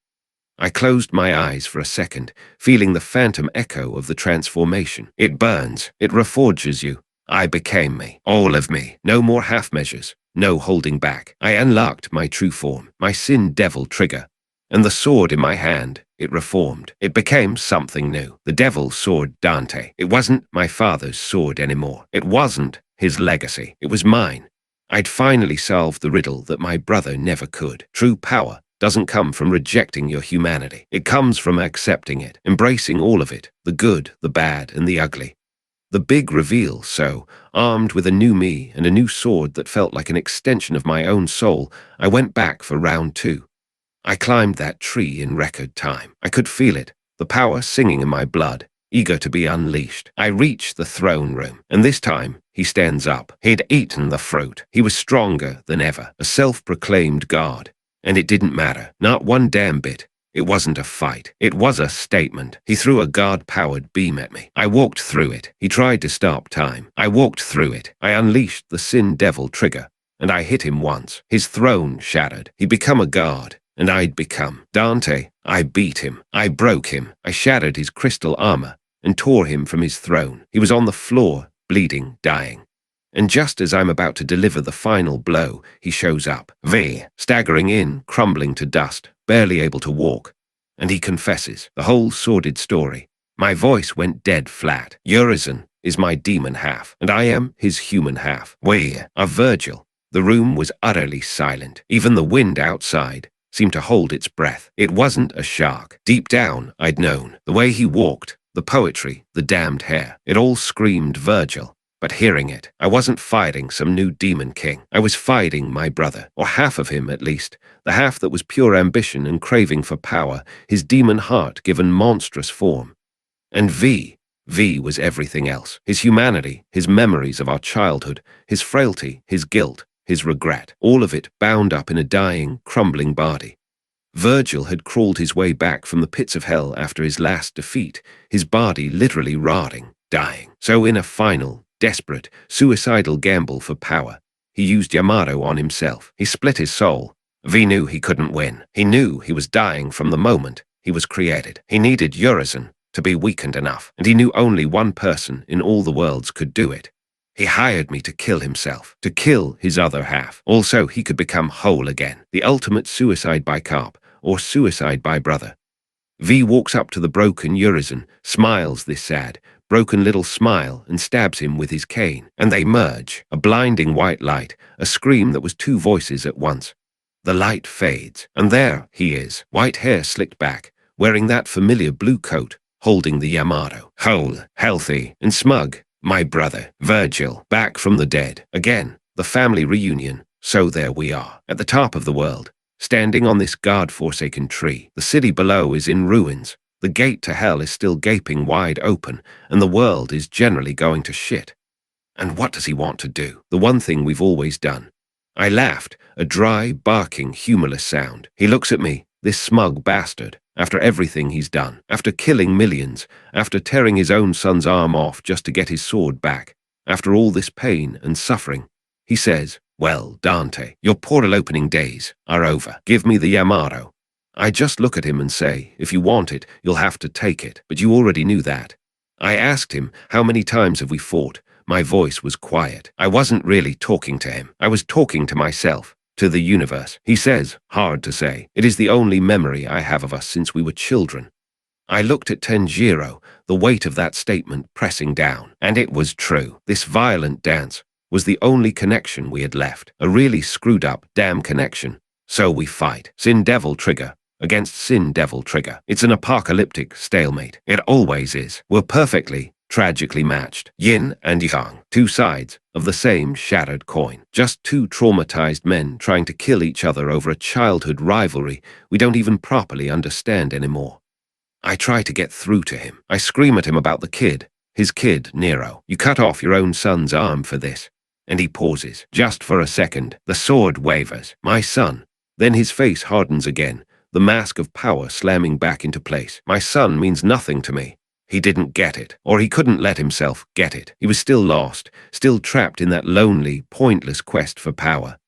I closed my eyes for a second, feeling the phantom echo of the transformation. It burns, it reforges you. I became me, all of me, no more half measures, no holding back. I unlocked my true form, my sin devil trigger, and the sword in my hand, it reformed. It became something new. The devil's sword Dante. It wasn't my father's sword anymore. It wasn't his legacy. It was mine. I'd finally solved the riddle that my brother never could. True power doesn't come from rejecting your humanity. It comes from accepting it, embracing all of it, the good, the bad, and the ugly. The big reveal, so, armed with a new me and a new sword that felt like an extension of my own soul, I went back for round 2. I climbed that tree in record time. I could feel it, the power singing in my blood, eager to be unleashed. I reached the throne room, and this time, he stands up. He'd eaten the fruit. He was stronger than ever, a self-proclaimed god. And it didn't matter, not one damn bit. It wasn't a fight. It was a statement. He threw a god-powered beam at me. I walked through it. He tried to stop time. I walked through it. I unleashed the sin devil trigger, and I hit him once. His throne shattered. He'd become a god, and I'd become Dante. I beat him. I broke him. I shattered his crystal armor and tore him from his throne. He was on the floor, bleeding, dying. And just as I'm about to deliver the final blow, he shows up. V, staggering in, crumbling to dust, barely able to walk. And he confesses the whole sordid story. My voice went dead flat. Urizen is my demon half, and I am his human half. We are Virgil. The room was utterly silent. Even the wind outside seemed to hold its breath. It wasn't a shark. Deep down, I'd known. The way he walked, the poetry, the damned hair. It all screamed Virgil. But hearing it, I wasn't fighting some new demon king. I was fighting my brother, or half of him at least, the half that was pure ambition and craving for power, his demon heart given monstrous form. And V was everything else. His humanity, his memories of our childhood, his frailty, his guilt, his regret, all of it bound up in a dying, crumbling body. Virgil had crawled his way back from the pits of hell after his last defeat, his body literally rotting, dying. So in a final, desperate, suicidal gamble for power, He used Yamato on himself. He split his soul. V knew he couldn't win. He knew he was dying from the moment he was created. He needed Urizen to be weakened enough, and he knew only one person in all the worlds could do it. He hired me to kill himself, to kill his other half. Also, he could become whole again. The ultimate suicide by cop, or suicide by brother. V walks up to the broken Urizen, smiles this sad, broken little smile, and stabs him with his cane. And they merge, a blinding white light, a scream that was two voices at once. The light fades, and there he is, white hair slicked back, wearing that familiar blue coat, holding the Yamato. Whole, healthy, and smug. My brother, Virgil, back from the dead. Again, the family reunion. So there we are, at the top of the world, standing on this God-forsaken tree. The city below is in ruins. The gate to hell is still gaping wide open, and the world is generally going to shit. And what does he want to do? The one thing we've always done. I laughed, a dry, barking, humorless sound. He looks at me, this smug bastard, after everything he's done, after killing millions, after tearing his own son's arm off just to get his sword back, after all this pain and suffering. He says, "Well, Dante, your portal opening days are over. Give me the Yamato." I just look at him and say, "If you want it, you'll have to take it, but you already knew that." I asked him, "How many times have we fought?" My voice was quiet. I wasn't really talking to him. I was talking to myself, to the universe. He says, "Hard to say. It is the only memory I have of us since we were children." I looked at Tenjiro, the weight of that statement pressing down. And it was true. This violent dance was the only connection we had left. A really screwed up, damn connection. So we fight. Sin Devil Trigger against Sin Devil Trigger. It's an apocalyptic stalemate. It always is. We're perfectly, tragically matched. Yin and Yang. Two sides of the same shattered coin. Just two traumatized men trying to kill each other over a childhood rivalry we don't even properly understand anymore. I try to get through to him. I scream at him about the kid. His kid, Nero. You cut off your own son's arm for this. And he pauses. Just for a second. The sword wavers. My son. Then his face hardens again. The mask of power slamming back into place. My son means nothing to me. He didn't get it, or he couldn't let himself get it. He was still lost, still trapped in that lonely, pointless quest for power.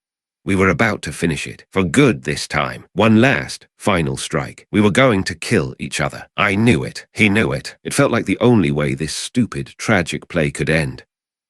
We were about to finish it, for good this time. One last, final strike. We were going to kill each other. I knew it. He knew it. It felt like the only way this stupid, tragic play could end.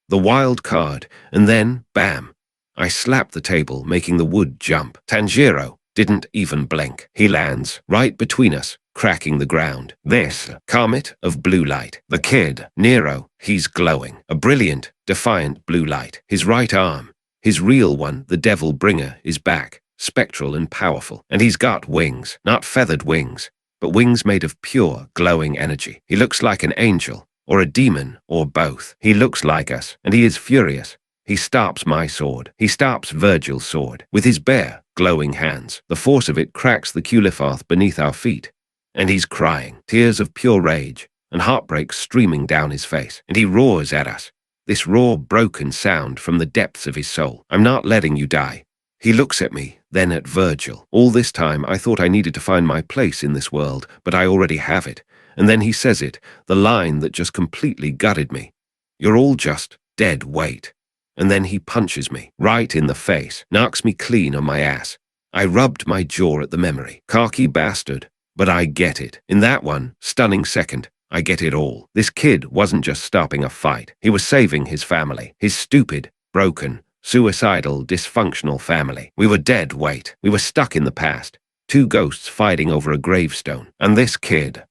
The wild card, and then, bam. I slapped the table, making the wood jump. Tanjiro didn't even blink. He lands right between us, cracking the ground. This comet of blue light. The kid, Nero, he's glowing. A brilliant, defiant blue light. His right arm, his real one, the Devil Bringer, is back, spectral and powerful. And he's got wings, not feathered wings, but wings made of pure, glowing energy. He looks like an angel, or a demon, or both. He looks like us, and he is furious. He stops my sword. He stops Virgil's sword. With his bare, glowing hands. The force of it cracks the Culifath beneath our feet. And he's crying, tears of pure rage, and heartbreak streaming down his face. And he roars at us, this raw, broken sound from the depths of his soul. "I'm not letting you die." He looks at me, then at Virgil. All this time, I thought I needed to find my place in this world, but I already have it. And then he says it, the line that just completely gutted me. "You're all just dead weight." And then he punches me, right in the face, knocks me clean on my ass. I rubbed my jaw at the memory. Cocky bastard. But I get it. In that one, stunning second, I get it all. This kid wasn't just stopping a fight. He was saving his family. His stupid, broken, suicidal, dysfunctional family. We were dead weight. We were stuck in the past. Two ghosts fighting over a gravestone. And this kid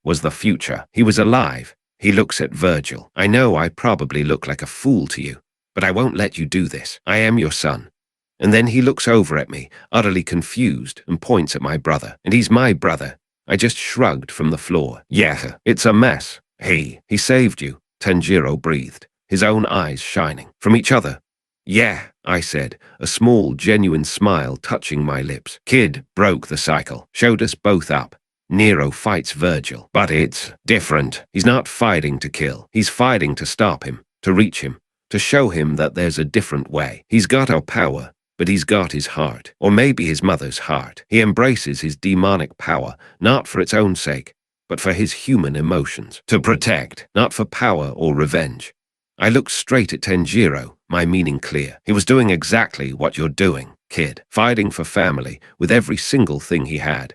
was the future. He was alive. He looks at Virgil. "I know I probably look like a fool to you, but I won't let you do this. I am your son." And then he looks over at me, utterly confused, and points at my brother. And he's my brother. I just shrugged from the floor. "Yeah, it's a mess. He saved you," Tanjiro breathed, his own eyes shining. "From each other." "Yeah," I said, a small, genuine smile touching my lips. "Kid broke the cycle, showed us both up. Nero fights Virgil, but it's different. He's not fighting to kill. He's fighting to stop him, to reach him, to show him that there's a different way. He's got our power, but he's got his heart, or maybe his mother's heart. He embraces his demonic power, not for its own sake, but for his human emotions. To protect, not for power or revenge." I looked straight at Tenjiro, my meaning clear. He was doing exactly what you're doing, kid. Fighting for family with every single thing he had.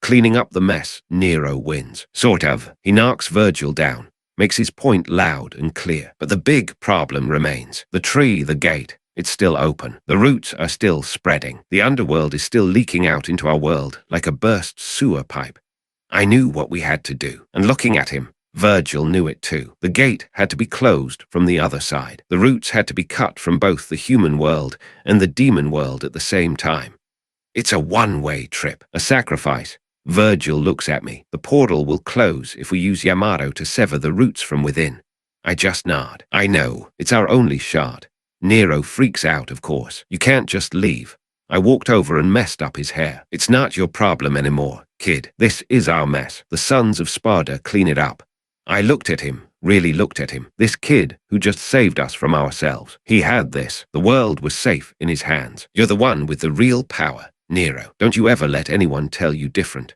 Cleaning up the mess, Nero wins. Sort of. He knocks Virgil down, makes his point loud and clear. But the big problem remains. The tree, the gate, it's still open. The roots are still spreading. The underworld is still leaking out into our world like a burst sewer pipe. I knew what we had to do, and looking at him, Virgil knew it too. The gate had to be closed from the other side. The roots had to be cut from both the human world and the demon world at the same time. It's a one-way trip, a sacrifice. Virgil looks at me. The portal will close if we use Yamato to sever the roots from within. I just nod. I know. It's our only shot. Nero freaks out, of course. You can't just leave. I walked over and messed up his hair. It's not your problem anymore, kid. This is our mess. The sons of Sparta clean it up. I looked at him, really looked at him. This kid who just saved us from ourselves. He had this. The world was safe in his hands. You're the one with the real power. Nero, don't you ever let anyone tell you different.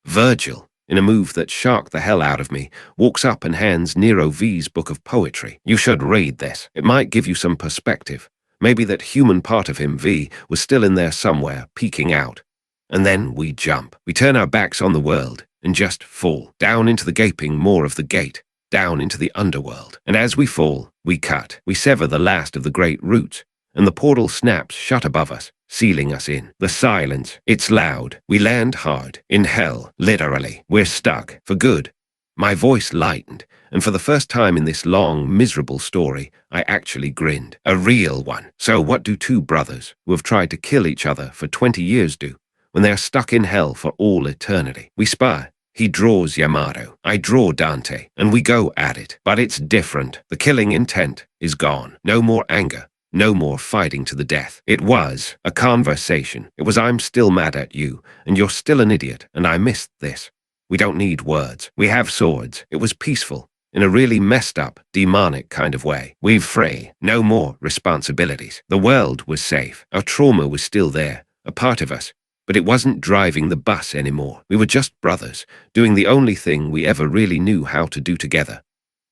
Virgil, in a move that shocked the hell out of me, walks up and hands Nero V's book of poetry. You should read this. It might give you some perspective. Maybe that human part of him, V, was still in there somewhere, peeking out. And then we jump. We turn our backs on the world and just fall. Down into the gaping maw of the gate. Down into the underworld. And as we fall, we cut. We sever the last of the great roots. And the portal snaps shut above us, sealing us in. The silence, it's loud. We land hard. In hell, literally. We're stuck. For good. My voice lightened, and for the first time in this long, miserable story, I actually grinned. A real one. So what do two brothers, who have tried to kill each other for 20 years do, when they are stuck in hell for all eternity? We spar. He draws Yamato. I draw Dante, and we go at it. But it's different. The killing intent is gone. No more anger. No more fighting to the death. It was a conversation. It was I'm still mad at you, and you're still an idiot, and I missed this. We don't need words. We have swords. It was peaceful, in a really messed up, demonic kind of way. We're free. No more responsibilities. The world was safe. Our trauma was still there, a part of us. But it wasn't driving the bus anymore. We were just brothers, doing the only thing we ever really knew how to do together.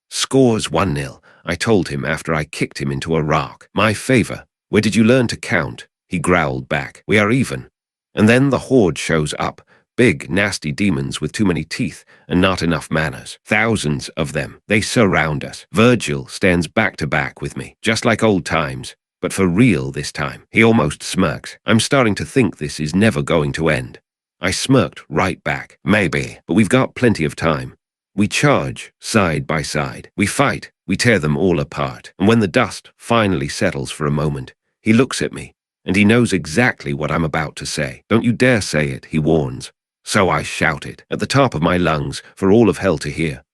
Scores 1-0, I told him after I kicked him into a rock. My favor. Where did you learn to count? He growled back. We are even. And then the horde shows up. Big, nasty demons with too many teeth and not enough manners. Thousands of them. They surround us. Virgil stands back to back with me, just like old times. But for real this time. He almost smirks. I'm starting to think this is never going to end. I smirked right back. Maybe, but we've got plenty of time. We charge, side by side. We fight. We tear them all apart. And when the dust finally settles for a moment, he looks at me, and he knows exactly what I'm about to say. Don't you dare say it, he warns. So I shouted, at the top of my lungs, for all of hell to hear.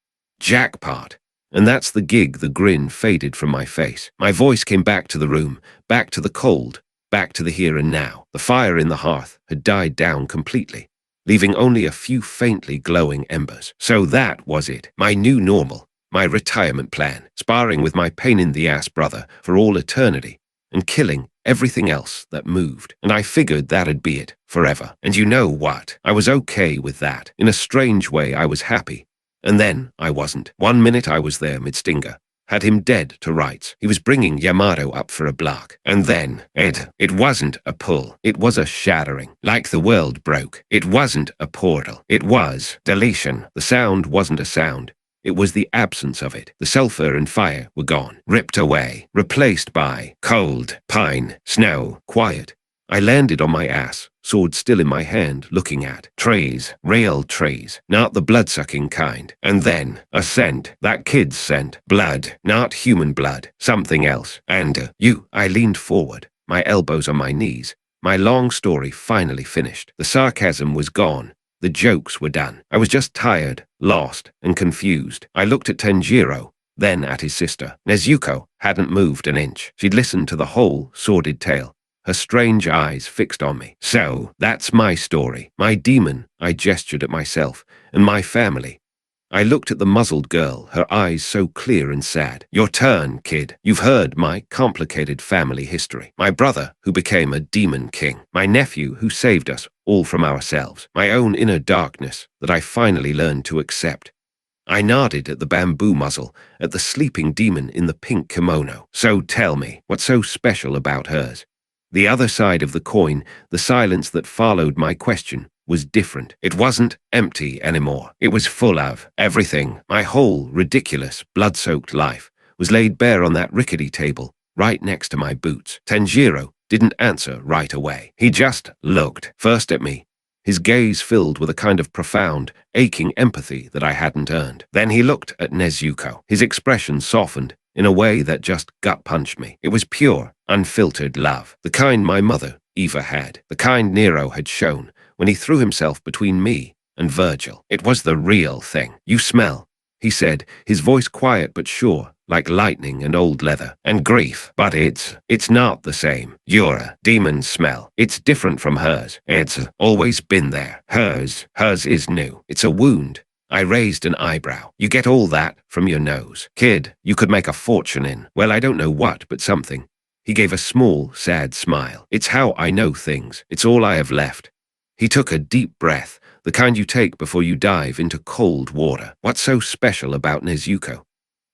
Jackpot. And that's the gig. The grin faded from my face. My voice came back to the room, back to the cold, back to the here and now. The fire in the hearth had died down completely, leaving only a few faintly glowing embers. So that was it. My new normal. My retirement plan. Sparring with my pain-in-the-ass brother for all eternity. And killing everything else that moved. And I figured that'd be it. Forever. And you know what? I was okay with that. In a strange way, I was happy. And then I wasn't. 1 minute I was there mid-stinger. Had him dead to rights. He was bringing Yamato up for a block. And then, it wasn't a pull. It was a shattering. Like the world broke. It wasn't a portal. It was deletion. The sound wasn't a sound. It was the absence of it. The sulfur and fire were gone. Ripped away. Replaced by cold, pine, snow, quiet. I landed on my ass, sword still in my hand, looking at trees, real trees, not the blood-sucking kind. And then, a scent, that kid's scent, blood, not human blood, something else. And I leaned forward, my elbows on my knees. My long story finally finished. The sarcasm was gone. The jokes were done. I was just tired, lost, and confused. I looked at Tanjiro, then at his sister. Nezuko hadn't moved an inch. She'd listened to the whole sordid tale. Her strange eyes fixed on me. So, that's my story. My demon, I gestured at myself, and my family. I looked at the muzzled girl, her eyes so clear and sad. Your turn, kid. You've heard my complicated family history. My brother, who became a demon king. My nephew, who saved us all from ourselves. My own inner darkness that I finally learned to accept. I nodded at the bamboo muzzle, at the sleeping demon in the pink kimono. So tell me, what's so special about hers? The other side of the coin, the silence that followed my question, was different. It wasn't empty anymore. It was full of everything. My whole ridiculous, blood-soaked life was laid bare on that rickety table, right next to my boots. Tanjiro didn't answer right away. He just looked, first at me, his gaze filled with a kind of profound, aching empathy that I hadn't earned. Then he looked at Nezuko. His expression softened in a way that just gut-punched me. It was pure, unfiltered love, the kind my mother, Eva, had, the kind Nero had shown when he threw himself between me and Virgil. It was the real thing. "You smell," he said, his voice quiet but sure, like lightning and old leather. "And grief. But it's not the same. Your demon smell. It's different from hers. It's always been there. Hers is new. It's a wound." I raised an eyebrow. "You get all that from your nose. Kid, you could make a fortune in, well, I don't know what, but something." He gave a small, sad smile. "It's how I know things. It's all I have left." He took a deep breath, the kind you take before you dive into cold water. "What's so special about Nezuko?"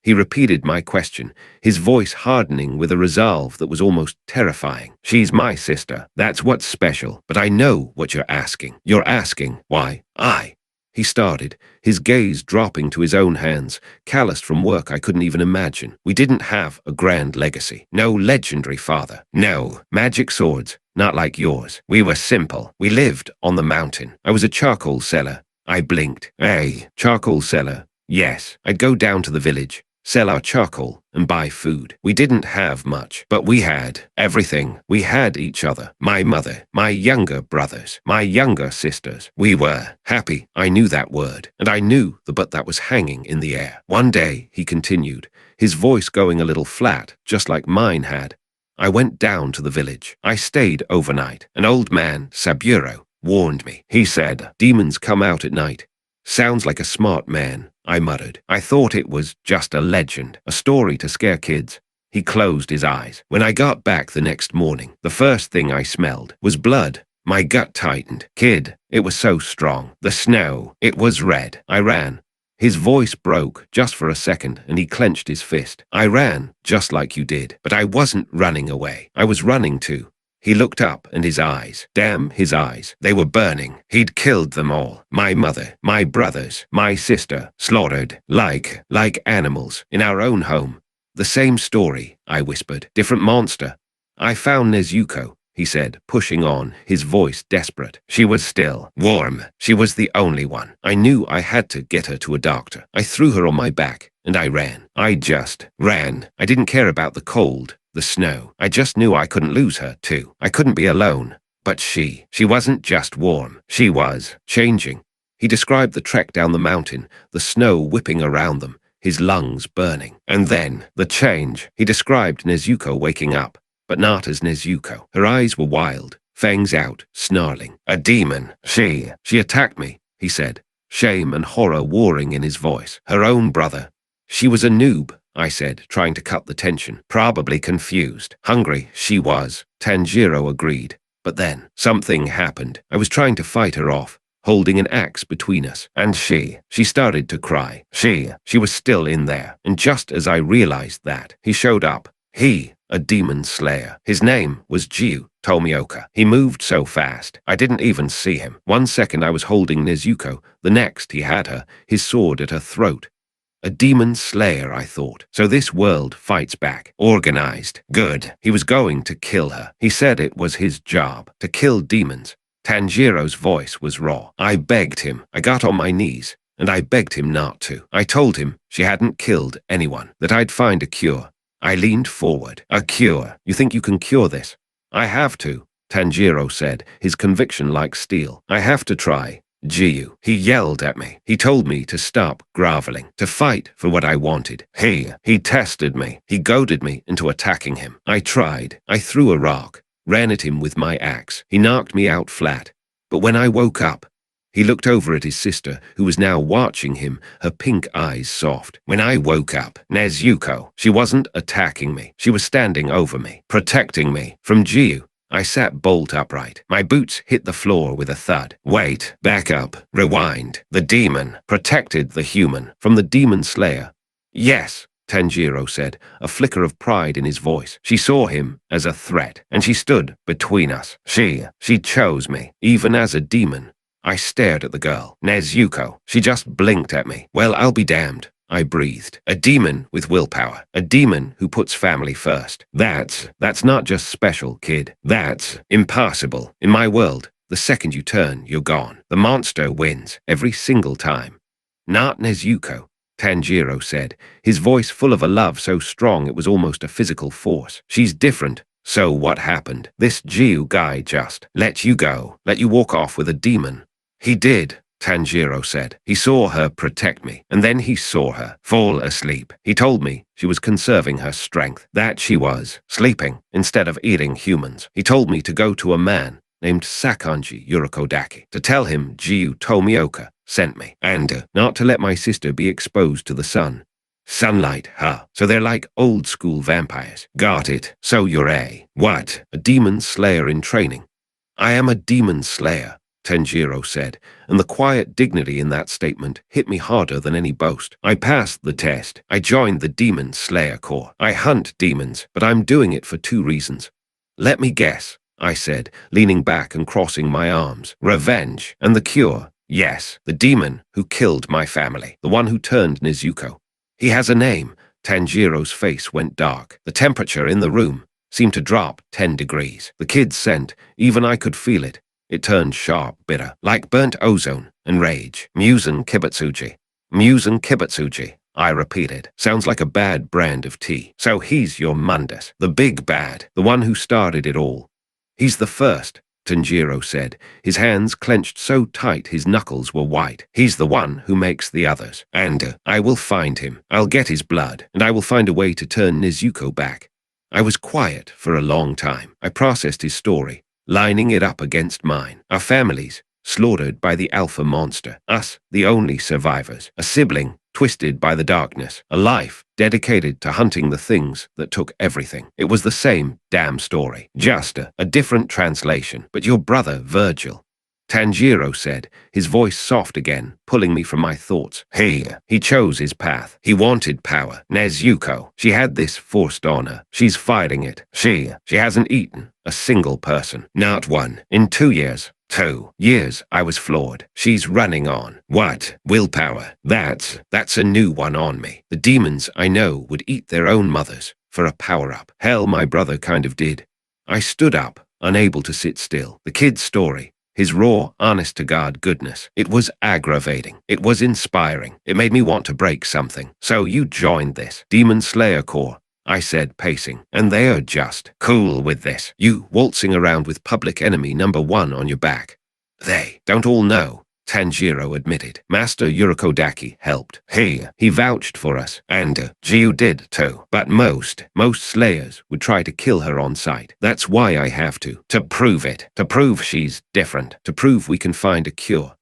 He repeated my question, his voice hardening with a resolve that was almost terrifying. "She's my sister. That's what's special. But I know what you're asking. You're asking why I..." He started, his gaze dropping to his own hands, calloused from work I couldn't even imagine. "We didn't have a grand legacy. No legendary father. No magic swords. Not like yours. We were simple. We lived on the mountain. I was a charcoal seller." I blinked. "A charcoal seller? Yes. I'd go down to the village, sell our charcoal, and buy food. We didn't have much, but we had everything. We had each other, my mother, my younger brothers, my younger sisters. We were happy." I knew that word, and I knew the but that was hanging in the air. "One day," he continued, his voice going a little flat, just like mine had, "I went down to the village. I stayed overnight. An old man, Saburo, warned me. He said, demons come out at night." "Sounds like a smart man," I muttered. "I thought it was just a legend, a story to scare kids." He closed his eyes. "When I got back the next morning, the first thing I smelled was blood." My gut tightened. "Kid, it was so strong. The snow, it was red." I ran. His voice broke just for a second, and he clenched his fist. "I ran, just like you did. But I wasn't running away. I was running too." He looked up, and his eyes, damn his eyes, they were burning. He'd killed them all. My mother, my brothers, my sister, slaughtered, like animals, in our own home. "The same story," I whispered. "Different monster." "I found Nezuko," he said, pushing on, his voice desperate. "She was still warm. She was the only one. I knew I had to get her to a doctor. I threw her on my back, and I ran. I just ran. I didn't care about the cold, the snow. I just knew I couldn't lose her, too. I couldn't be alone. But she wasn't just warm. She was changing." He described the trek down the mountain, the snow whipping around them, his lungs burning. "And then, the change." He described Nezuko waking up, but not as Nezuko. Her eyes were wild, fangs out, snarling. "A demon. She attacked me," he said, shame and horror warring in his voice. "Her own brother." "She was a noob," I said, trying to cut the tension. "Probably confused. Hungry, she was." Tanjiro agreed. "But then, something happened. I was trying to fight her off, holding an axe between us, and she started to cry. She was still in there, and just as I realized that, he showed up. A demon slayer. His name was Jiu Tomioka. He moved so fast, I didn't even see him. One second I was holding Nezuko, the next he had her, his sword at her throat. A demon slayer, I thought. So this world fights back. Organized. Good. He was going to kill her. He said it was his job, to kill demons. Tanjiro's voice was raw. I begged him. I got on my knees, and I begged him not to. I told him she hadn't killed anyone, that I'd find a cure. I leaned forward. "A cure? You think you can cure this?" "I have to," Tanjiro said, his conviction like steel. "I have to try. Jiu." He yelled at me. He told me to stop groveling, to fight for what I wanted. He tested me. He goaded me into attacking him. I tried. I threw a rock, ran at him with my axe. He knocked me out flat. But when I woke up, he looked over at his sister, who was now watching him, her pink eyes soft. "When I woke up, Nezuko, she wasn't attacking me. She was standing over me, protecting me from Jiu." I sat bolt upright. My boots hit the floor with a thud. Wait, back up, rewind. The demon protected the human from the demon slayer. Yes, Tanjiro said, a flicker of pride in his voice. She saw him as a threat, and she stood between us. She chose me, even as a demon. I stared at the girl, Nezuko. She just blinked at me. Well, I'll be damned, I breathed. A demon with willpower. A demon who puts family first. That's not just special, kid. That's impossible. In my world, the second you turn, you're gone. The monster wins, every single time. Not Nezuko, Tanjiro said, his voice full of a love so strong it was almost a physical force. She's different. So what happened? This Jiu guy just let you go, let you walk off with a demon. He did, Tanjiro said. He saw her protect me, and then he saw her fall asleep. He told me she was conserving her strength, that she was sleeping instead of eating humans. He told me to go to a man named Sakanji Urokodaki, to tell him Jiu Tomioka sent me, and not to let my sister be exposed to the sun. Sunlight, huh? So they're like old-school vampires. Got it. So you're a demon slayer in training. I am a demon slayer, Tanjiro said, and the quiet dignity in that statement hit me harder than any boast. I passed the test. I joined the Demon Slayer Corps. I hunt demons, but I'm doing it for 2 reasons. Let me guess, I said, leaning back and crossing my arms. Revenge and the cure. Yes, the demon who killed my family, the one who turned Nezuko. He has a name. Tanjiro's face went dark. The temperature in the room seemed to drop 10 degrees. The kid's scent, even I could feel it. It turned sharp, bitter, like burnt ozone and rage. Musen Kibutsuji. Musen Kibutsuji, I repeated. Sounds like a bad brand of tea. So he's your Mundus, the big bad, the one who started it all. He's the first, Tanjiro said, his hands clenched so tight his knuckles were white. He's the one who makes the others. And I will find him. I'll get his blood, and I will find a way to turn Nezuko back. I was quiet for a long time. I processed his story, lining it up against mine. Our families, slaughtered by the alpha monster. Us, the only survivors. A sibling, twisted by the darkness. A life dedicated to hunting the things that took everything. It was the same damn story, just a different translation. But your brother, Virgil, Tanjiro said, his voice soft again, pulling me from my thoughts. He chose his path. He wanted power. Nezuko, she had this forced on her. She's fighting it. She hasn't eaten a single person. Not one. In 2 years. 2 years, I was floored. She's running on. What? Willpower. That's a new one on me. The demons I know would eat their own mothers for a power-up. Hell, my brother kind of did. I stood up, unable to sit still. The kid's story, his raw, honest-to-God goodness. It was aggravating. It was inspiring. It made me want to break something. So you joined this Demon Slayer Corps, I said, pacing. And they are just cool with this. You waltzing around with public enemy #1 on your back. They don't all know, Tanjiro admitted. Master Urokodaki helped. He vouched for us, and Jiu did too. But most slayers would try to kill her on sight. That's why I have to prove it. To prove she's different. To prove we can find a cure.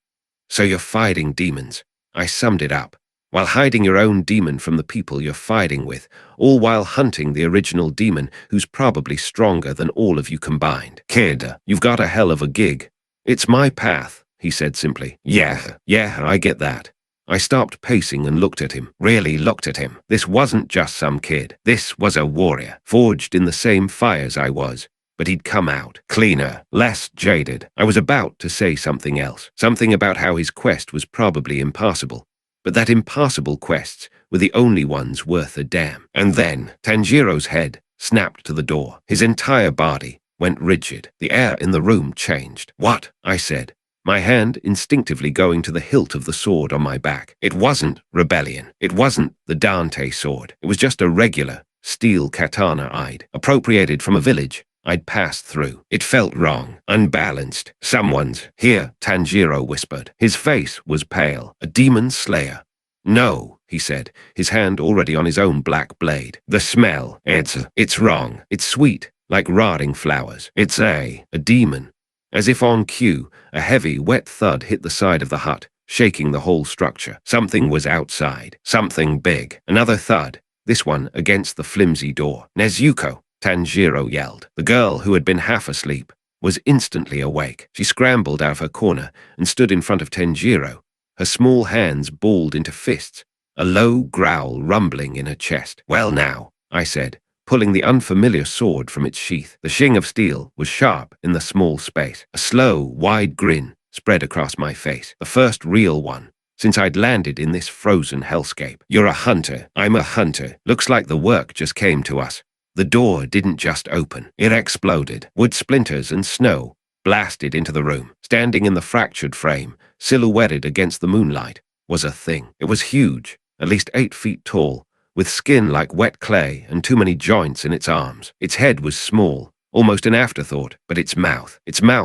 So you're fighting demons. I summed it up. While hiding your own demon from the people you're fighting with, all while hunting the original demon who's probably stronger than all of you combined. Kid, you've got a hell of a gig. It's my path, he said simply. Yeah, I get that. I stopped pacing and looked at him, really looked at him. This wasn't just some kid. This was a warrior, forged in the same fires I was. But he'd come out, cleaner, less jaded. I was about to say something else, something about how his quest was probably impossible. But that impossible quests were the only ones worth a damn. And then Tanjiro's head snapped to the door. His entire body went rigid. The air in the room changed. What? I said, my hand instinctively going to the hilt of the sword on my back. It wasn't rebellion. It wasn't the Dante sword. It was just a regular steel katana-eyed, appropriated from a village I'd passed through. It felt wrong, unbalanced. Someone's here, Tanjiro whispered. His face was pale. A demon slayer. No, he said, his hand already on his own black blade. The smell. It's wrong. It's sweet, like rotting flowers. It's a demon. As if on cue, a heavy, wet thud hit the side of the hut, shaking the whole structure. Something was outside. Something big. Another thud. This one against the flimsy door. Nezuko, Tanjiro yelled. The girl, who had been half asleep, was instantly awake. She scrambled out of her corner and stood in front of Tanjiro, her small hands balled into fists, a low growl rumbling in her chest. "Well now," I said, pulling the unfamiliar sword from its sheath. The sheen of steel was sharp in the small space. A slow, wide grin spread across my face, the first real one since I'd landed in this frozen hellscape. "You're a hunter. I'm a hunter. Looks like the work just came to us." The door didn't just open. It exploded. Wood splinters and snow blasted into the room. Standing in the fractured frame, silhouetted against the moonlight, was a thing. It was huge, at least 8 feet tall, with skin like wet clay and too many joints in its arms. Its head was small, almost an afterthought, but its mouth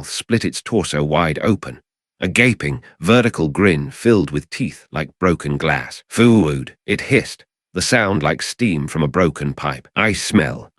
split its torso wide open. A gaping, vertical grin filled with teeth like broken glass. "Food," it hissed, the sound like steam from a broken pipe. I smell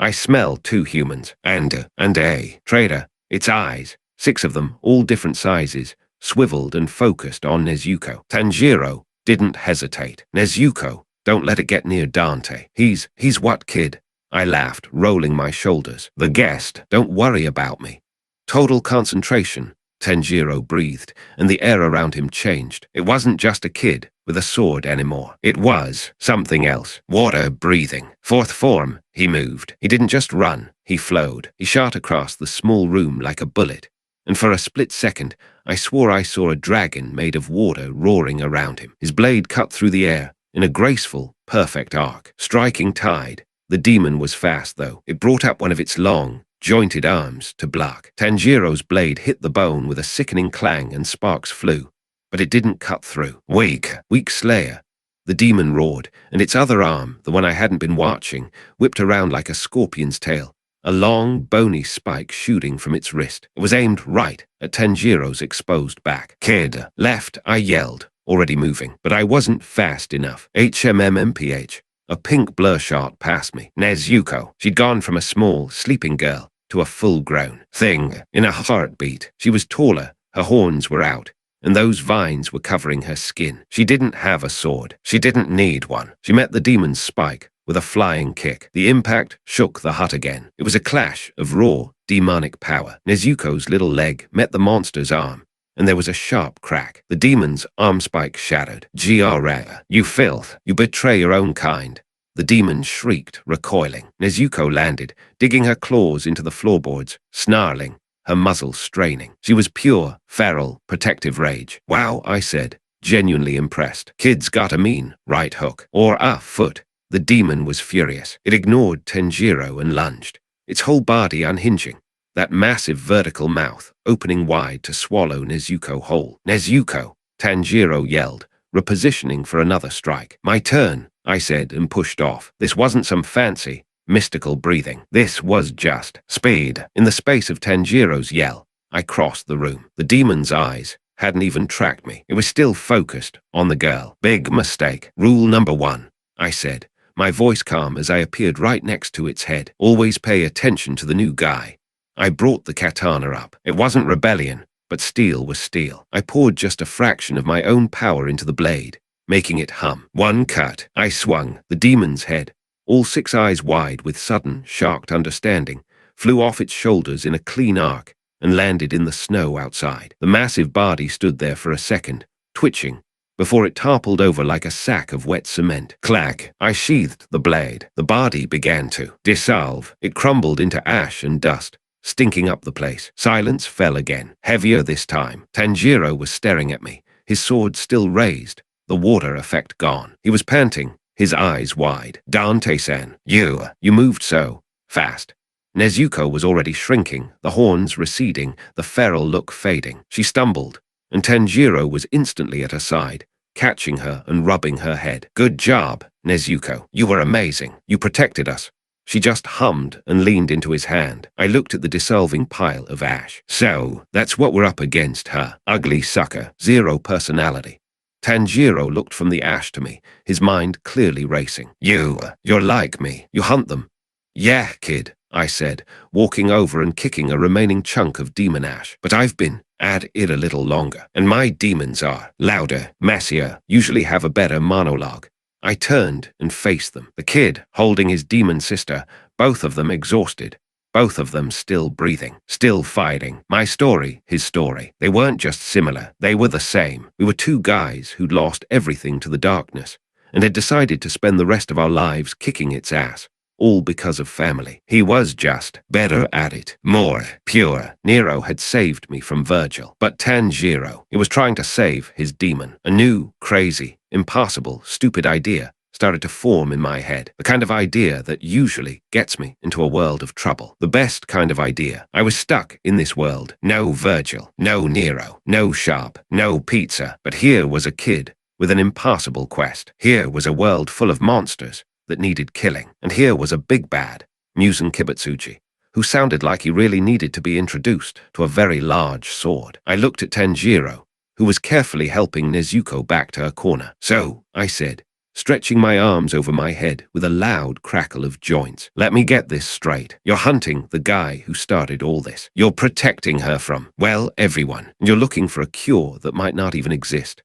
2 humans. And a traitor." Its eyes, 6 of them, all different sizes, swiveled and focused on Nezuko. Tanjiro didn't hesitate. "Nezuko, don't let it get near Dante." He's what, kid?" I laughed, rolling my shoulders. "The guest. Don't worry about me." Total concentration, Tanjiro breathed, and the air around him changed. It wasn't just a kid with a sword anymore. It was something else. Water breathing. 4th form. He moved. He didn't just run. He flowed. He shot across the small room like a bullet, and for a split second, I swore I saw a dragon made of water roaring around him. His blade cut through the air in a graceful, perfect arc, striking tide. The demon was fast, though. It brought up one of its long, jointed arms to block. Tanjiro's blade hit the bone with a sickening clang and sparks flew, but it didn't cut through. Weak slayer," the demon roared, and its other arm, the one I hadn't been watching, whipped around like a scorpion's tail, a long, bony spike shooting from its wrist. It was aimed right at Tanjiro's exposed back. "Kid, left," I yelled, already moving, but I wasn't fast enough. HMMMPH. A pink blur shot past me. Nezuko. She'd gone from a small, sleeping girl to a full-grown thing in a heartbeat. She was taller, her horns were out, and those vines were covering her skin. She didn't have a sword. She didn't need one. She met the demon's spike with a flying kick. The impact shook the hut again. It was a clash of raw, demonic power. Nezuko's little leg met the monster's arm, and there was a sharp crack. The demon's arm spike shattered. "Gra, you filth! You betray your own kind!" The demon shrieked, recoiling. Nezuko landed, digging her claws into the floorboards, snarling, her muzzle straining. She was pure, feral, protective rage. "Wow," I said, genuinely impressed. "Kid's got a mean right hook. Or a foot." The demon was furious. It ignored Tanjiro and lunged, its whole body unhinging, that massive vertical mouth opening wide to swallow Nezuko whole. "Nezuko," Tanjiro yelled, repositioning for another strike. "My turn," I said, and pushed off. This wasn't some fancy, mystical breathing. This was just speed. In the space of Tanjiro's yell, I crossed the room. The demon's eyes hadn't even tracked me. It was still focused on the girl. "Big mistake. Rule number 1, I said, my voice calm as I appeared right next to its head. "Always pay attention to the new guy." I brought the katana up. It wasn't rebellion, but steel was steel. I poured just a fraction of my own power into the blade, making it hum. One cut. I swung. The demon's head, all 6 eyes wide with sudden, shocked understanding, flew off its shoulders in a clean arc and landed in the snow outside. The massive body stood there for a second, twitching, before it toppled over like a sack of wet cement. Clack! I sheathed the blade. The body began to dissolve. It crumbled into ash and dust, stinking up the place. Silence fell again, heavier this time. Tanjiro was staring at me, his sword still raised, the water effect gone. He was panting, his eyes wide. "Dante-san, you moved so fast." Nezuko was already shrinking, the horns receding, the feral look fading. She stumbled, and Tanjiro was instantly at her side, catching her and rubbing her head. "Good job, Nezuko. You were amazing. You protected us." She just hummed and leaned into his hand. I looked at the dissolving pile of ash. "So, that's what we're up against, huh? Ugly sucker. 0 personality." Tanjiro looked from the ash to me, his mind clearly racing. You're like me. You hunt them." "Yeah, kid," I said, walking over and kicking a remaining chunk of demon ash. "But I've been at it a little longer, and my demons are louder, messier, usually have a better monologue." I turned and faced them. The kid, holding his demon sister, both of them exhausted. Both of them still breathing, still fighting. My story, his story. They weren't just similar, they were the same. We were two guys who'd lost everything to the darkness and had decided to spend the rest of our lives kicking its ass, all because of family. He was just better at it, more pure. Nero had saved me from Virgil, but Tanjiro, he was trying to save his demon. A new, crazy, impossible, stupid idea started to form in my head, the kind of idea that usually gets me into a world of trouble. The best kind of idea. I was stuck in this world. No Virgil, no Nero, no Sharp, no pizza. But here was a kid with an impossible quest. Here was a world full of monsters that needed killing. And here was a big bad, Musen Kibutsuji, who sounded like he really needed to be introduced to a very large sword. I looked at Tanjiro, who was carefully helping Nezuko back to her corner. "So," I said, stretching my arms over my head with a loud crackle of joints. "Let me get this straight. You're hunting the guy who started all this. You're protecting her from, well, everyone. And you're looking for a cure that might not even exist."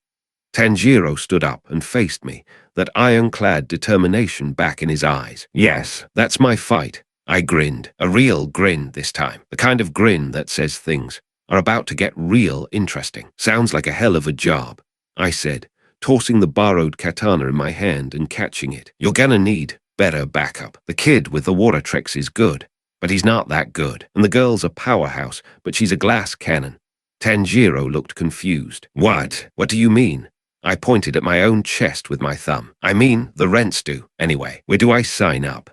Tanjiro stood up and faced me, that ironclad determination back in his eyes. "Yes, that's my fight." I grinned, a real grin this time, the kind of grin that says things are about to get real interesting. "Sounds like a hell of a job," I said, tossing the borrowed katana in my hand and catching it. "You're gonna need better backup. The kid with the water tricks is good, but he's not that good. And the girl's a powerhouse, but she's a glass cannon." Tanjiro looked confused. What do you mean?" I pointed at my own chest with my thumb. "I mean, the rents do. Anyway, where do I sign up?"